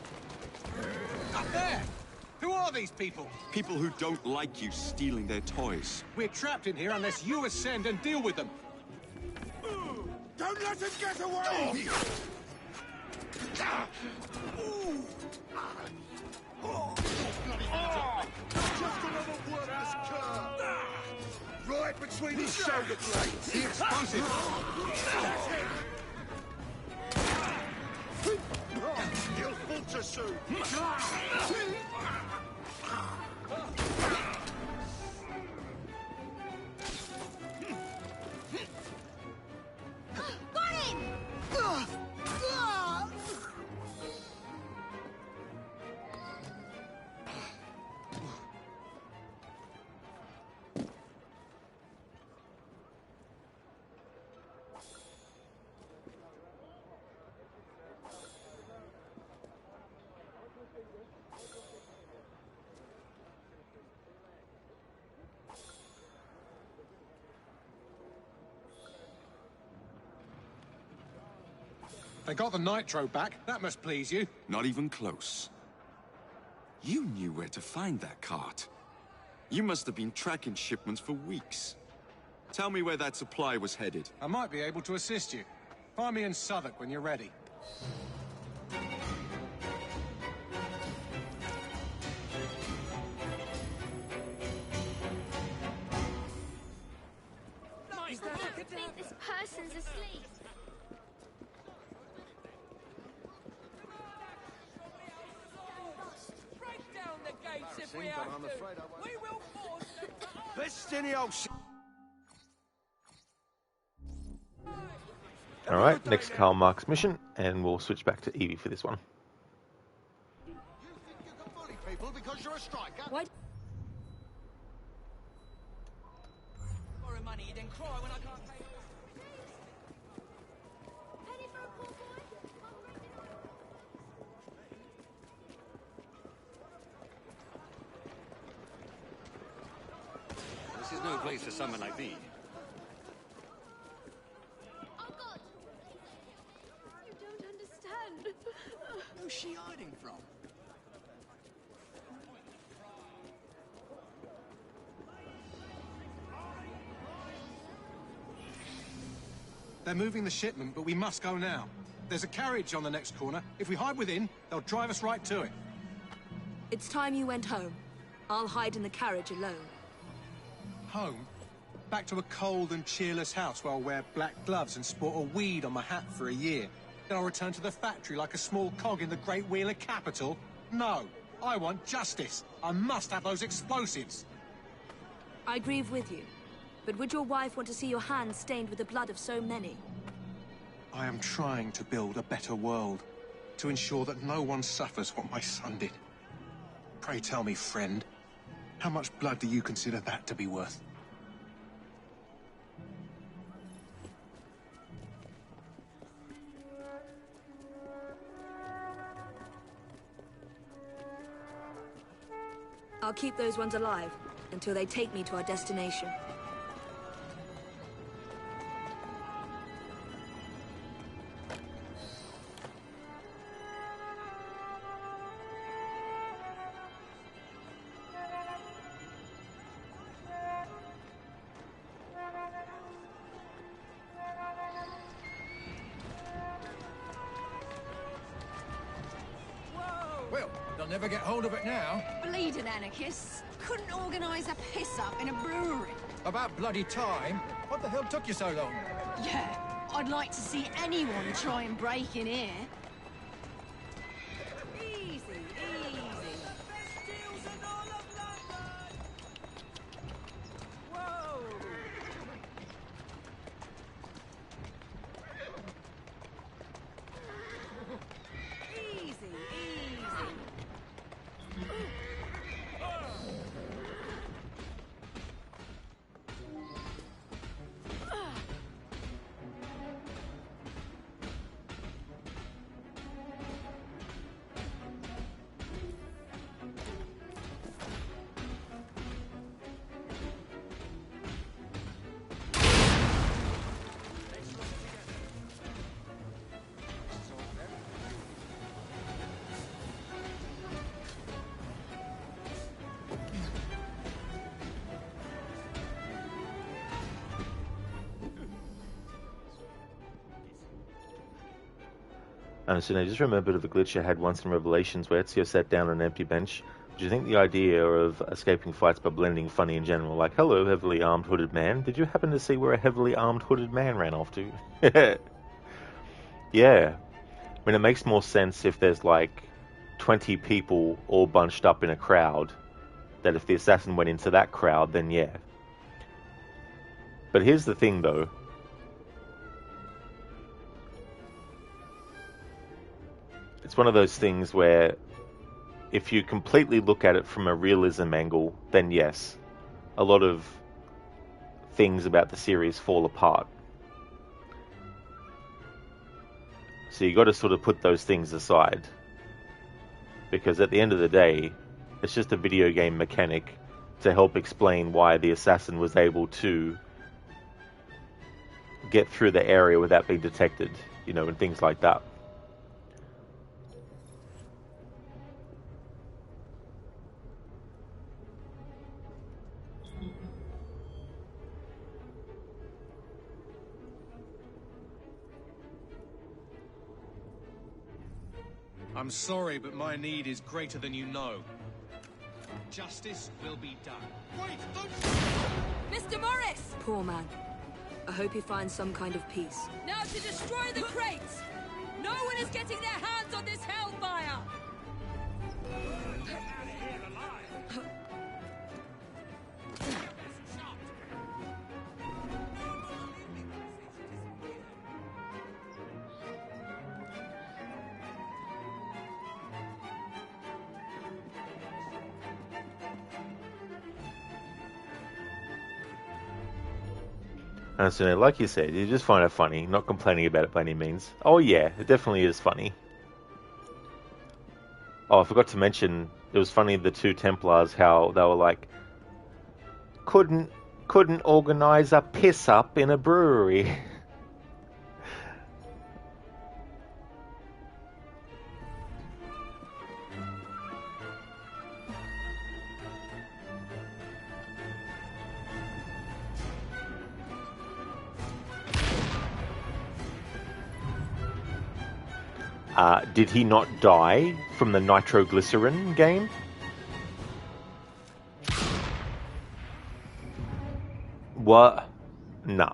S4: Up there! Who are these people?
S7: People who don't like you stealing their toys.
S4: We're trapped in here unless you ascend and deal with them.
S11: Don't let him get away! Just another worthless cur! Right between his shoulder blades!
S4: The explosive!
S11: That's it! He'll falter soon!
S3: Got him!
S4: They got the nitro back. That must please you.
S7: Not even close. You knew where to find that cart. You must have been tracking shipments for weeks. Tell me where that supply was headed.
S4: I might be able to assist you. Find me in Southwark when you're ready.
S3: I think this person's asleep.
S9: Break down the gates if we have to. We will force them to
S11: Best any old shit.
S1: All right, next Karl Marx mission, and we'll switch back to Evie for this one.
S11: You think you can bully people because you're a striker?
S3: Why?
S9: borrow money, then cry when I can't pay.
S3: Penny for a pork
S7: is no place for someone like me.
S3: Oh God! You don't understand.
S10: Who's she hiding from?
S13: They're moving the shipment, but we must go now. There's a carriage on the next corner. If we hide within, they'll drive us right to it.
S14: It's time you went home. I'll hide in the carriage alone.
S13: Home? Back to a cold and cheerless house where I'll wear black gloves and sport a weed on my hat for a year. Then I'll return to the factory like a small cog in the Great Wheel of Capital? No. I want justice. I must have those explosives.
S14: I grieve with you. But would your wife want to see your hands stained with the blood of so many?
S13: I am trying to build a better world, to ensure that no one suffers what my son did. Pray tell me, friend, how much blood do you consider that to be worth?
S14: I'll keep those ones alive until they take me to our destination.
S5: Well, they'll never get hold of it now.
S15: Bleeding anarchists. Couldn't organise a piss-up in a brewery.
S5: About bloody time. What the hell took you so long?
S15: Yeah, I'd like to see anyone try and break in here. Easy, easy.
S10: Best deals in all of London! Whoa!
S15: Easy, easy.
S1: So now, just remember a bit of a glitch I had once in Revelations where Ezio sat down on an empty bench. Do you think the idea of escaping fights by blending funny in general, like, hello, heavily armed hooded man, did you happen to see where a heavily armed hooded man ran off to? Yeah. I mean, it makes more sense if there's like 20 people all bunched up in a crowd, that if the assassin went into that crowd, then yeah. But here's the thing, though. It's one of those things where if you completely look at it from a realism angle, then yes, a lot of things about the series fall apart. So you got to sort of put those things aside. Because at the end of the day, it's just a video game mechanic to help explain why the assassin was able to get through the area without being detected, you know, and things like that.
S13: I'm sorry, but my need is greater than you know. Justice will be done. Wait, don't...
S14: Mr. Morris! Poor man. I hope he finds some kind of peace.
S16: Now to destroy the crates! No one is getting their hands on this hellfire!
S1: And so, like you said, you just find it funny, not complaining about it by any means. Oh yeah, it definitely is funny. Oh, I forgot to mention, it was funny, the two Templars, how they were like, couldn't couldn't organise a piss up in a brewery. Did he not die from the nitroglycerin game? What? No.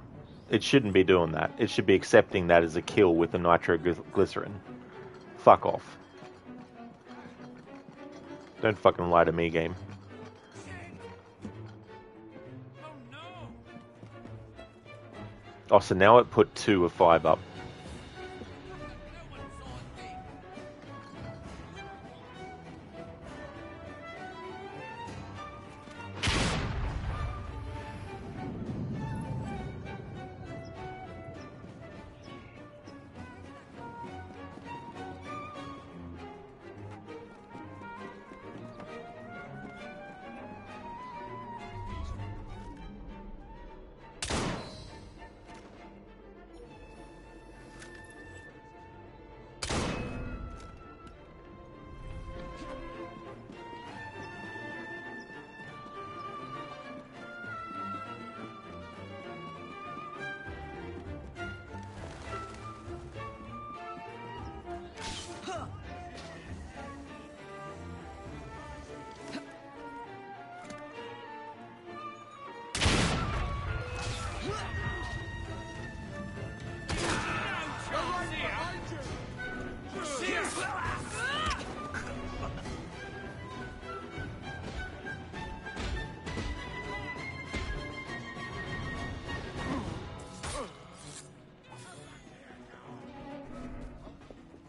S1: It shouldn't be doing that. It should be accepting that as a kill with the nitroglycerin. Fuck off. Don't fucking lie to me, game. Oh, so now it put 2 or 5 up.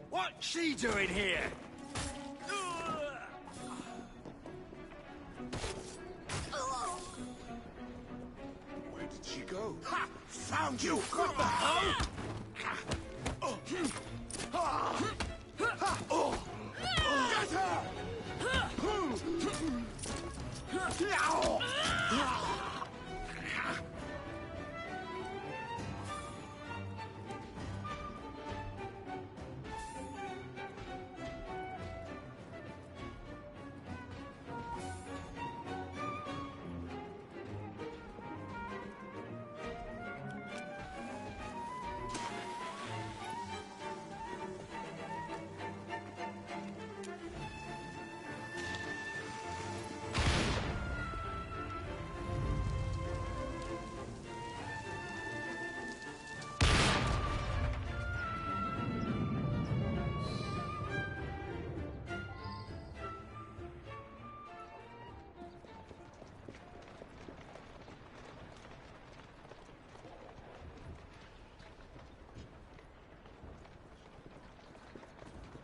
S10: What's she doing here?
S11: Where did she go? Ha! Found you! What the hell? Get her!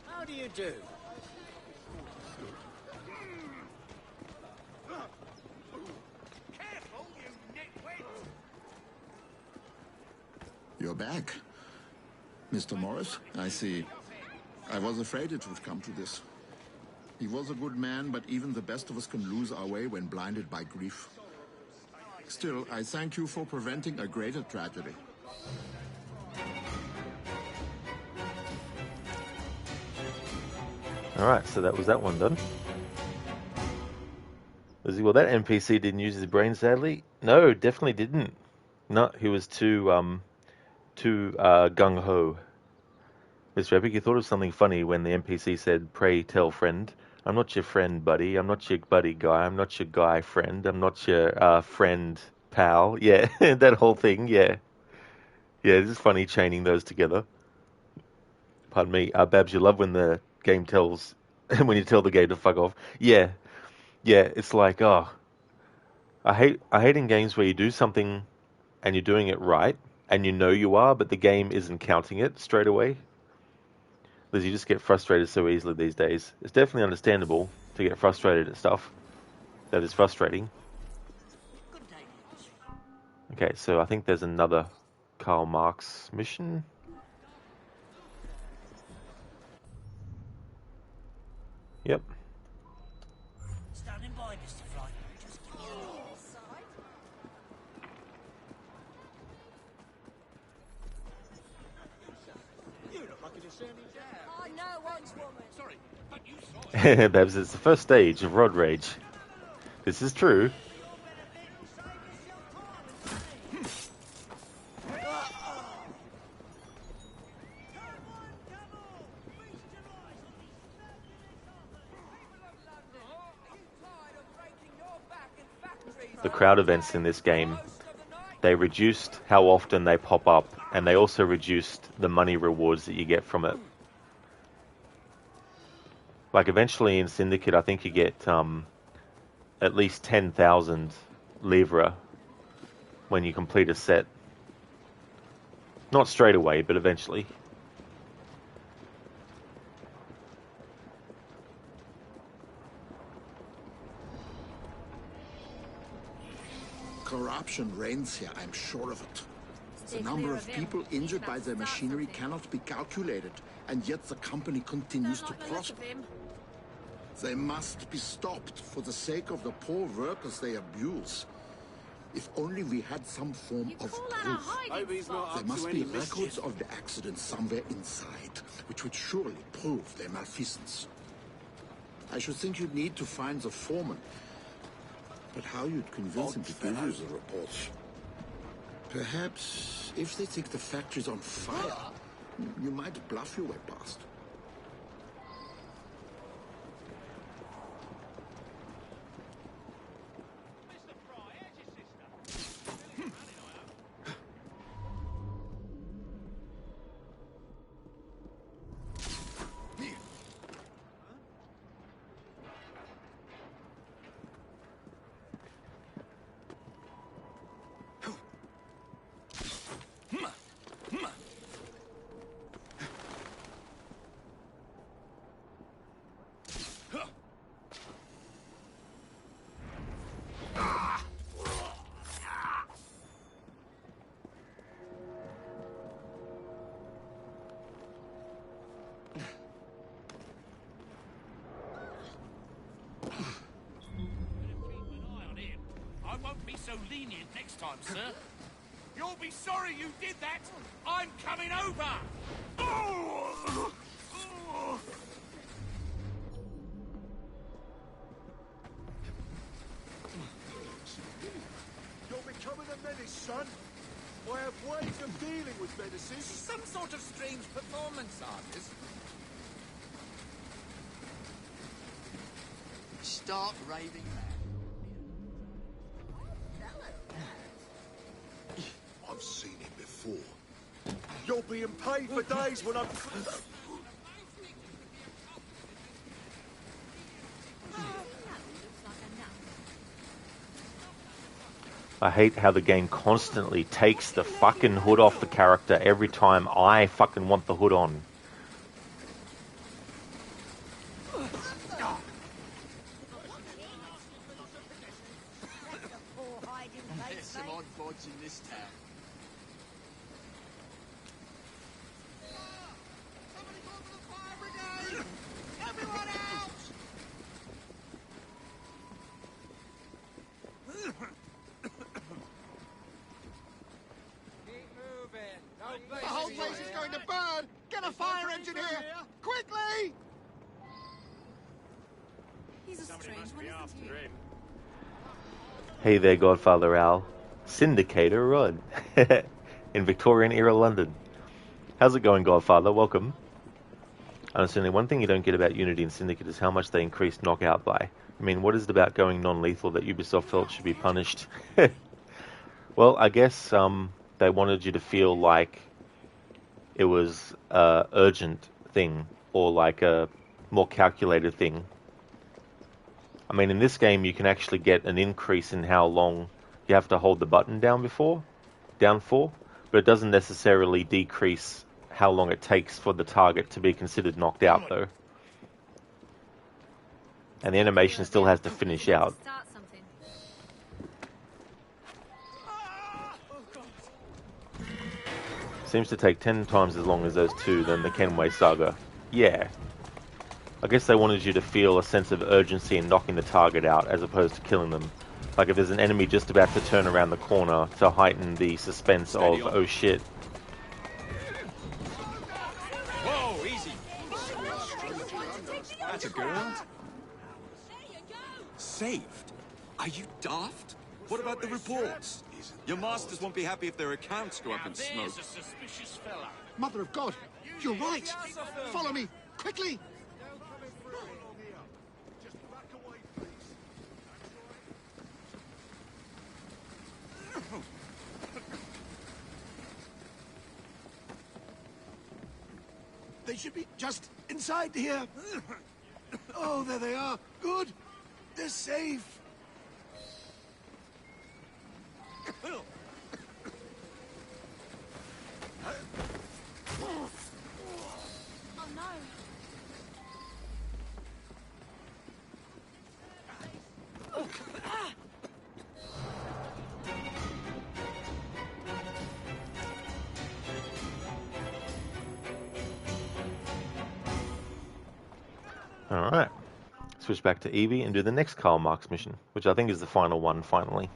S10: How do you do?
S2: Careful, you nitwit!
S8: You're back. Mr. Morris, I see. I was afraid it would come to this. He was a good man, but even the best of us can lose our way when blinded by grief. Still, I thank you for preventing a greater tragedy.
S1: Alright, so that was that one done. Well, that NPC didn't use his brain, sadly. No, definitely didn't. No, he was too gung-ho. Mr. Epic, you thought of something funny when the NPC said, "Pray tell friend. I'm not your friend, buddy. I'm not your buddy guy. I'm not your guy friend. I'm not your friend pal." Yeah, that whole thing, yeah. Yeah, it's just funny chaining those together. Pardon me. Babs, you love when the game tells, when you tell the game to fuck off. Yeah, yeah, it's like, oh, I hate in games where you do something and you're doing it right, and you know you are, but the game isn't counting it straight away. Liz, you just get frustrated so easily these days. It's definitely understandable to get frustrated at stuff that is frustrating. Okay, so I think there's another Karl Marx mission. Yep.
S10: Standing by, Mr. Fly. Just give me a
S9: I know one's woman. Sorry, but you saw
S1: Babs, it's the first stage of Rod Rage. This is true. The crowd events in this game, they reduced how often they pop up, and they also reduced the money rewards that you get from it. Like eventually in Syndicate, I think you get at least 10,000 livre when you complete a set. Not straight away, but eventually.
S8: Corruption reigns here, I'm sure of it. The number of people injured by their machinery cannot be calculated, and yet the company continues to prosper. They must be stopped for the sake of the poor workers they abuse. If only we had some form of proof. There must be records of the accident somewhere inside, which would surely prove their malfeasance. I should think you'd need to find the foreman. But how you'd convince him to give you the reports? Perhaps if they think the factory's on fire, you might bluff your way past.
S2: I won't be so lenient next time, sir. You'll be sorry you did that. I'm coming over.
S11: You're becoming a menace, son. I have ways of dealing with menaces.
S5: Some sort of strange performance artist. Start raving mad.
S11: I've seen him before. You're being paid for days when I'm...
S1: I hate how the game constantly takes the fucking hood off the character every time I fucking want the hood on.
S5: There's some odd bods in this town.
S9: Everyone out!
S11: The whole place is going to burn! Get a fire engine here! Quickly!
S15: He's a strange one, isn't he?
S1: Hey there, Godfather Al. Syndicator Rod. In Victorian-era London. How's it going, Godfather? Welcome. Honestly, one thing you don't get about Unity and Syndicate is how much they increased knockout by. I mean, what is it about going non-lethal that Ubisoft felt should be punished? Well, I guess they wanted you to feel like it was an urgent thing, or like a more calculated thing. I mean, in this game, you can actually get an increase in how long you have to hold the button down for, but it doesn't necessarily decrease how long it takes for the target to be considered knocked out, though. And the animation still has to finish out. Seems to take 10 times as long as those two than the Kenway Saga. Yeah. I guess they wanted you to feel a sense of urgency in knocking the target out as opposed to killing them. Like if there's an enemy just about to turn around the corner to heighten the suspense of, oh shit.
S2: Whoa,
S7: saved. Are you daft? What about the reports? Your masters won't be happy if their accounts go up in smoke.
S2: There's a suspicious fella.
S11: Mother of God, you're right. Follow me, quickly. They should be just inside here. Oh, there they are. Good. They're safe.
S3: Oh no.
S1: Alright. Switch back to Evie and do the next Karl Marx mission, which I think is the final one, finally.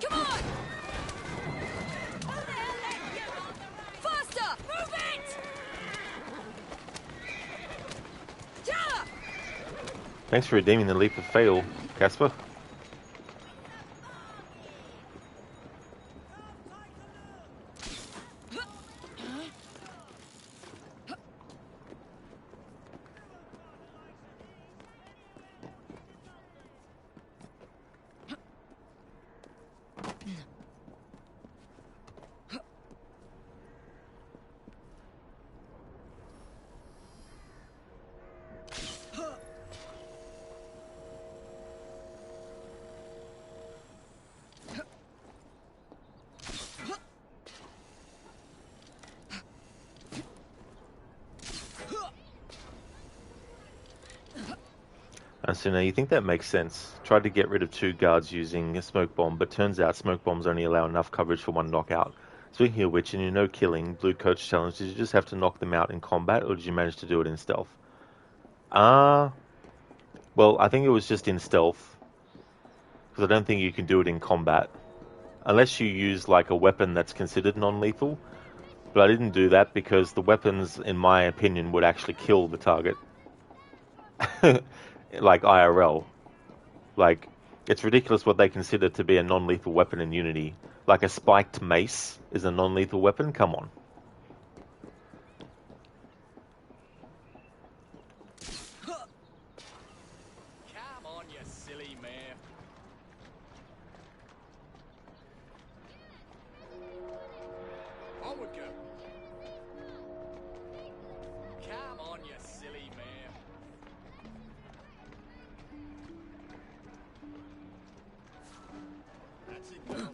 S16: Come on! Faster! Move it! Yeah!
S1: Thanks for redeeming the leap of fail, Casper. And so now you think that makes sense. Tried to get rid of 2 guards using a smoke bomb, but turns out smoke bombs only allow enough coverage for 1 knockout. Speaking of which, in your no killing blue coach challenge, did you just have to knock them out in combat, or did you manage to do it in stealth? Well, I think it was just in stealth, because I don't think you can do it in combat. Unless you use like a weapon that's considered non-lethal. But I didn't do that because the weapons, in my opinion, would actually kill the target. Like IRL. Like, it's ridiculous what they consider to be a non-lethal weapon in Unity. Like a spiked mace is a non-lethal weapon? Come on.
S2: Come on, you silly mare. Onward, girl. Come on, you silly mare. That's it, girl.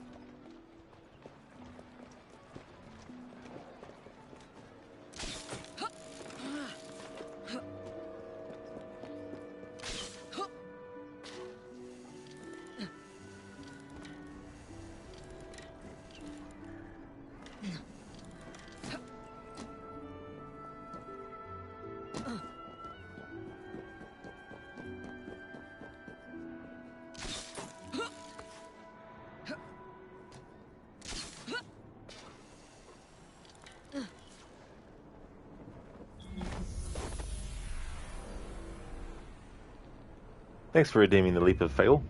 S1: Thanks for redeeming the leap of fail.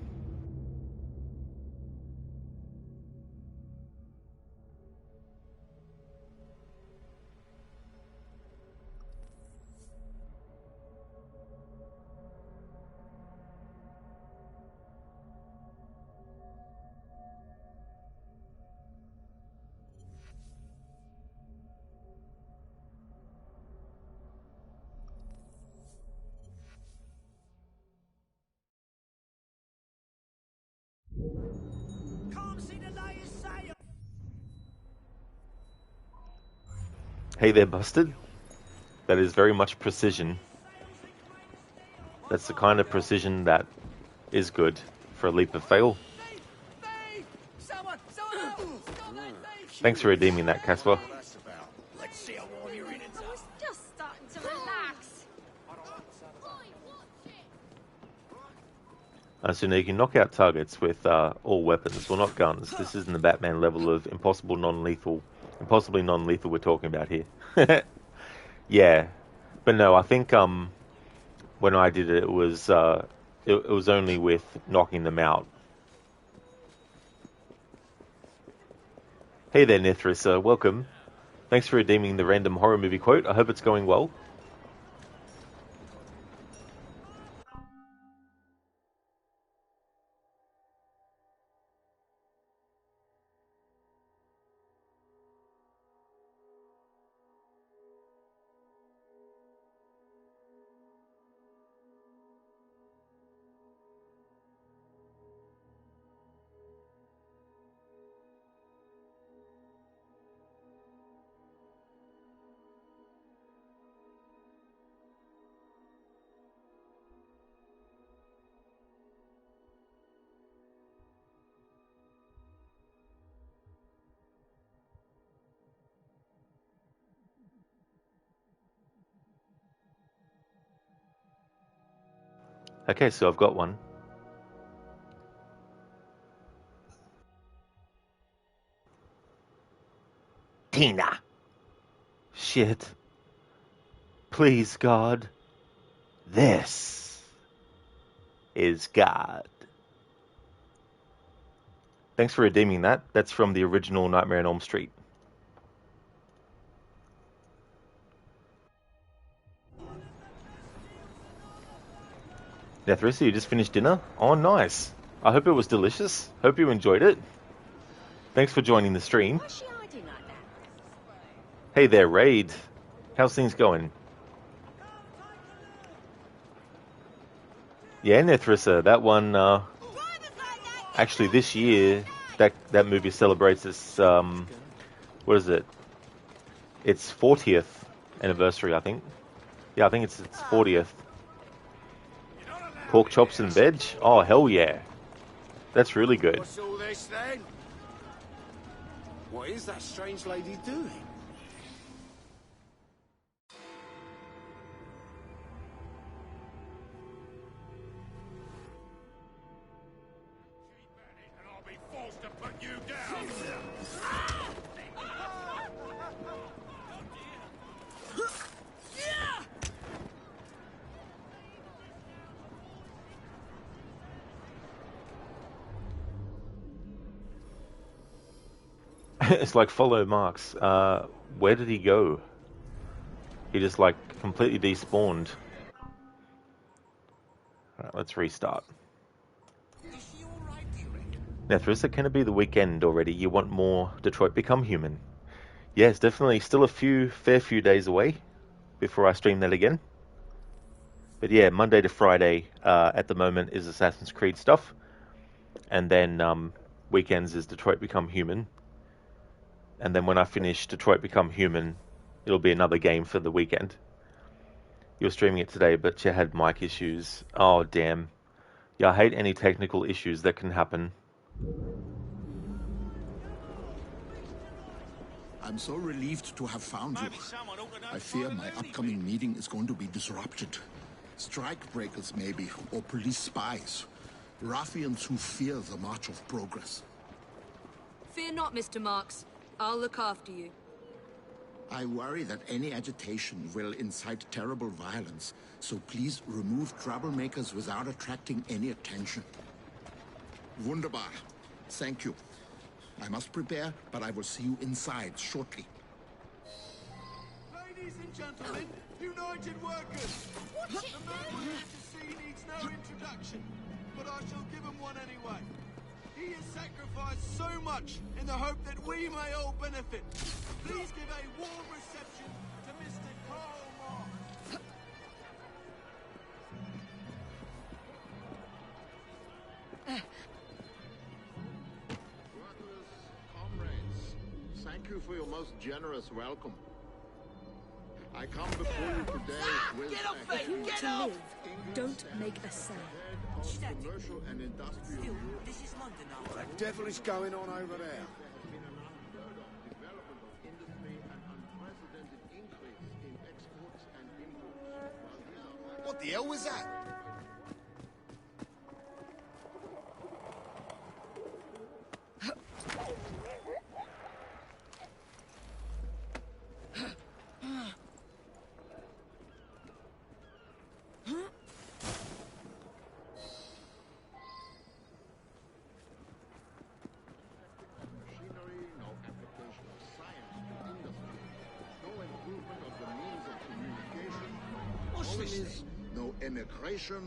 S1: Hey there, Busted. That is very much precision. That's the kind of precision that is good for a leap of fail.
S9: Someone help! Stop that thief!
S1: Thanks for redeeming that, Casper.
S10: Let's see how warm your innards
S15: I
S10: are.
S15: was just starting to relax.
S1: So now you can knock out targets with all weapons, well, not guns. This isn't the Batman level of impossibly non-lethal we're talking about here. Yeah, but no, I think when I did it, it was only with knocking them out. Hey there, Nithris, welcome. Thanks for redeeming the random horror movie quote. I hope it's going well. Okay, so I've got one. Tina! Shit. Please, God. This is God. Thanks for redeeming that. That's from the original Nightmare on Elm Street. Now, Theresa, you just finished dinner? Oh, nice. I hope it was delicious. Hope you enjoyed it. Thanks for joining the stream.
S15: Why's she hiding like that?
S1: Hey there, Raid. How's things going? Yeah, Nethrissa, that one, actually this year, that movie celebrates its, what is it? Its 40th anniversary, I think. Yeah, I think it's its 40th. Pork chops and veg? Oh, hell yeah. That's really good.
S10: What's all this then? What is that strange lady doing?
S4: And I'll be forced to put you down.
S1: It's like follow Marks. Where did he go? He just like completely despawned. Alright, let's restart. Now, Theresa, can it be the weekend already? You want more Detroit Become Human? Yeah, it's definitely still a fair few days away before I stream that again. But yeah, Monday to Friday at the moment is Assassin's Creed stuff. And then weekends is Detroit Become Human. And then when I finish Detroit Become Human, it'll be another game for the weekend. You were streaming it today, but you had mic issues. Oh, damn. Yeah, I hate any technical issues that can happen.
S8: I'm so relieved to have found you. I fear my upcoming meeting is going to be disrupted. Strike breakers, maybe, or police spies. Ruffians who fear the march of progress.
S14: Fear not, Mr. Marks. I'll look after you.
S8: I worry that any agitation will incite terrible violence, so please remove troublemakers without attracting any attention. Wunderbar. Thank you. I must prepare, but I will see you inside shortly.
S11: Ladies and gentlemen, United Workers! The man we're here to see needs no introduction, but I shall give him one anyway. He has sacrificed so much in the hope that we may all benefit. Please give a warm reception to Mr. Karl Marx.
S8: Comrades, thank you for your most generous welcome. I come before you today with
S9: Get off
S14: If you
S9: me!
S14: want
S9: Get
S14: to
S9: off!
S14: live, don't make a sound.
S8: of commercial and industrial
S10: Still,
S8: Europe.
S10: this is London now.
S11: What the devil is going on over there?
S8: Development of industry and unprecedented increase in exports and imports.
S11: What the hell was that?
S8: Machinery, no application of science to industry, no improvement of the means of communication,
S11: What's this
S8: colonies, no immigration,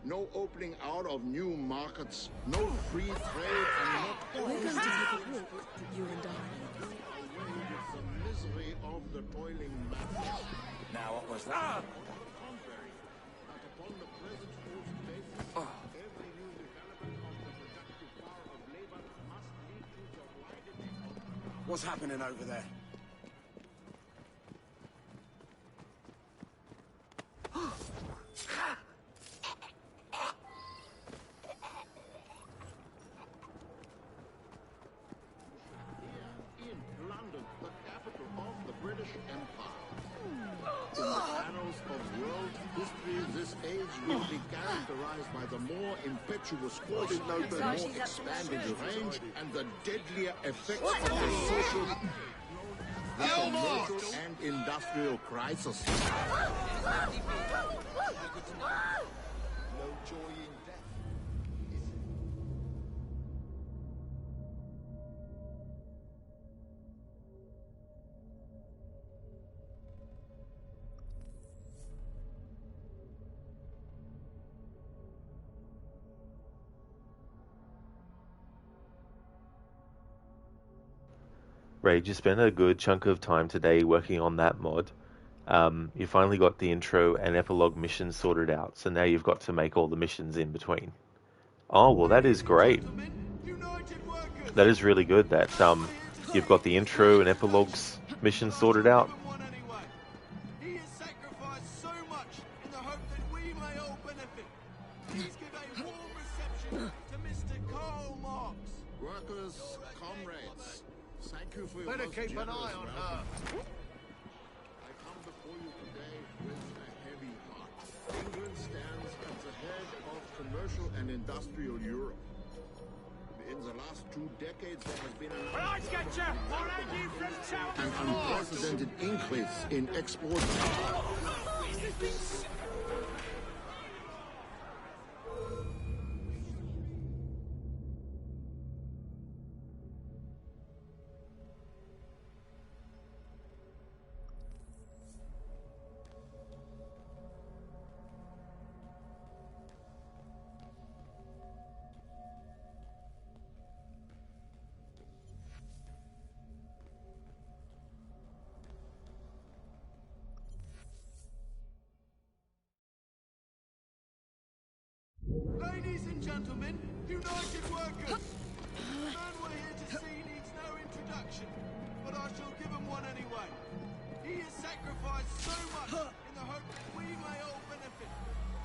S8: no opening out of new markets, no free trade, and not
S14: We're going to take a walk, you and I.
S8: away with the misery of the toiling masses.
S10: Now, what was that?
S8: On the contrary, that upon the present false basis, every new development of the productive power of labor must lead to the widening of
S11: What's happening over there?
S8: in London, the capital of the British Empire. In the annals of world history, this age will be characterized by the more impetuous course, the more expanded range, and the deadlier effects of the social, the commercial, and industrial crisis.
S11: No joy in death.
S1: Rage, you spent a good chunk of time today working on that mod. You finally got the intro and epilogue missions sorted out, so now you've got to make all the missions in between. Oh, well, that is great. That is really good that you've got the intro and epilogues missions sorted out.
S11: He has sacrificed so much in the hope that we may all benefit. Please give a warm reception to Mr. Karl Marx.
S8: Workers, comrades, thank you for your
S11: Better
S8: most
S11: keep an
S8: generous
S11: eye on
S8: welcome.
S11: her.
S8: I come before you today with a heavy heart. England stands at the head of commercial and industrial Europe. In the last 2 decades, there has been an unprecedented increase in exports.
S11: Ladies and gentlemen, United Workers! The man we're here to see needs no introduction, but I shall give him one anyway. He has sacrificed so much in the hope that we may all benefit.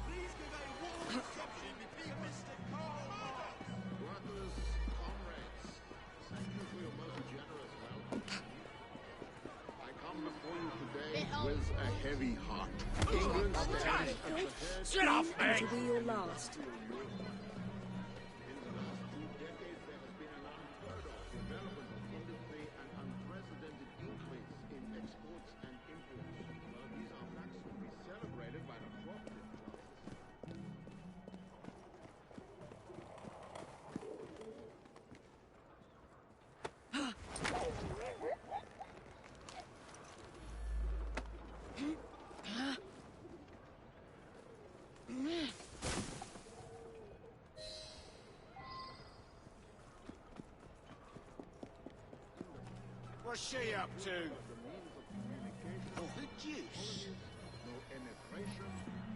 S11: Please give a warm reception to Mr. Karl Marx.
S8: Workers, comrades, thank you for your most generous welcome. I come before you today with a heavy heart. England stands at the head.
S14: Get off me! It'll be your last.
S8: In the last 2 decades, there has been an unheard of development of industry and unprecedented increase in exports and imports. Well, these are facts to be celebrated by the cooperative classes.
S11: What's she up to?
S8: The means of communication.
S11: Oh, the deuce.
S8: No immigration,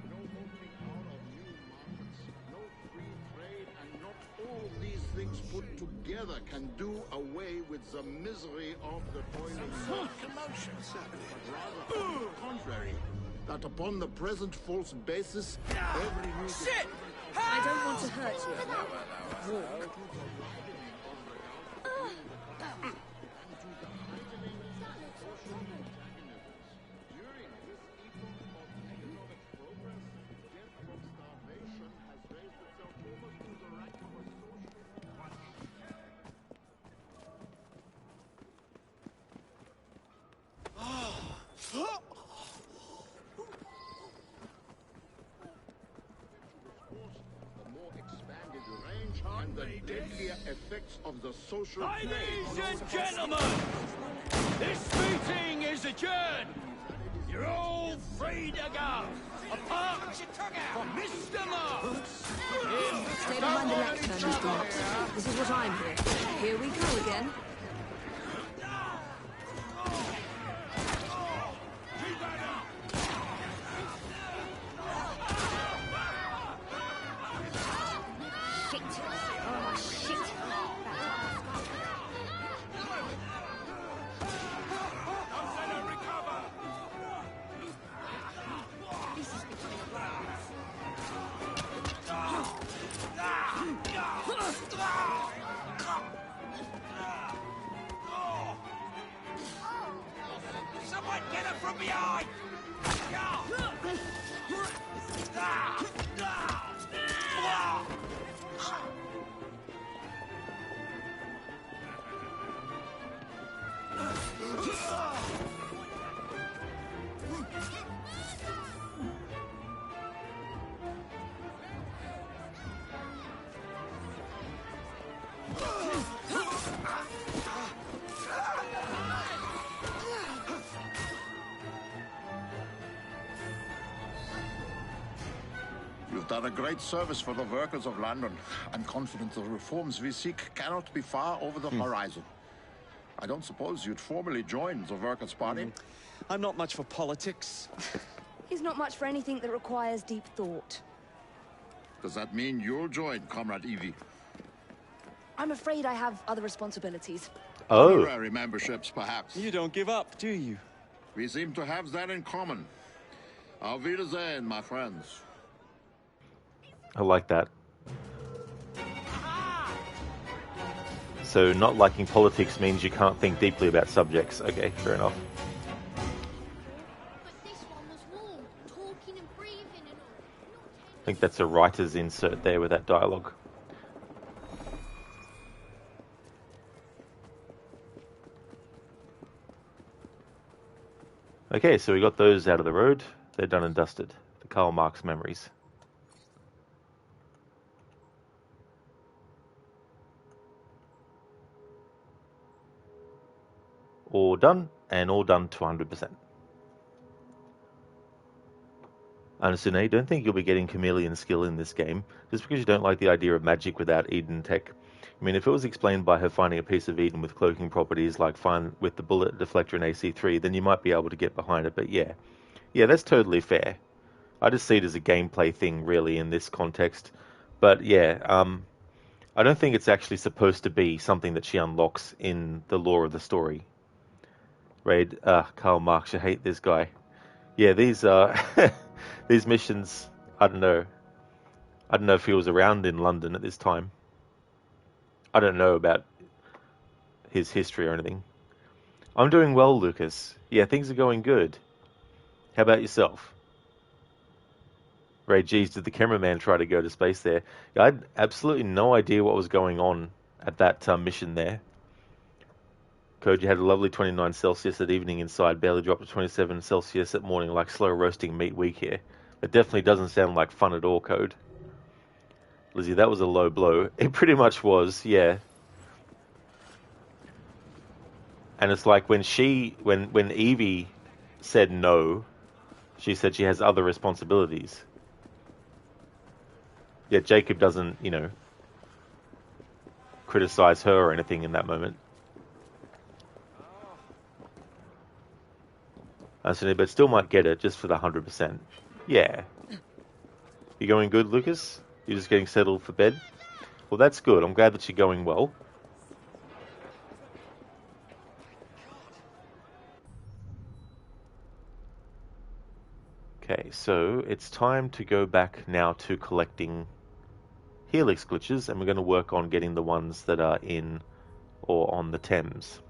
S8: no opening out of new markets, no free trade, and not all these things efforts put together can do away with the misery of the toiling. Commotion, but rather on the contrary, that upon the present false basis, every new...
S9: Shit!
S14: I don't want to hurt you. Walk.
S8: And the deadlier effects of the social
S10: Ladies and gentlemen, this meeting is adjourned. You're all free to go. Apart from Mr. Marks.
S14: Stay behind the lectern, Mr. Marks. This is what I'm here. Here we go again.
S10: Someone get her from behind!
S8: You've done a great service for the workers of London. I'm confident the reforms we seek cannot be far over the horizon. I don't suppose you'd formally join the Workers' Party?
S7: I'm not much for politics.
S14: He's not much for anything that requires deep thought.
S8: Does that mean you'll join, Comrade Evie?
S14: I'm afraid I have other responsibilities.
S8: Honorary memberships, perhaps.
S7: You don't give up, do you?
S8: We seem to have that in common. Auf Wiedersehen, my friends.
S1: I like that. So not liking politics means you can't think deeply about subjects. Okay, fair enough. I think that's a writer's insert there with that dialogue. Okay, so we got those out of the road. They're done and dusted. The Karl Marx memories. All done, and all done to 100%. Anasune, don't think you'll be getting chameleon skill in this game, just because you don't like the idea of magic without Eden tech. I mean, if it was explained by her finding a piece of Eden with cloaking properties like fine with the bullet deflector in AC3, then you might be able to get behind it, but yeah. Yeah, that's totally fair. I just see it as a gameplay thing, really, in this context. But yeah, I don't think it's actually supposed to be something that she unlocks in the lore of the story. Raid, Karl Marx, I hate this guy. Yeah, these these missions, I don't know. I don't know if he was around in London at this time. I don't know about his history or anything. I'm doing well, Lucas. Yeah, things are going good. How about yourself? Ray, geez, did the cameraman try to go to space there? I had absolutely no idea what was going on at that mission there. Code, you had a lovely 29 Celsius at evening inside, barely dropped to 27 Celsius at morning, like slow roasting meat week here. It definitely doesn't sound like fun at all, Code. Lizzie, that was a low blow. It pretty much was, yeah. And it's like when Evie said no, she said she has other responsibilities. Yet Jacob doesn't, you know, criticize her or anything in that moment. But still might get it just for the 100%. Yeah. You going good, Lucas? You're just getting settled for bed? Well, that's good. I'm glad that you're going well. Okay, so it's time to go back now to collecting Helix glitches, and we're going to work on getting the ones that are in or on the Thames.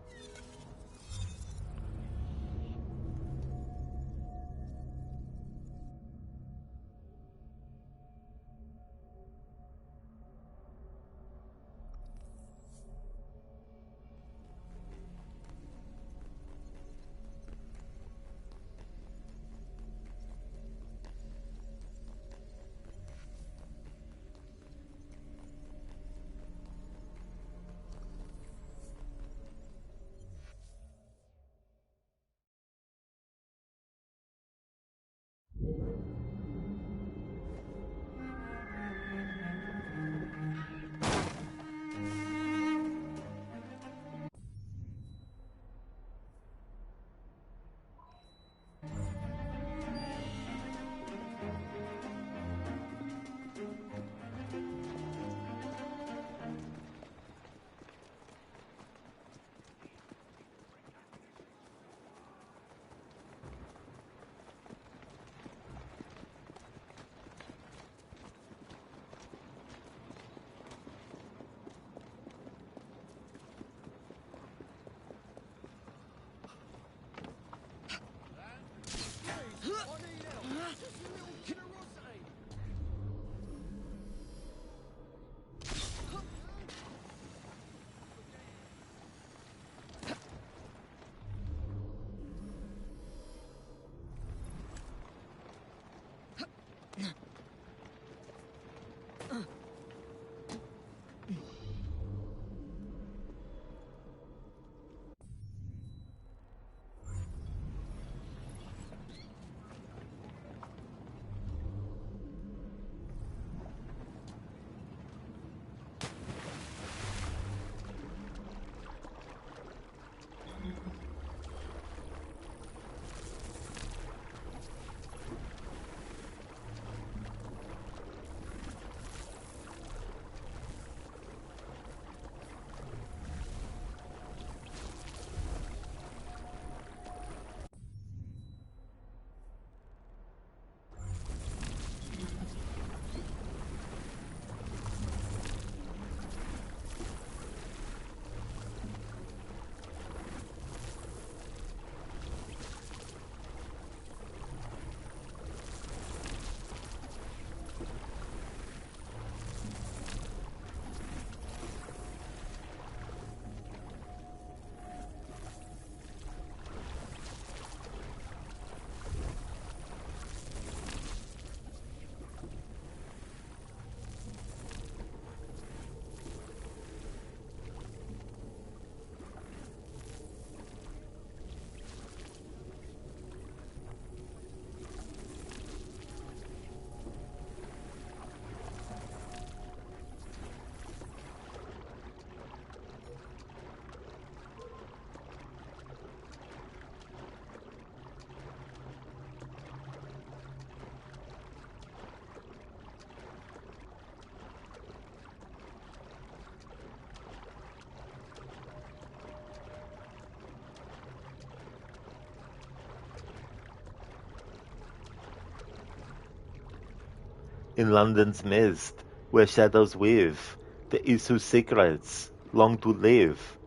S1: In London's mist, where shadows weave, the issue secrets long to live.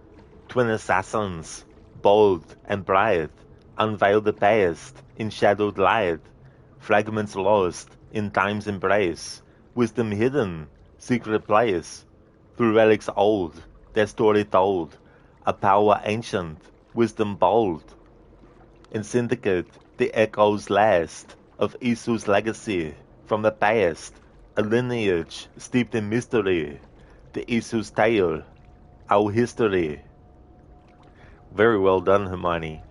S1: Twin assassins, bold and bright, unveil the past in shadowed light. Fragments lost in time's embrace, wisdom hidden, secret place. Through relics old, their story told, a power ancient, wisdom bold. In Syndicate, the echoes last of Isu's legacy from the past, a lineage steeped in mystery. The Isu's tale, our history. Very well done, Hermione.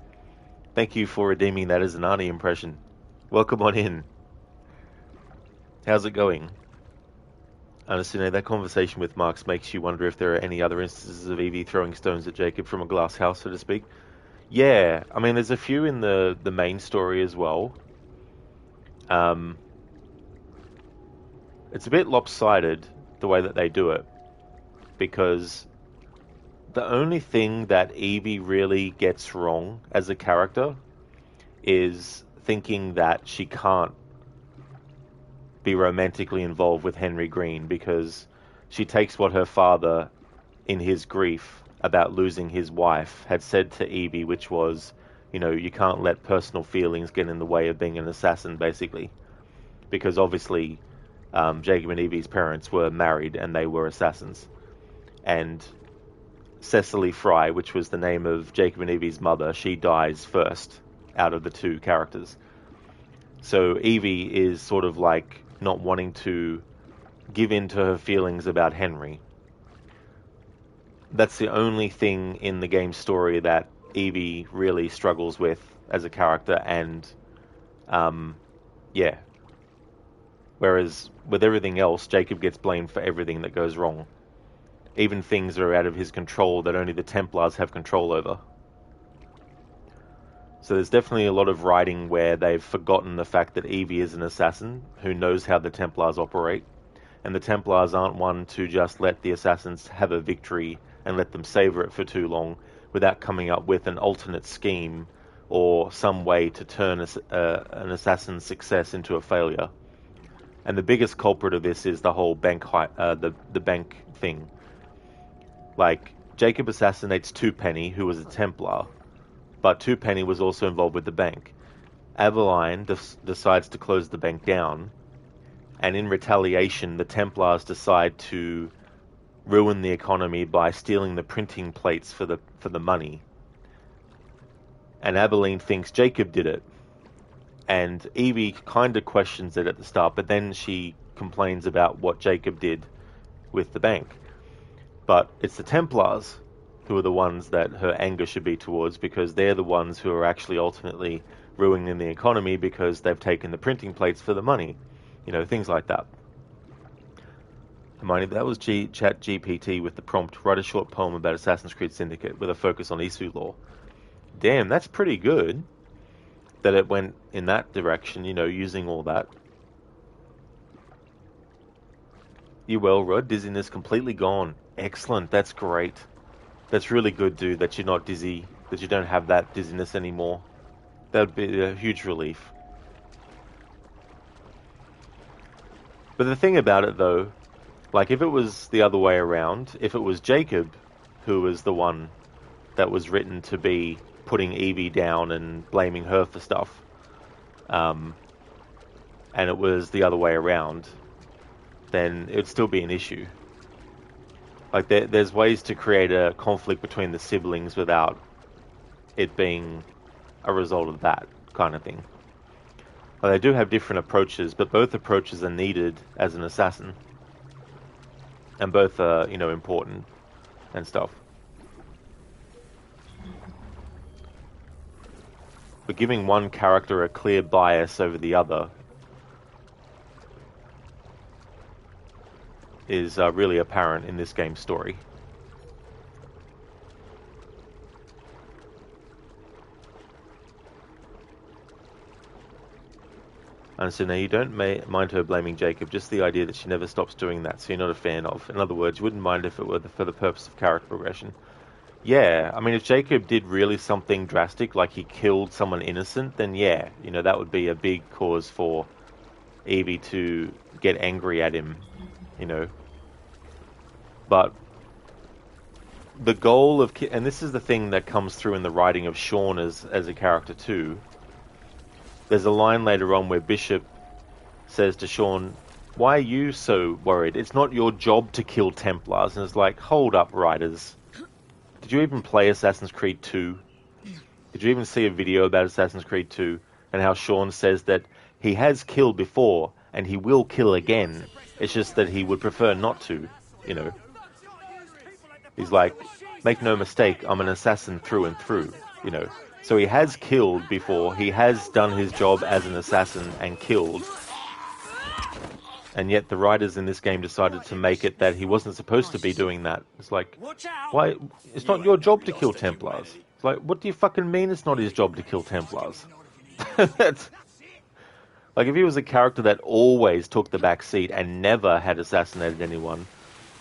S1: Thank you for redeeming that as an Arnie impression. Welcome on in. How's it going? Honestly, that conversation with Marx makes you wonder if there are any other instances of Evie throwing stones at Jacob from a glass house, so to speak. Yeah, I mean, there's a few in the main story as well. It's a bit lopsided, the way that they do it. because the only thing that Evie really gets wrong as a character is thinking that she can't be romantically involved with Henry Green, because she takes what her father, in his grief about losing his wife, had said to Evie, which was, you know, you can't let personal feelings get in the way of being an assassin, basically. Because obviously, Jacob and Evie's parents were married and they were assassins. And Cecily Fry, which was the name of Jacob and Evie's mother, she dies first out of the two characters. So Evie is sort of like not wanting to give in to her feelings about Henry. That's the only thing in the game story that Evie really struggles with as a character, and yeah. Whereas with everything else, Jacob gets blamed for everything that goes wrong. Even things that are out of his control that only the Templars have control over. So there's definitely a lot of writing where they've forgotten the fact that Evie is an assassin who knows how the Templars operate. And the Templars aren't one to just let the assassins have a victory and let them savor it for too long without coming up with an alternate scheme or some way to turn an assassin's success into a failure. And the biggest culprit of this is the whole bank the bank thing. Like, Jacob assassinates Twopenny, who was a Templar, but Twopenny was also involved with the bank. Aveline decides to close the bank down, and in retaliation, the Templars decide to ruin the economy by stealing the printing plates for the money. And Aveline thinks Jacob did it. And Evie kind of questions it at the start, but then she complains about what Jacob did with the bank. But it's the Templars who are the ones that her anger should be towards, because they're the ones who are actually ultimately ruining the economy because they've taken the printing plates for the money. You know, things like that. Hermione, that was Chat GPT with the prompt, write a short poem about Assassin's Creed Syndicate with a focus on Isu lore. Damn, that's pretty good that it went in that direction, you know, using all that. You well, Rod. Dizziness completely gone. Excellent, that's great. That's really good, dude, that you're not dizzy, that you don't have that dizziness anymore. That would be a huge relief. But the thing about it, though, like, if it was the other way around, if it was Jacob who was the one that was written to be putting Evie down and blaming her for stuff, and it was the other way around, then it would still be an issue. Like, there's ways to create a conflict between the siblings without it being a result of that kind of thing. Well, they do have different approaches, but both approaches are needed as an assassin. And both are, you know, important and stuff. But giving one character a clear bias over the other is really apparent in this game's story. And so now you don't mind her blaming Jacob, just the idea that she never stops doing that, so you're not a fan of. In other words, you wouldn't mind if it were for the purpose of character progression. Yeah, I mean, if Jacob did really something drastic, like he killed someone innocent, then yeah, you know, that would be a big cause for Evie to get angry at him, you know. But the goal of... And this is the thing that comes through in the writing of Sean as a character too. There's a line later on where Bishop says to Sean, why are you so worried? It's not your job to kill Templars. And it's like, hold up, writers. Did you even play Assassin's Creed 2? Did you even see a video about Assassin's Creed 2? And how Sean says that he has killed before and he will kill again. It's just that he would prefer not to, you know. He's like, make no mistake, I'm an assassin through and through, you know. So he has killed before, he has done his job as an assassin and killed. And yet the writers in this game decided to make it that he wasn't supposed to be doing that. It's like, why? It's not your job to kill Templars. It's like, what do you fucking mean it's not his job to kill Templars? That's, like, if he was a character that always took the back seat and never had assassinated anyone,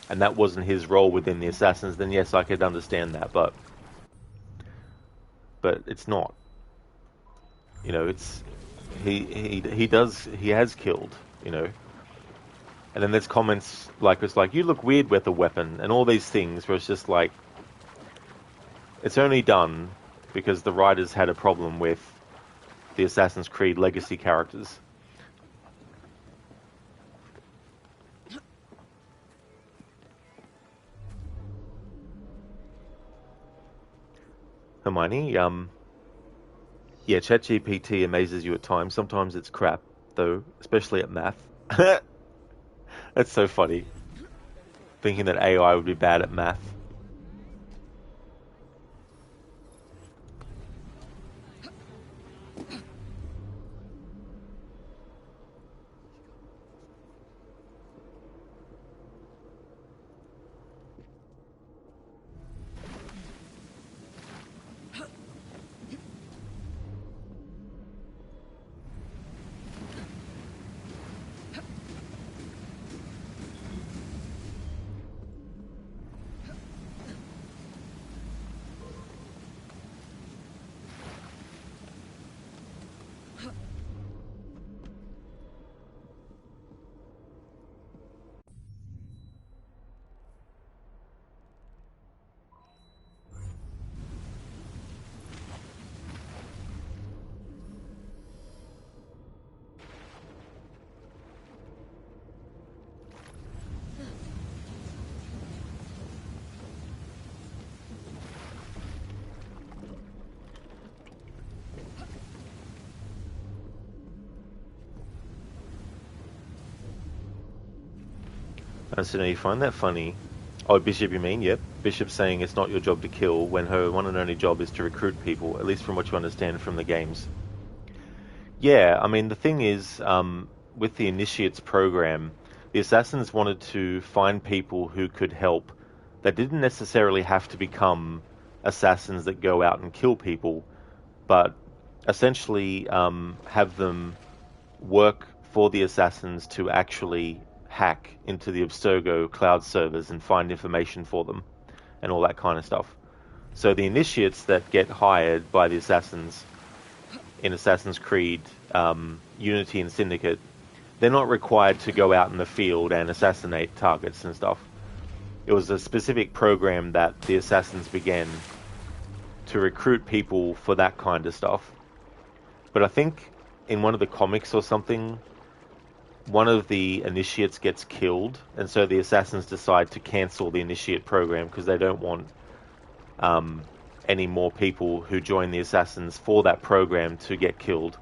S1: and that wasn't his role within the Assassins, then yes, I could understand that, but it's not. You know, it's he has killed, you know. And then there's comments like, it's like, you look weird with a weapon, and all these things where it's just like, it's only done because the writers had a problem with the Assassin's Creed legacy characters. Hermione, yeah, ChatGPT amazes you at times. Sometimes it's crap, though, especially at math. That's so funny. Thinking that AI would be bad at math. So now you find that funny. Oh, Bishop, you mean? Yep. Bishop saying it's not your job to kill when her one and only job is to recruit people, at least from what you understand from the games. Yeah, I mean, the thing is, with the Initiates program, the Assassins wanted to find people who could help that didn't necessarily have to become assassins that go out and kill people, but essentially have them work for the Assassins to actually hack into the Abstergo cloud servers and find information for them and all that kind of stuff. So the Initiates that get hired by the Assassins in Assassin's Creed, Unity and Syndicate, they're not required to go out in the field and assassinate targets and stuff. It was a specific program that the Assassins began to recruit people for that kind of stuff. But I think in one of the comics or something, one of the Initiates gets killed, and so the Assassins decide to cancel the Initiate program because they don't want any more people who join the Assassins for that program to get killed.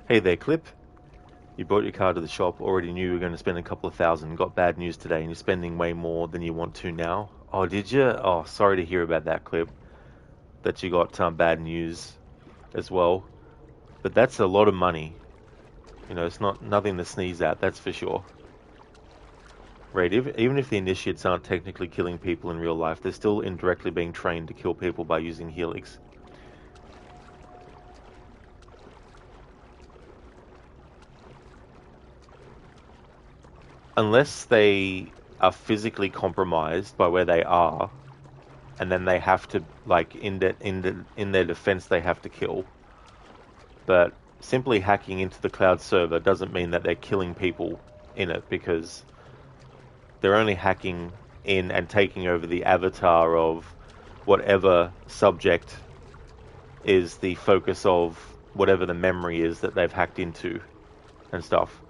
S1: Hey there, Clip. You brought your car to the shop, already knew you were going to spend a couple of thousand, got bad news today, and you're spending way more than you want to now. Oh, did you? Oh, sorry to hear about that, Clip. That you got bad news as well. But that's a lot of money. You know, it's nothing to sneeze at, that's for sure. Right, even if the Initiates aren't technically killing people in real life, they're still indirectly being trained to kill people by using Helix. Unless they are physically compromised by where they are, and then they have to, like, in their defense, they have to kill. But simply hacking into the cloud server doesn't mean that they're killing people in it, because they're only hacking in and taking over the avatar of whatever subject is the focus of whatever the memory is that they've hacked into and stuff.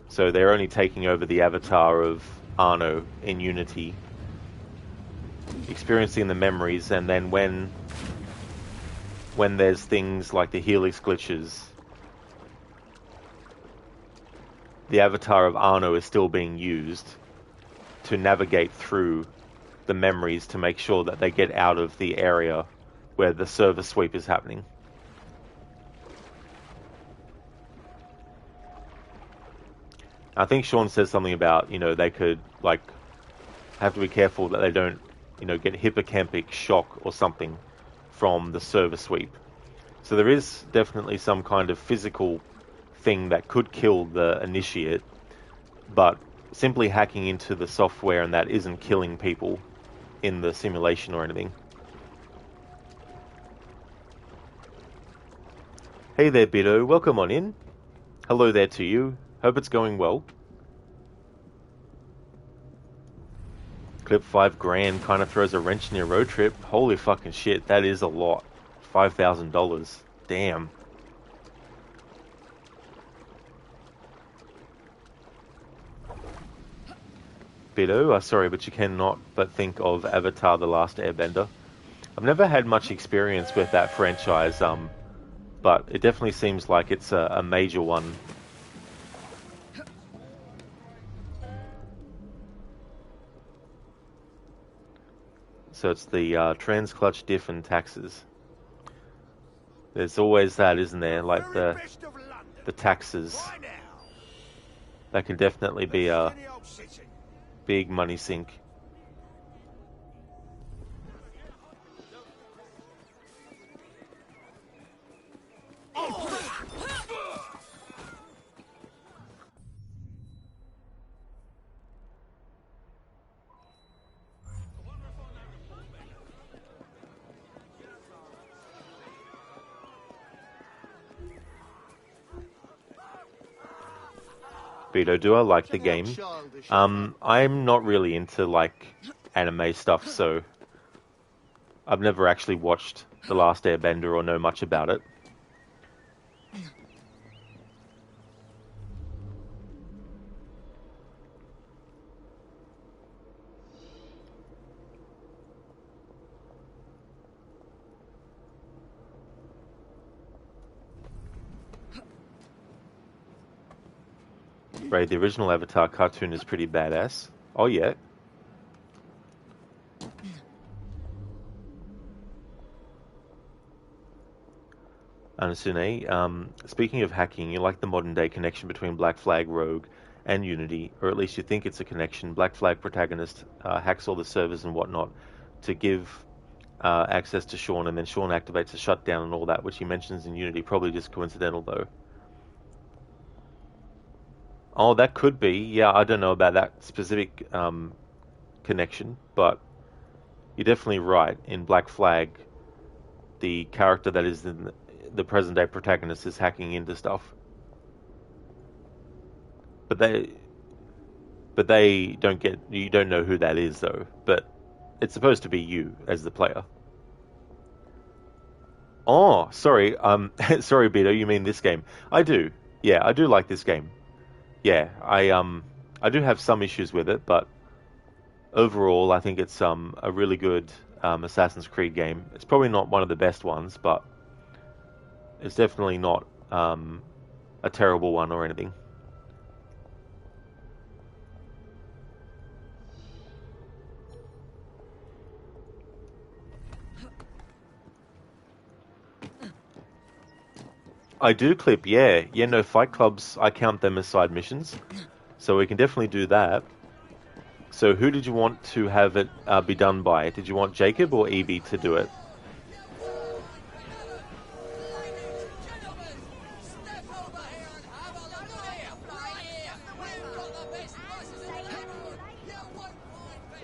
S1: So they're only taking over the avatar of Arno in Unity, experiencing the memories, and then when there's things like the Helix glitches, the avatar of Arno is still being used to navigate through the memories to make sure that they get out of the area where the server sweep is happening. I think Sean says something about, they could, like, have to be careful that they don't, get hippocampal shock or something from the server sweep. So there is definitely some kind of physical thing that could kill the initiate, but simply hacking into the software and that isn't killing people in the simulation or anything. Hey there, Bido. Welcome on in. Hello there to you. Hope it's going well. Clip $5,000 kind of throws a wrench in your road trip. Holy fucking shit, that is a lot. $5,000. Damn. Bido, sorry, but you cannot but think of Avatar: The Last Airbender. I've never had much experience with that franchise, but it definitely seems like it's a major one. So it's the trans-clutch diff and taxes. There's always that, isn't there? Like the taxes. That can definitely be a big money sink. Vito, do I like the game? I'm not really into, like, anime stuff, so I've never actually watched The Last Airbender or know much about it. Ray, the original Avatar cartoon is pretty badass. Oh, yeah. Anasune, speaking of hacking, you like the modern day connection between Black Flag Rogue and Unity, or at least you think it's a connection. Black Flag protagonist hacks all the servers and whatnot to give access to Sean, and then Sean activates a shutdown and all that, which he mentions in Unity. Probably just coincidental, though. Oh, that could be. Yeah, I don't know about that specific connection, but you're definitely right. In Black Flag, the character that is in the present-day protagonist is hacking into stuff. But they don't get... You don't know who that is, though. But it's supposed to be you as the player. Oh, sorry. Sorry, Beto, you mean this game. I do. Yeah, I do like this game. Yeah, I do have some issues with it, but overall I think it's a really good Assassin's Creed game. It's probably not one of the best ones, but it's definitely not a terrible one or anything. I do clip, yeah. Yeah, no, fight clubs, I count them as side missions. So we can definitely do that. So who did you want to have it be done by? Did you want Jacob or Evie to do it?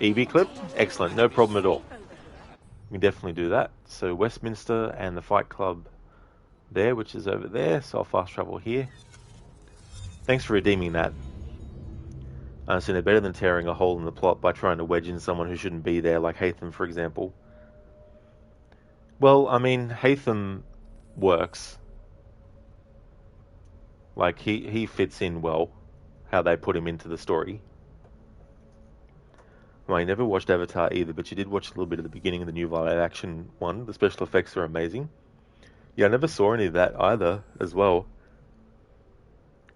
S1: Evie clip? Excellent, no problem at all. can definitely do that. So Westminster and the Fight Club there, which is over there. So I'll fast travel here. Thanks for redeeming that. So they're better than tearing a hole in the plot by trying to wedge in someone who shouldn't be there, like Hatham, for example. Well, I mean, Hatham works. Like, he fits in well, how they put him into the story. Well, I never watched Avatar either, but you did watch a little bit at the beginning of the new live-action one. The special effects are amazing. Yeah, I never saw any of that either, as well.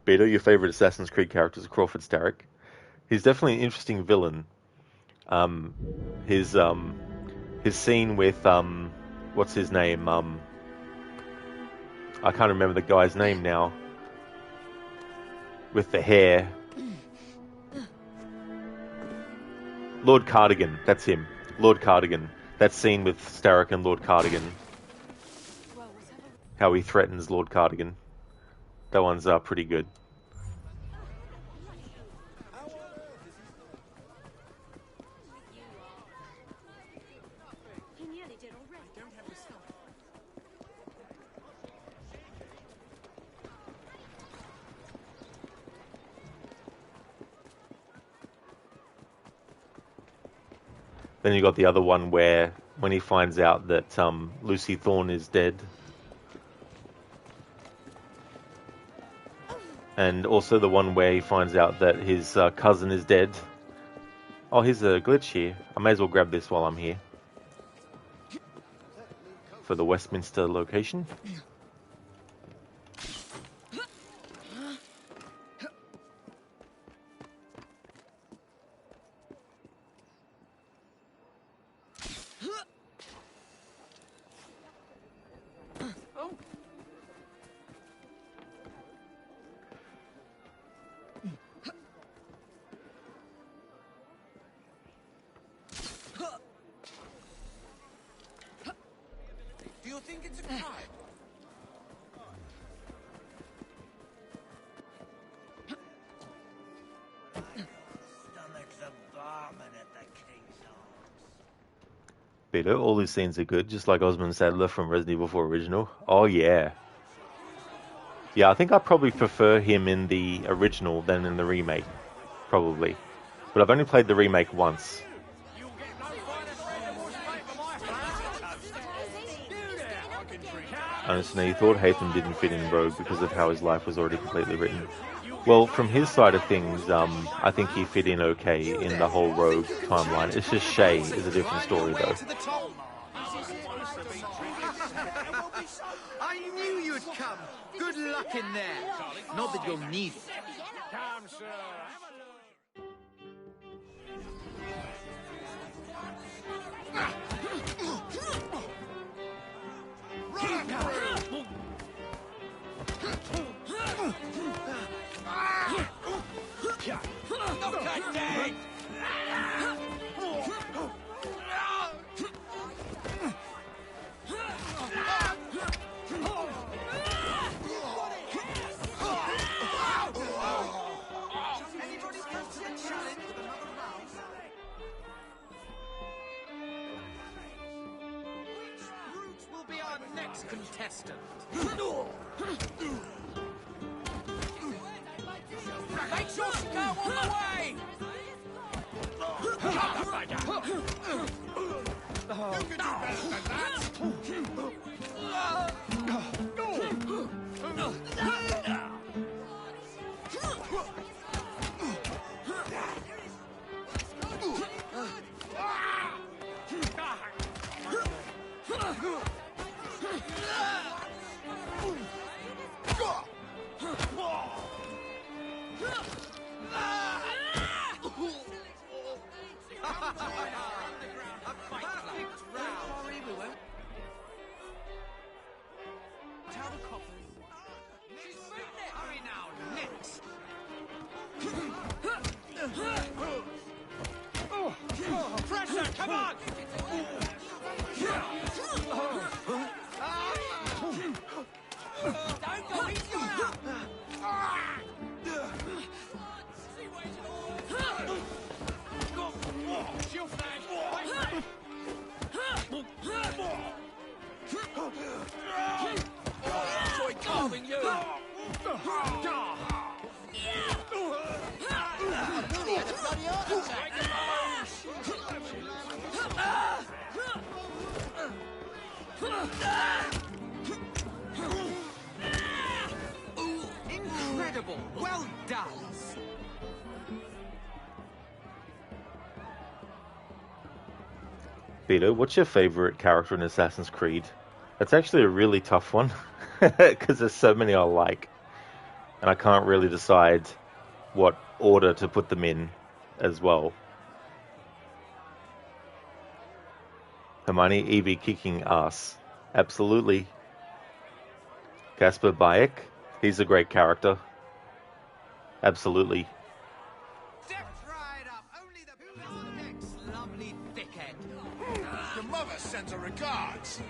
S1: Beto, your favourite Assassin's Creed character is Crawford Starrick. He's definitely an interesting villain. His scene with, what's his name? I can't remember the guy's name now. With the hair. Lord Cardigan, that's him. Lord Cardigan. That scene with Starrick and Lord Cardigan. How he threatens Lord Cardigan. That one's pretty good. Then you got the other one where, when he finds out that Lucy Thorne is dead, and also the one where he finds out that his cousin is dead. Oh, here's a glitch here. I may as well grab this while I'm here for the Westminster location.
S5: Do you think it's a crime?
S10: Stomach's a barman at the King's Arms.
S1: Beto, all these scenes are good, just like Osmond Sadler from Resident Evil 4 Original. Oh yeah. Yeah, I think I probably prefer him in the original than in the remake. Probably. But I've only played the remake once. Honestly, he thought Hatham didn't fit in Rogue because of how his life was already completely written. Well, from his side of things, I think he fit in okay in the whole Rogue timeline. It's just Shay is a different story, though.
S6: I knew you'd come. Good luck in there. Not that you'll need it.
S4: Come, sir.
S6: Next contestant.
S5: Make sure she can't walk away!
S10: You can do better than that!
S6: Hurry now, next.
S10: Pressure, come on!
S5: Don't go, he's gone up!
S10: Shield flash!
S6: Incredible! Well done!
S1: Peter, what's your favorite character in Assassin's Creed? That's actually a really tough one, because there's so many I like, and I can't really decide what order to put them in as well. Hermione, Evie kicking ass. Absolutely. Casper Bayek, he's a great character. Absolutely.
S11: Your mother sends her regards.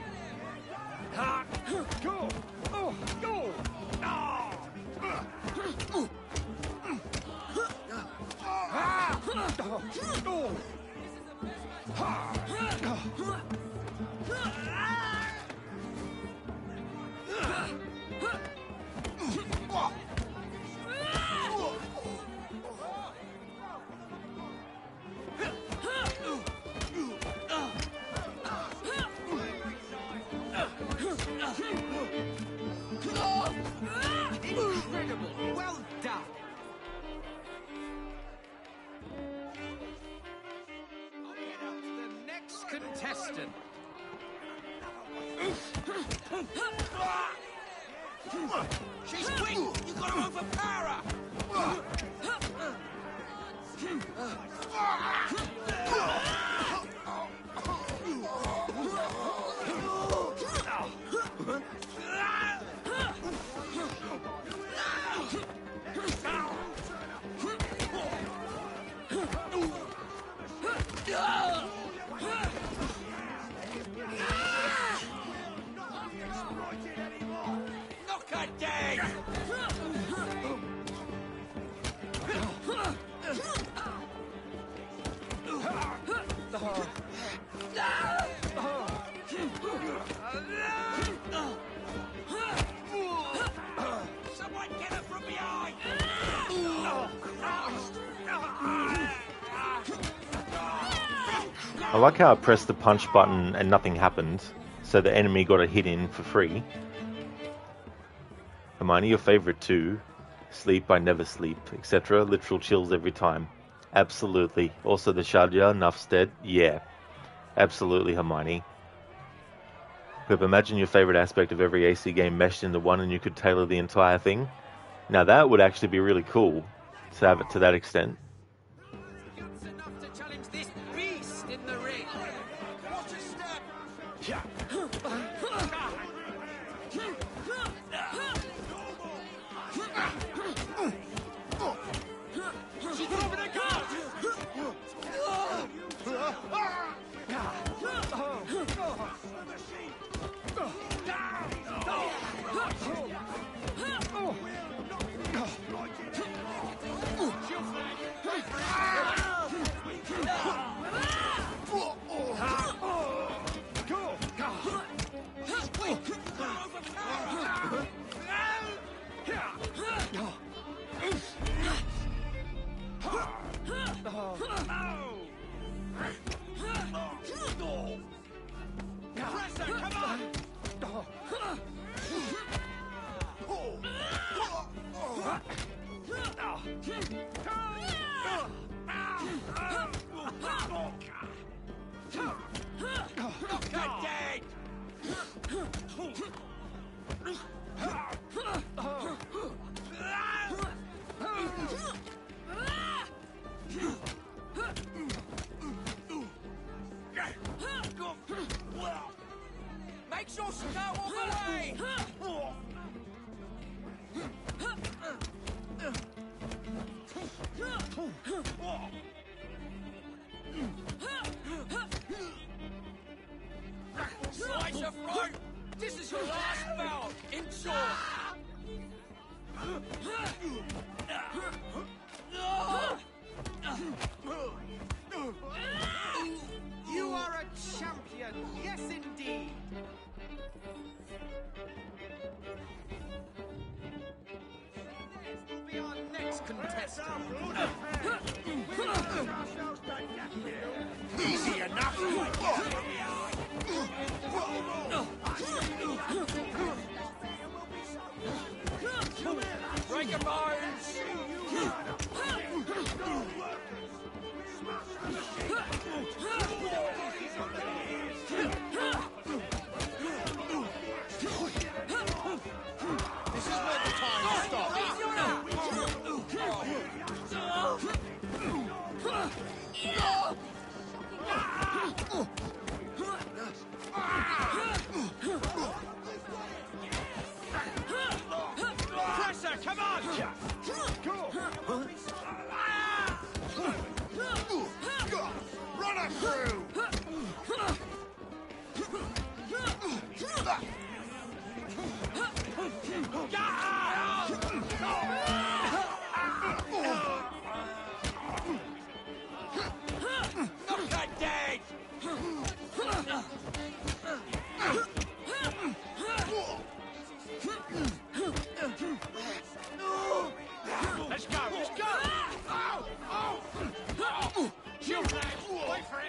S10: Go! Oh, go!
S6: Incredible! Well done! I'll get out to the next contestant.
S11: She's quick! You gotta overpower her!
S10: Knock her dead!
S11: Someone get her from behind!
S1: I like how I pressed the punch button and nothing happened, so the enemy got a hit in for free. Hermione, your favorite too. Sleep, I never sleep, etc. Literal chills every time. Absolutely. Also the Shadia, Nuffstead, yeah. Absolutely, Hermione. Pip, imagine your favorite aspect of every AC game meshed into one and you could tailor the entire thing. Now that would actually be really cool to have it to that extent.
S6: That's enough to challenge this beast in the ring.
S11: Watch a step!
S10: She's over the guard!
S11: Make sure she don't walk away!
S10: Slice of throat! This is your last bout! Enjoy!
S6: You are a champion, yes indeed. This will be our next contestant.
S11: Easy enough!
S10: Presser, come on!
S11: Run her through!
S10: Knock her dead! Let's go, let's go! Shield flag, wait for it!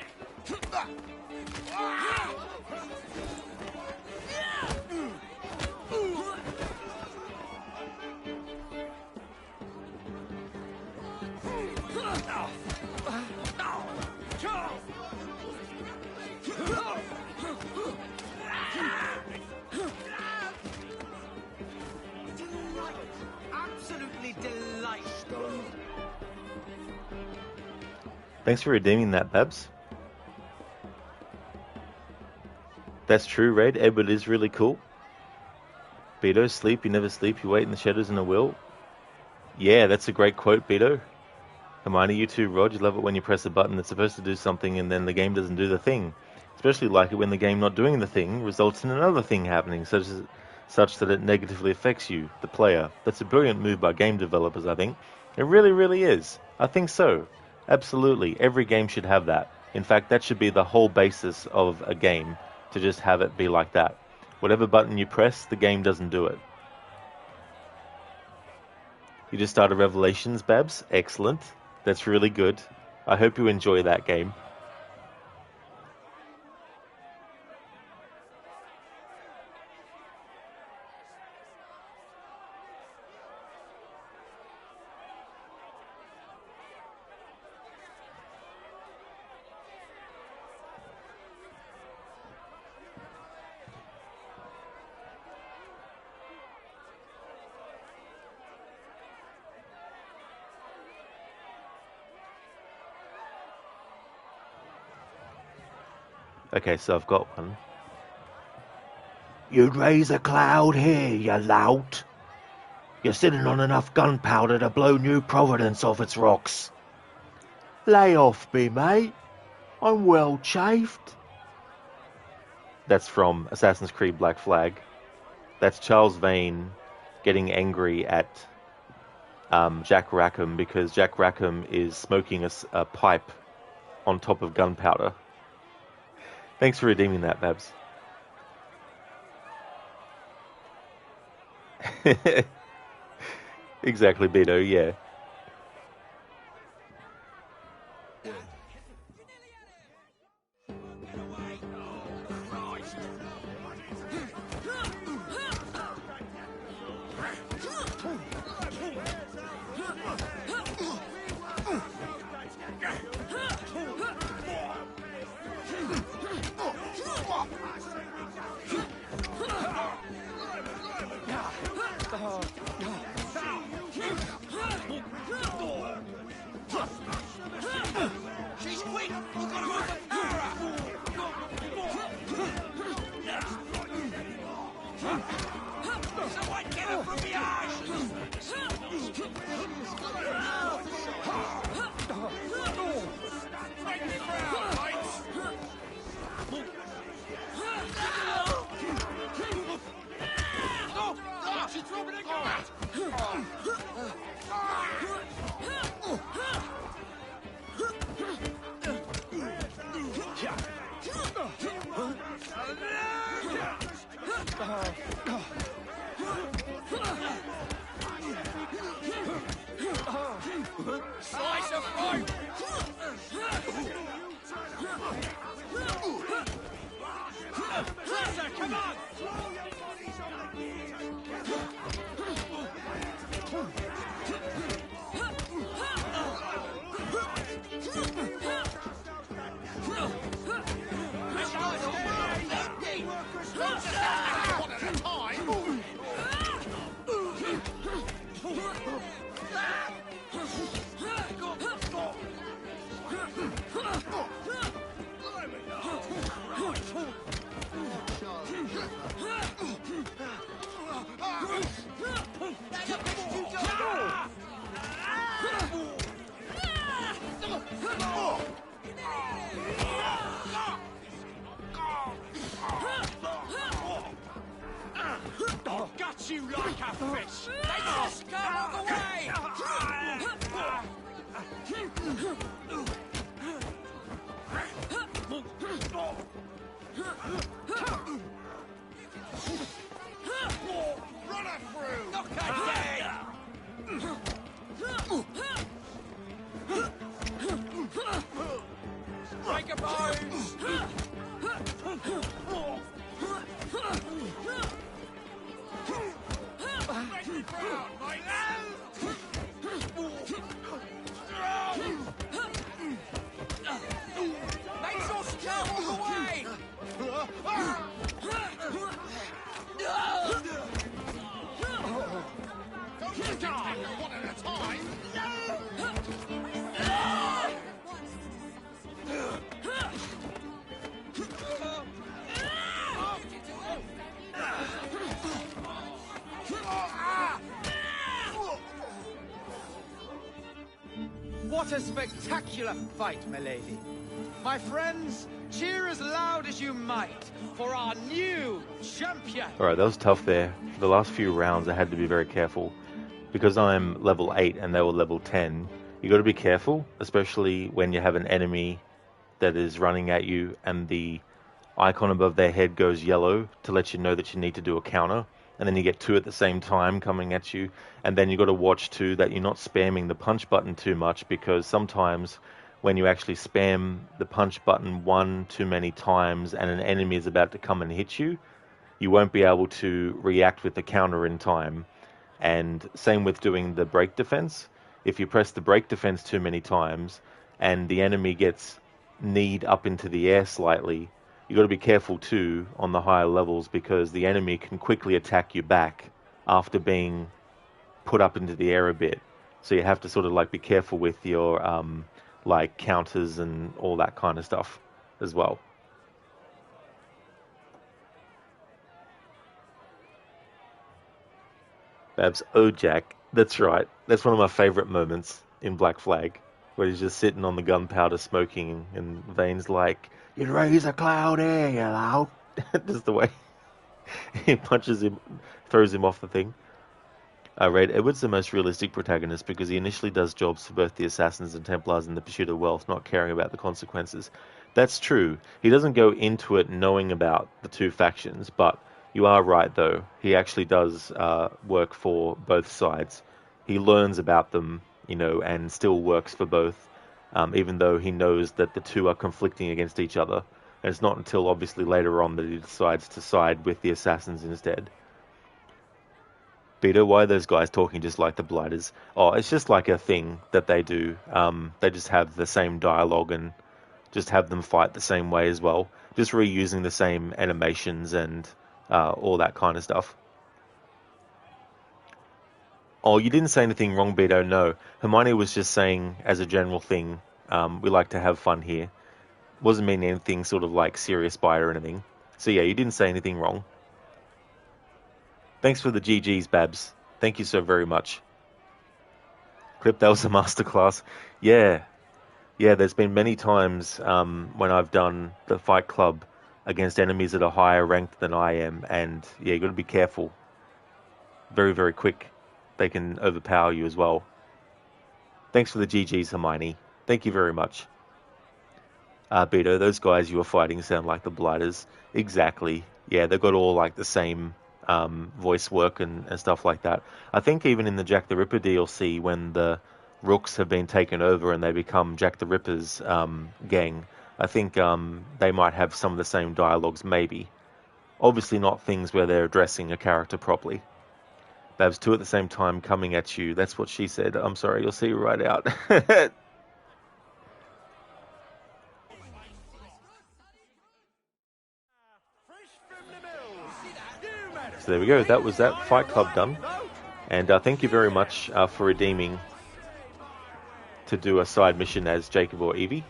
S6: Absolutely delightful.
S1: Thanks for redeeming that, Babs. That's true, Raid. Edward is really cool. Beto, sleep, you never sleep, you wait in the shadows in a will. Yeah, that's a great quote, Beto. Hermione, you too, Rod. You love it when you press a button that's supposed to do something and then the game doesn't do the thing. Especially like it when the game not doing the thing results in another thing happening, such that it negatively affects you, the player. That's a brilliant move by game developers, I think. It really, really is. I think so. Absolutely. Every game should have that. In fact, that should be the whole basis of a game, to just have it be like that. Whatever button you press, the game doesn't do it. You just started Revelations, Babs. Excellent. That's really good. I hope you enjoy that game. Okay, so I've got one. You'd raise a cloud here, you lout. You're sitting on enough gunpowder to blow New Providence off its rocks. Lay off me, mate. I'm well chafed. That's from Assassin's Creed Black Flag. That's Charles Vane getting angry at Jack Rackham because Jack Rackham is smoking a pipe on top of gunpowder. Thanks for redeeming that, Babs. Exactly, Beto, yeah.
S11: Run her through!
S10: Knock her dead! Break her bones! Make sure she can't walk away!
S11: Don't you die one at a time!
S6: What a spectacular fight, milady. My friends, cheer as loud as you might for our new champion.
S1: Alright, that was tough there. For the last few rounds I had to be very careful. Because I'm level 8 and they were level 10, you got to be careful, especially when you have an enemy that is running at you and the icon above their head goes yellow to let you know that you need to do a counter, and then you get two at the same time coming at you, and then you got to watch too that you're not spamming the punch button too much, because sometimes when you actually spam the punch button one too many times and an enemy is about to come and hit you, you won't be able to react with the counter in time. And same with doing the break defense. If you press the break defense too many times and the enemy gets kneed up into the air slightly, you got to be careful too on the higher levels, because the enemy can quickly attack you back after being put up into the air a bit. So you have to sort of like be careful with your like counters and all that kind of stuff as well. Babs, oh Jack, that's right. That's one of my favourite moments in Black Flag, where he's just sitting on the gunpowder smoking, and Vane's like, "You raise a cloud here, you know." Just the way he punches him, throws him off the thing. I read Edward's the most realistic protagonist because he initially does jobs for both the Assassins and Templars in the pursuit of wealth, not caring about the consequences. That's true. He doesn't go into it knowing about the two factions, but you are right, though. He actually does work for both sides. He learns about them, you know, and still works for both, even though he knows that the two are conflicting against each other. And it's not until obviously later on that he decides to side with the Assassins instead. Peter, why are those guys talking just like the Blighters? Oh, it's just like a thing that they do. They just have the same dialogue and just have them fight the same way as well. Just reusing the same animations and all that kind of stuff. Oh, you didn't say anything wrong, Beto. No. Hermione was just saying, as a general thing, we like to have fun here. Wasn't meaning anything sort of like serious by or anything. So yeah, you didn't say anything wrong. Thanks for the GG's, Babs. Thank you so very much. Clip, that was a masterclass. Yeah, there's been many times when I've done the Fight Club against enemies that are higher ranked than I am, and yeah, you got to be careful. Very, very quick. They can overpower you as well. Thanks for the GG's, Hermione. Thank you very much. Beto, those guys you were fighting sound like the Blighters. Exactly. Yeah, they've got all like the same voice work and stuff like that. I think even in the Jack the Ripper DLC, when the Rooks have been taken over and they become Jack the Ripper's gang, I think they might have some of the same dialogues, maybe. Obviously not things where they're addressing a character properly. Babs, two at the same time coming at you. That's what she said. I'm sorry, you'll see right out. So there we go. That was that Fight Club done. And thank you very much for redeeming to do a side mission as Jacob or Evie.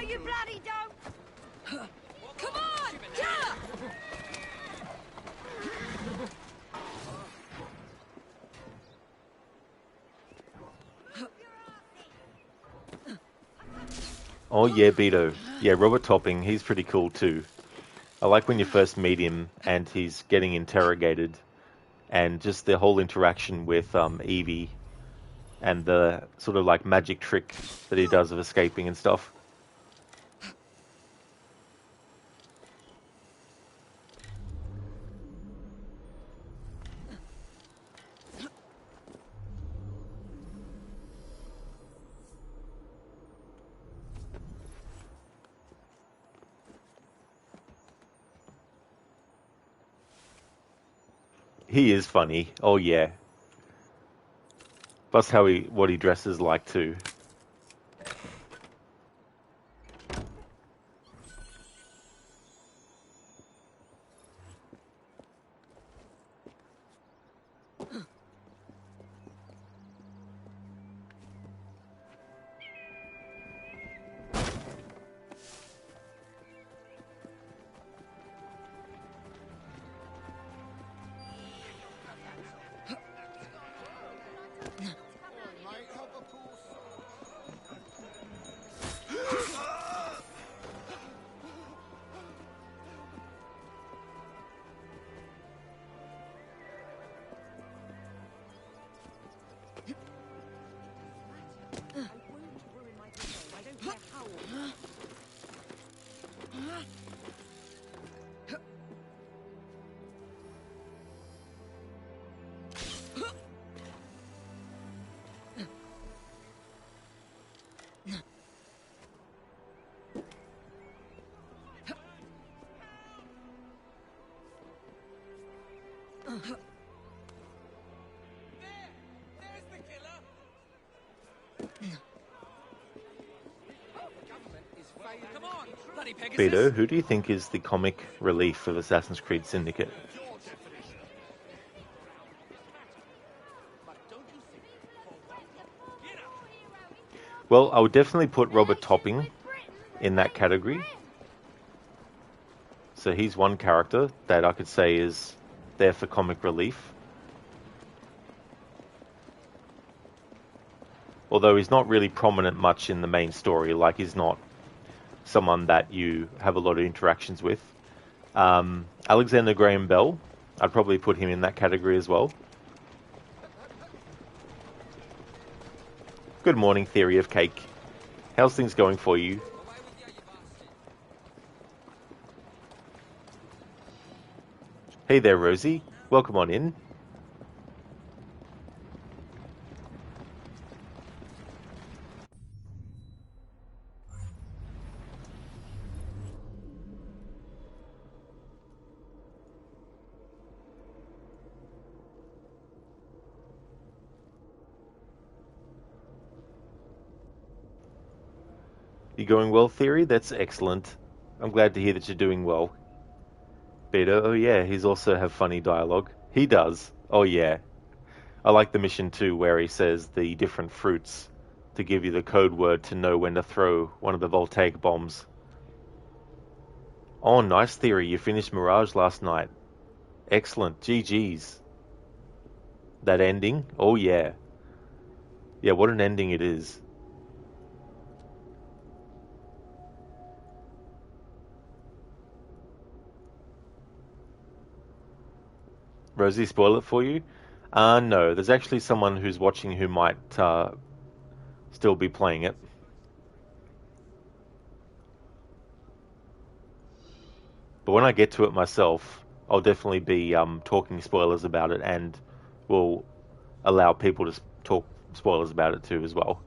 S3: you bloody don't!
S16: Come on! Yeah!
S1: Oh yeah, Beto. Yeah, Robert Topping, he's pretty cool too. I like when you first meet him and he's getting interrogated and just the whole interaction with Evie and the sort of like magic trick that he does of escaping and stuff. He is funny. Oh yeah. Plus what he dresses like too. Beto, who do you think is the comic relief of Assassin's Creed Syndicate? Well, I would definitely put Robert Topping in that category. So he's one character that I could say is there for comic relief. Although he's not really prominent much in the main story, like he's not someone that you have a lot of interactions with. Alexander Graham Bell, I'd probably put him in that category as well. Good morning, Theory of Cake. How's things going for you? Hey there, Rosie. Welcome on in. You going well, Theory? That's excellent. I'm glad to hear that you're doing well. Beto, oh yeah, he's also have funny dialogue. He does. Oh yeah. I like the mission too, where he says the different fruits to give you the code word to know when to throw one of the voltaic bombs. Oh, nice, Theory. You finished Mirage last night. Excellent. GG's. That ending? Oh yeah. Yeah, what an ending it is. Rosie, spoil it for you? No. There's actually someone who's watching who might still be playing it. But when I get to it myself, I'll definitely be talking spoilers about it, and will allow people to talk spoilers about it too as well.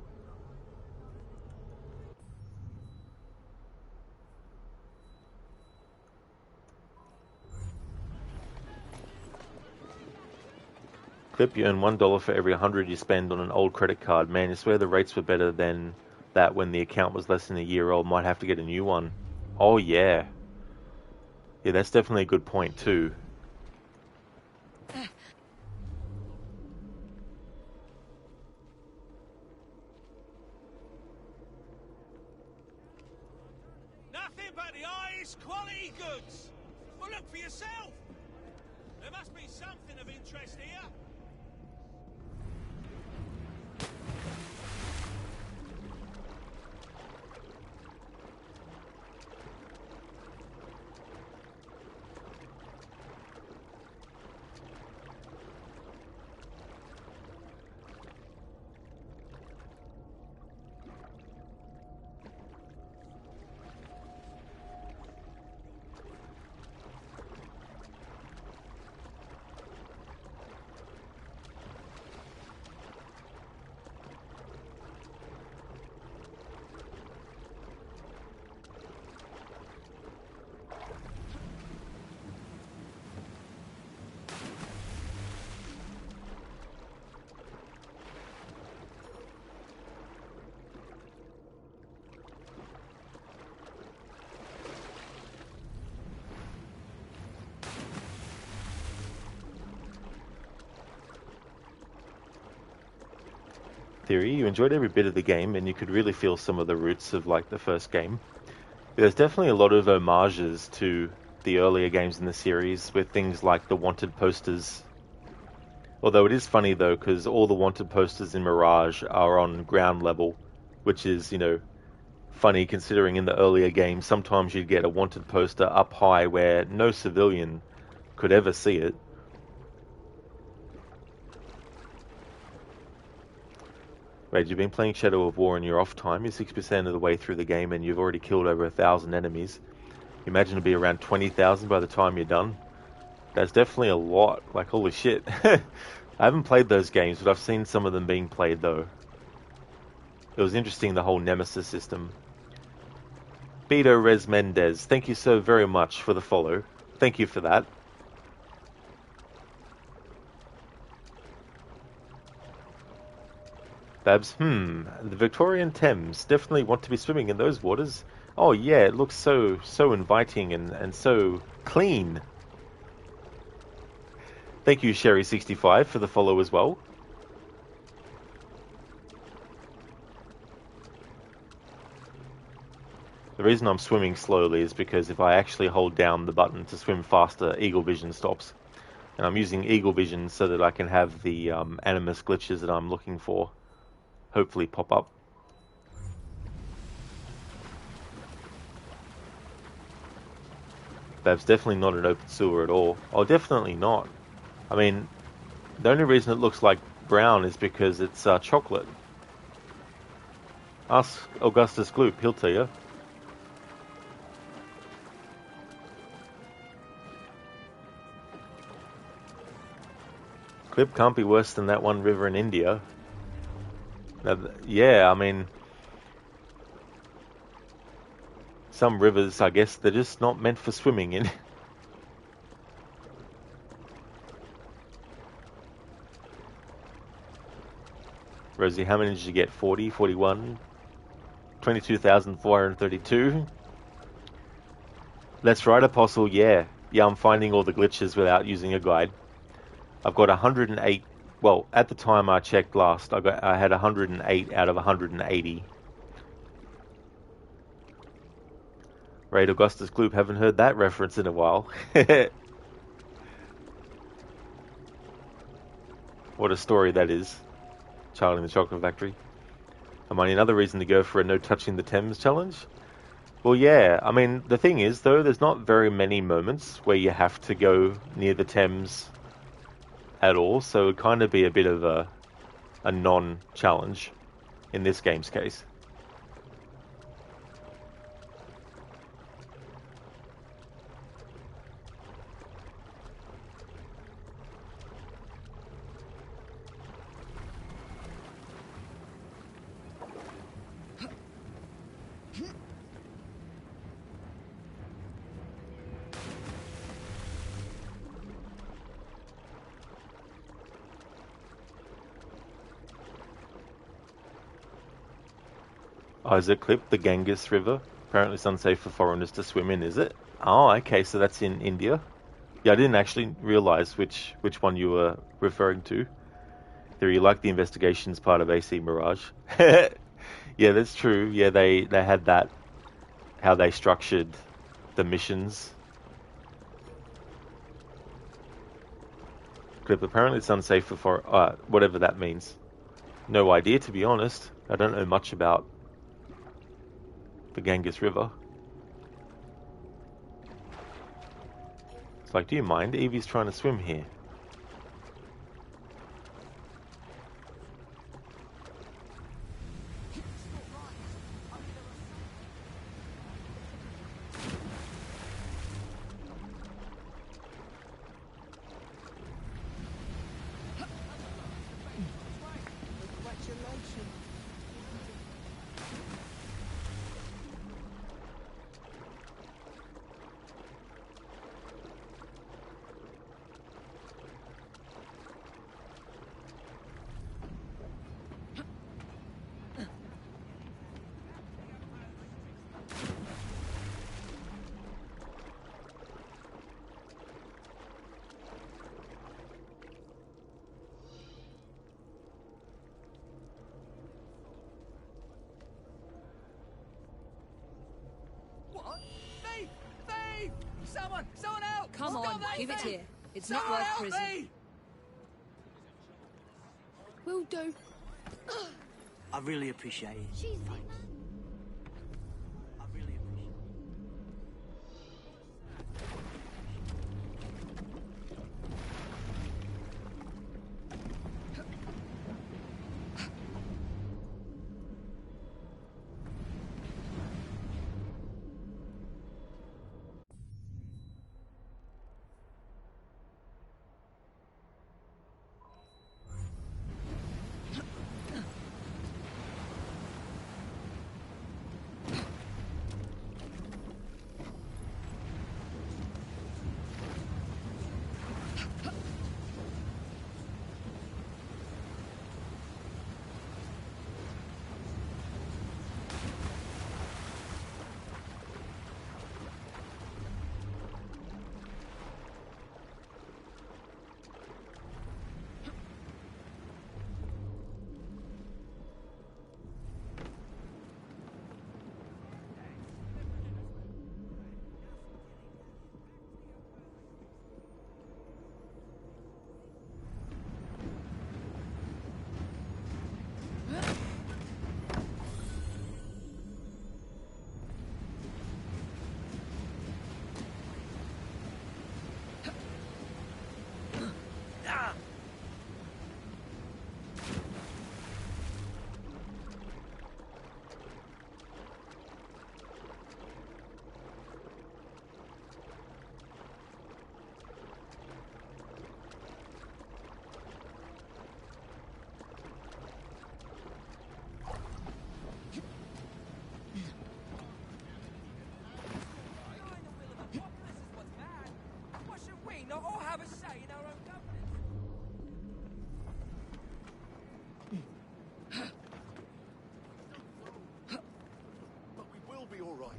S1: Clip, you earn $1 for every 100 you spend on an old credit card. Man, I swear the rates were better than that when the account was less than a year old. Might have to get a new one. Oh, yeah. Yeah, that's definitely a good point, too.
S10: about the highest quality goods. Well, look for yourself. There must be something of interest here.
S1: Theory, you enjoyed every bit of the game, and you could really feel some of the roots of like the first game. There's definitely a lot of homages to the earlier games in the series with things like the wanted posters. Although it is funny though, because all the wanted posters in Mirage are on ground level, which is, you know, funny considering in the earlier games sometimes you'd get a wanted poster up high where no civilian could ever see it. Rage, you've been playing Shadow of War in your off time. You're 6% of the way through the game and you've already killed over 1,000 enemies. You imagine it'll be around 20,000 by the time you're done. That's definitely a lot. Like, holy shit. I haven't played those games, but I've seen some of them being played though. It was interesting, the whole Nemesis system. Beto Res Mendez, thank you so very much for the follow. Thank you for that. Babs, the Victorian Thames. Definitely want to be swimming in those waters. Oh yeah, it looks so inviting and so clean. Thank you, Sherry65, for the follow as well. The reason I'm swimming slowly is because if I actually hold down the button to swim faster, Eagle Vision stops. And I'm using Eagle Vision so that I can have the animus glitches that I'm looking for hopefully pop up. That's definitely not an open sewer at all. Oh, definitely not. I mean, the only reason it looks like brown is because it's chocolate. Ask Augustus Gloop, he'll tell you. Clip can't be worse than that one river in India. Now, yeah, I mean, some rivers, I guess, they're just not meant for swimming in. Rosie, how many did you get? 40, 41, 22,432. That's right, Apostle, yeah. Yeah, I'm finding all the glitches without using a guide. I've got 108. Well, at the time I checked last, I had 108 out of 180. Raid Augustus Gloop, haven't heard that reference in a while. What a story that is. Charlie in the Chocolate Factory. Am I another reason to go for a no touching the Thames challenge? Well, yeah. I mean, the thing is, though, there's not very many moments where you have to go near the Thames at all, so it would kind of be a bit of a non-challenge in this game's case. Isaac Clip, the Ganges River. Apparently it's unsafe for foreigners to swim in, is it? Oh, okay, so that's in India. Yeah, I didn't actually realise which one you were referring to. There, you like the investigations part of AC Mirage. Yeah, that's true. Yeah, they had that, how they structured the missions. Clip, apparently it's unsafe for whatever that means. No idea, to be honest. I don't know much about the Ganges River. It's like, do you mind? Evie's trying to swim here.
S9: What? Thief! Thief! Someone help!
S14: Come
S9: What's
S14: on,
S9: going on,
S14: give it
S9: thief?
S14: here. It's not
S9: Someone
S14: worth
S9: help
S14: prison.
S9: me!
S3: Will do.
S10: I really appreciate it.
S3: She's
S10: I really appreciate it.
S9: Why should we not all have a say in our own governance?
S11: But we will be all right.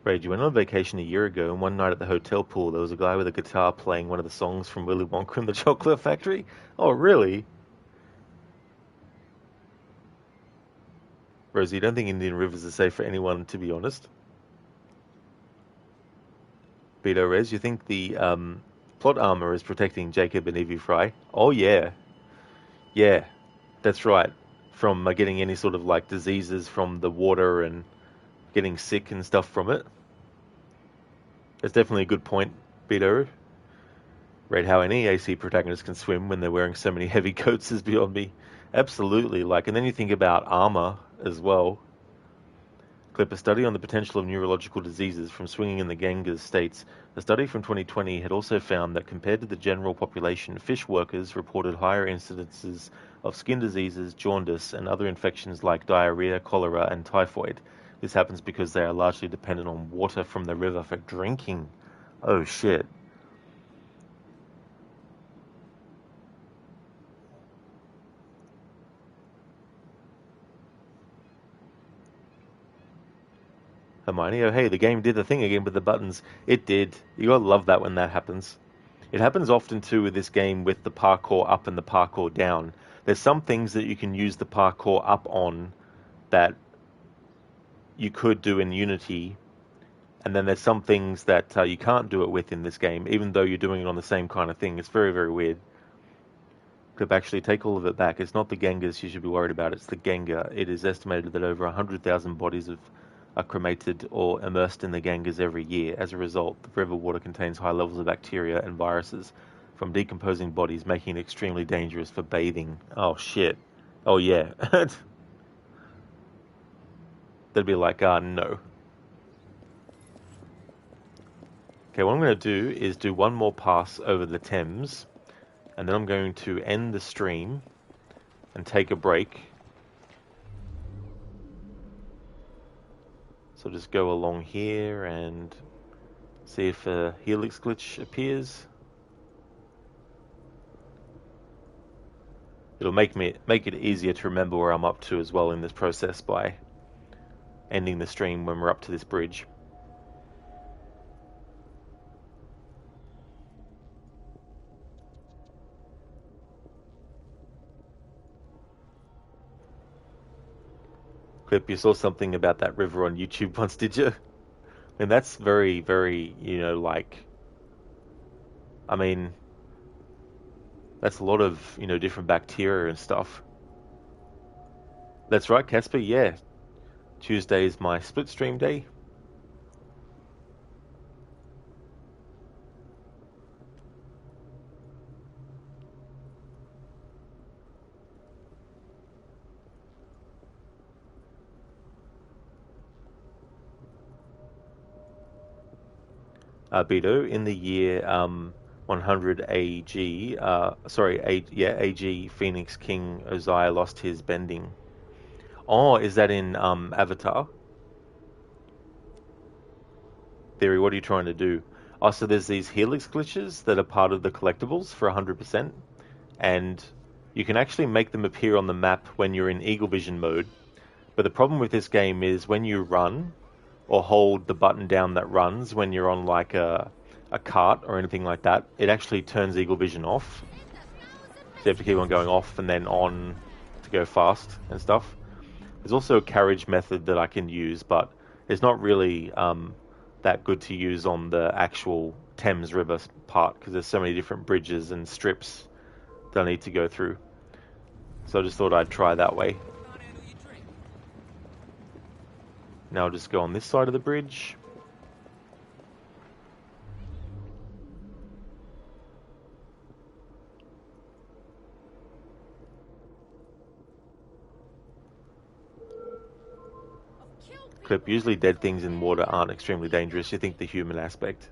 S1: Rage, you went on vacation a year ago, and one night at the hotel pool, there was a guy with a guitar playing one of the songs from Willy Wonka and the Chocolate Factory? Oh, really? Rosie, you don't think Indian rivers are safe for anyone, to be honest? Beto Rez, you think the plot armor is protecting Jacob and Evie Fry? Oh, yeah. Yeah, that's right. From getting any sort of, like, diseases from the water and getting sick and stuff from it. That's definitely a good point, Beto. Right, how any AC protagonist can swim when they're wearing so many heavy coats is beyond me. Absolutely, like, and then you think about armor as well. Clip, a study on the potential of neurological diseases from swinging in the Ganges states. A study from 2020 had also found that compared to the general population, fish workers reported higher incidences of skin diseases, jaundice, and other infections like diarrhea, cholera, and typhoid. This happens because they are largely dependent on water from the river for drinking. Oh shit. Hermione. Oh, hey, the game did the thing again with the buttons. It did. You gotta love that when that happens. It happens often too with this game with the parkour up and the parkour down. There's some things that you can use the parkour up on that you could do in Unity, and then there's some things that you can't do it with in this game, even though you're doing it on the same kind of thing. It's very, very weird. Clip, actually, take all of it back. It's not the Gengars you should be worried about, it's the Gengar. It is estimated that over 100,000 bodies are cremated or immersed in the Gengars every year. As a result, the river water contains high levels of bacteria and viruses from decomposing bodies, making it extremely dangerous for bathing. Oh, shit. Oh, yeah. They'd be like, no. Okay, what I'm going to do is do one more pass over the Thames, and then I'm going to end the stream and take a break. So just go along here and see if a helix glitch appears. It'll make it easier to remember where I'm up to as well in this process by ending the stream when we're up to this bridge. Clip, you saw something about that river on YouTube once, did you? And that's very, very, I mean, that's a lot of, different bacteria and stuff. That's right, Casper, yeah. Tuesday is my split stream day. Beto, in the year 100 AG, AG, Phoenix King Uzziah lost his bending. Oh, is that in Avatar? Theory, what are you trying to do? Oh, so there's these helix glitches that are part of the collectibles for 100%, and you can actually make them appear on the map when you're in Eagle Vision mode. But the problem with this game is when you run, or hold the button down that runs when you're on like a cart or anything like that, it actually turns Eagle Vision off. So you have to keep on going off and then on to go fast and stuff. There's also a carriage method that I can use, but it's not really that good to use on the actual Thames River part because there's so many different bridges and strips that I need to go through. So I just thought I'd try that way. Now I'll just go on this side of the bridge. Clip, usually dead things in water aren't extremely dangerous. You think the human aspect.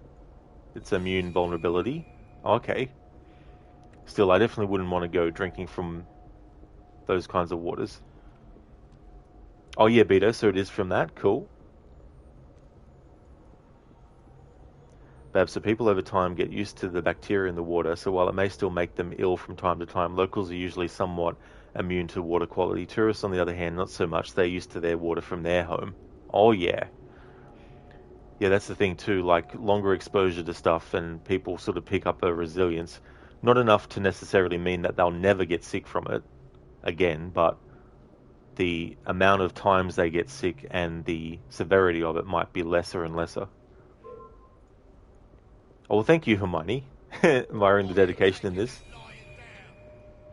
S1: It's immune vulnerability. Okay. Still, I definitely wouldn't want to go drinking from those kinds of waters. Oh yeah, Beto, so it is from that. Cool. Bab, so people over time get used to the bacteria in the water, so while it may still make them ill from time to time, locals are usually somewhat immune to water quality. Tourists, on the other hand, not so much. They're used to their water from their home. Oh yeah. Yeah, that's the thing too, like longer exposure to stuff and people sort of pick up a resilience. Not enough to necessarily mean that they'll never get sick from it again, but the amount of times they get sick and the severity of it might be lesser and lesser. Oh, well, thank you, Hermione, admiring the dedication in this.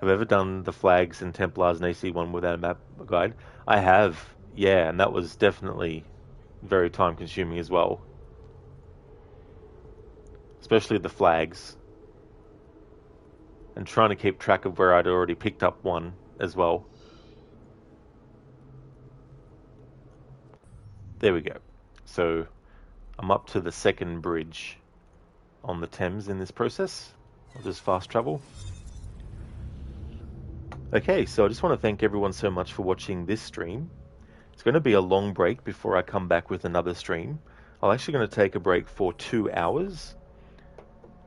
S1: Have I ever done the Flags and Templars and AC1 without a map guide? I have, yeah, and that was definitely very time-consuming as well. Especially the Flags. And trying to keep track of where I'd already picked up one as well. There we go. So I'm up to the second bridge on the Thames in this process. I'll just fast travel. Okay, so I just want to thank everyone so much for watching this stream. It's going to be a long break before I come back with another stream. I'm actually going to take a break for 2 hours.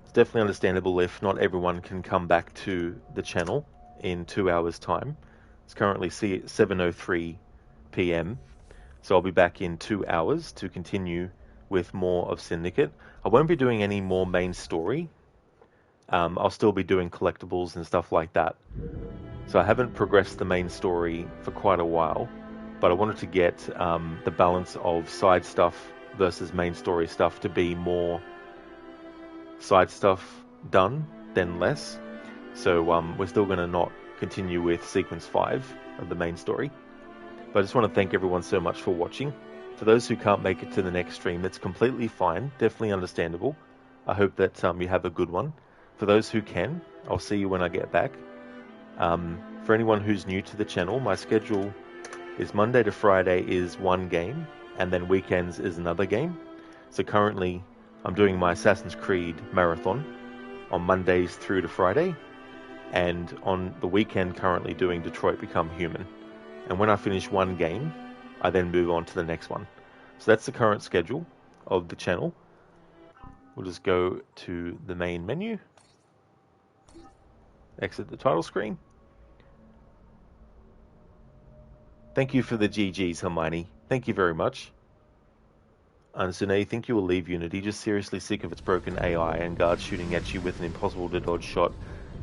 S1: It's definitely understandable if not everyone can come back to the channel in 2 hours' time. It's currently 7:03 p.m. So I'll be back in 2 hours to continue with more of Syndicate. I won't be doing any more main story. I'll still be doing collectibles and stuff like that. So I haven't progressed the main story for quite a while, but I wanted to get the balance of side stuff versus main story stuff to be more side stuff done than less. So we're still going to not continue with Sequence 5 of the main story. But I just want to thank everyone so much for watching. For those who can't make it to the next stream, that's completely fine, definitely understandable. I hope that you have a good one. For those who can, I'll see you when I get back. For anyone who's new to the channel, my schedule is Monday to Friday is one game, and then weekends is another game. So currently, I'm doing my Assassin's Creed marathon on Mondays through to Friday, and on the weekend currently doing Detroit Become Human. And when I finish one game, I then move on to the next one. So that's the current schedule of the channel. We'll just go to the main menu, exit the title screen. Thank you for the GGs, Hermione. Thank you very much. Unsune, think you will leave Unity, just seriously sick of its broken AI and guards shooting at you with an impossible to dodge shot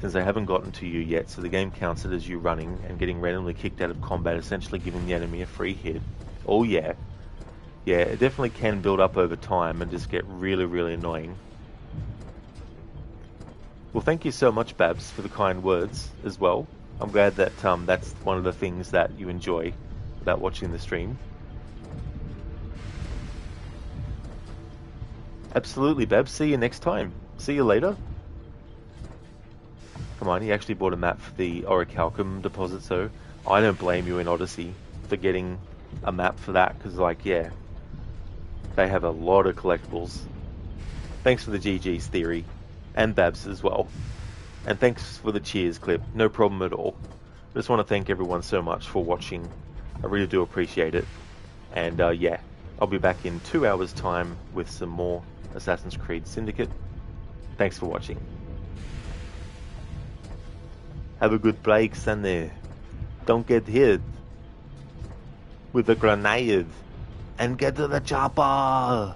S1: since they haven't gotten to you yet, so the game counts it as you running and getting randomly kicked out of combat, essentially giving the enemy a free hit. Oh yeah. Yeah, it definitely can build up over time and just get really, really annoying. Well, thank you so much, Babs, for the kind words as well. I'm glad that that's one of the things that you enjoy about watching the stream. Absolutely, Babs. See you next time. See you later. Come on, he actually bought a map for the Orichalcum deposit, so I don't blame you in Odyssey for getting a map for that, because, like, yeah, they have a lot of collectibles. Thanks for the GG's theory, and Babs as well. And thanks for the cheers clip, no problem at all. I just want to thank everyone so much for watching. I really do appreciate it. And yeah, I'll be back in 2 hours time with some more Assassin's Creed Syndicate. Thanks for watching. Have a good break, Sunny. Don't get hit with a grenade. And get to the chopper!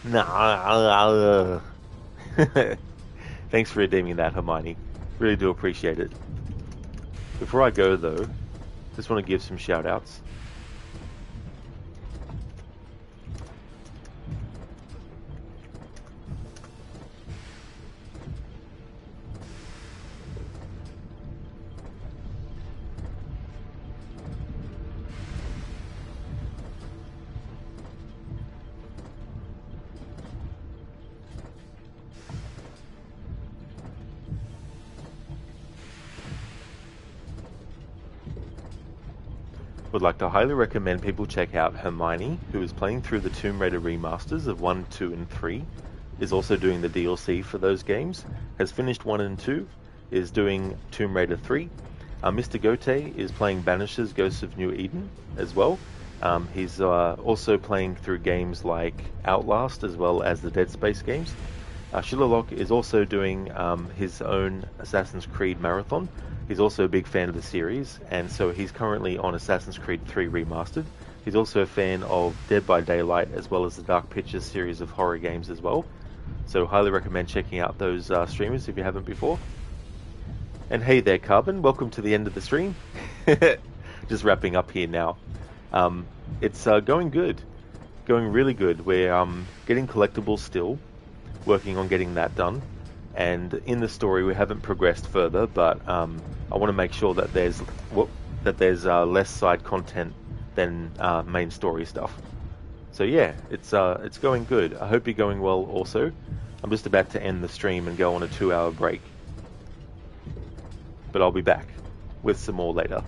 S1: No. Thanks for redeeming that, Hermione. Really do appreciate it. Before I go, though, just want to give some shout-outs. Would like to highly recommend people check out Hermione, who is playing through the Tomb Raider remasters of 1, 2, and 3, is also doing the DLC for those games, has finished 1 and 2, is doing Tomb Raider 3. Mr. Gote is playing Banishers Ghosts of New Eden as well. He's also playing through games like Outlast as well as the Dead Space games. Shillerlock is also doing his own Assassin's Creed marathon. He's also a big fan of the series, and so he's currently on Assassin's Creed 3 Remastered. He's also a fan of Dead by Daylight as well as the Dark Pictures series of horror games as well. So highly recommend checking out those streamers if you haven't before. And hey there, Carbon, welcome to the end of the stream. Just wrapping up here now. It's going good, going really good. We're getting collectibles still, working on getting that done. And in the story, we haven't progressed further, but I want to make sure that there's less side content than main story stuff. So yeah, it's going good. I hope you're going well also. I'm just about to end the stream and go on a 2-hour break, but I'll be back with some more later.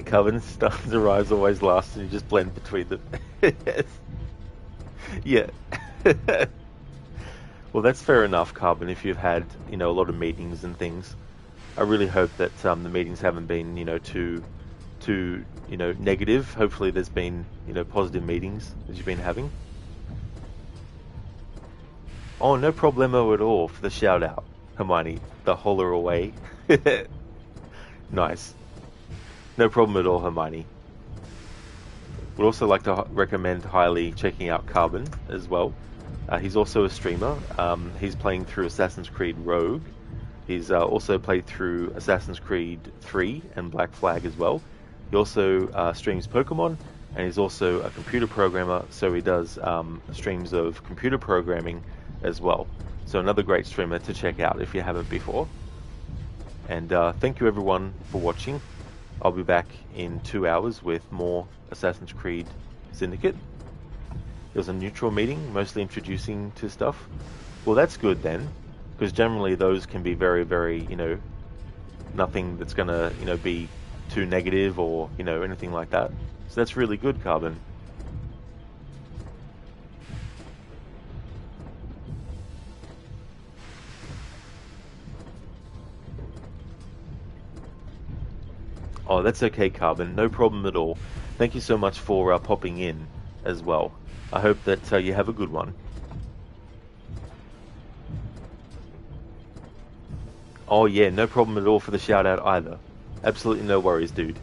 S1: Coven stuff arrives always last, and you just blend between them. Yeah. Well, that's fair enough, Carbon. If you've had, a lot of meetings and things, I really hope that the meetings haven't been, too too, you know, negative. Hopefully there's been, you know, positive meetings that you've been having. Oh, no problemo at all for the shout out, Hermione. The holler away. Nice. No problem at all, Hermione. Would also like to recommend highly checking out Carbon as well. He's also a streamer. He's playing through Assassin's Creed Rogue. He's also played through Assassin's Creed 3 and Black Flag as well. He also streams Pokemon, and he's also a computer programmer, so he does streams of computer programming as well. So another great streamer to check out if you haven't before. And thank you everyone for watching. I'll be back in 2 hours with more Assassin's Creed Syndicate. It was a neutral meeting, mostly introducing to stuff. Well, that's good then, because generally those can be very, very, you know, nothing that's gonna, you know, be too negative or, you know, anything like that. So that's really good, Carbon. Oh, that's okay, Carbon. No problem at all. Thank you so much for popping in as well. I hope that you have a good one. Oh yeah, no problem at all for the shout out either. Absolutely no worries, dude.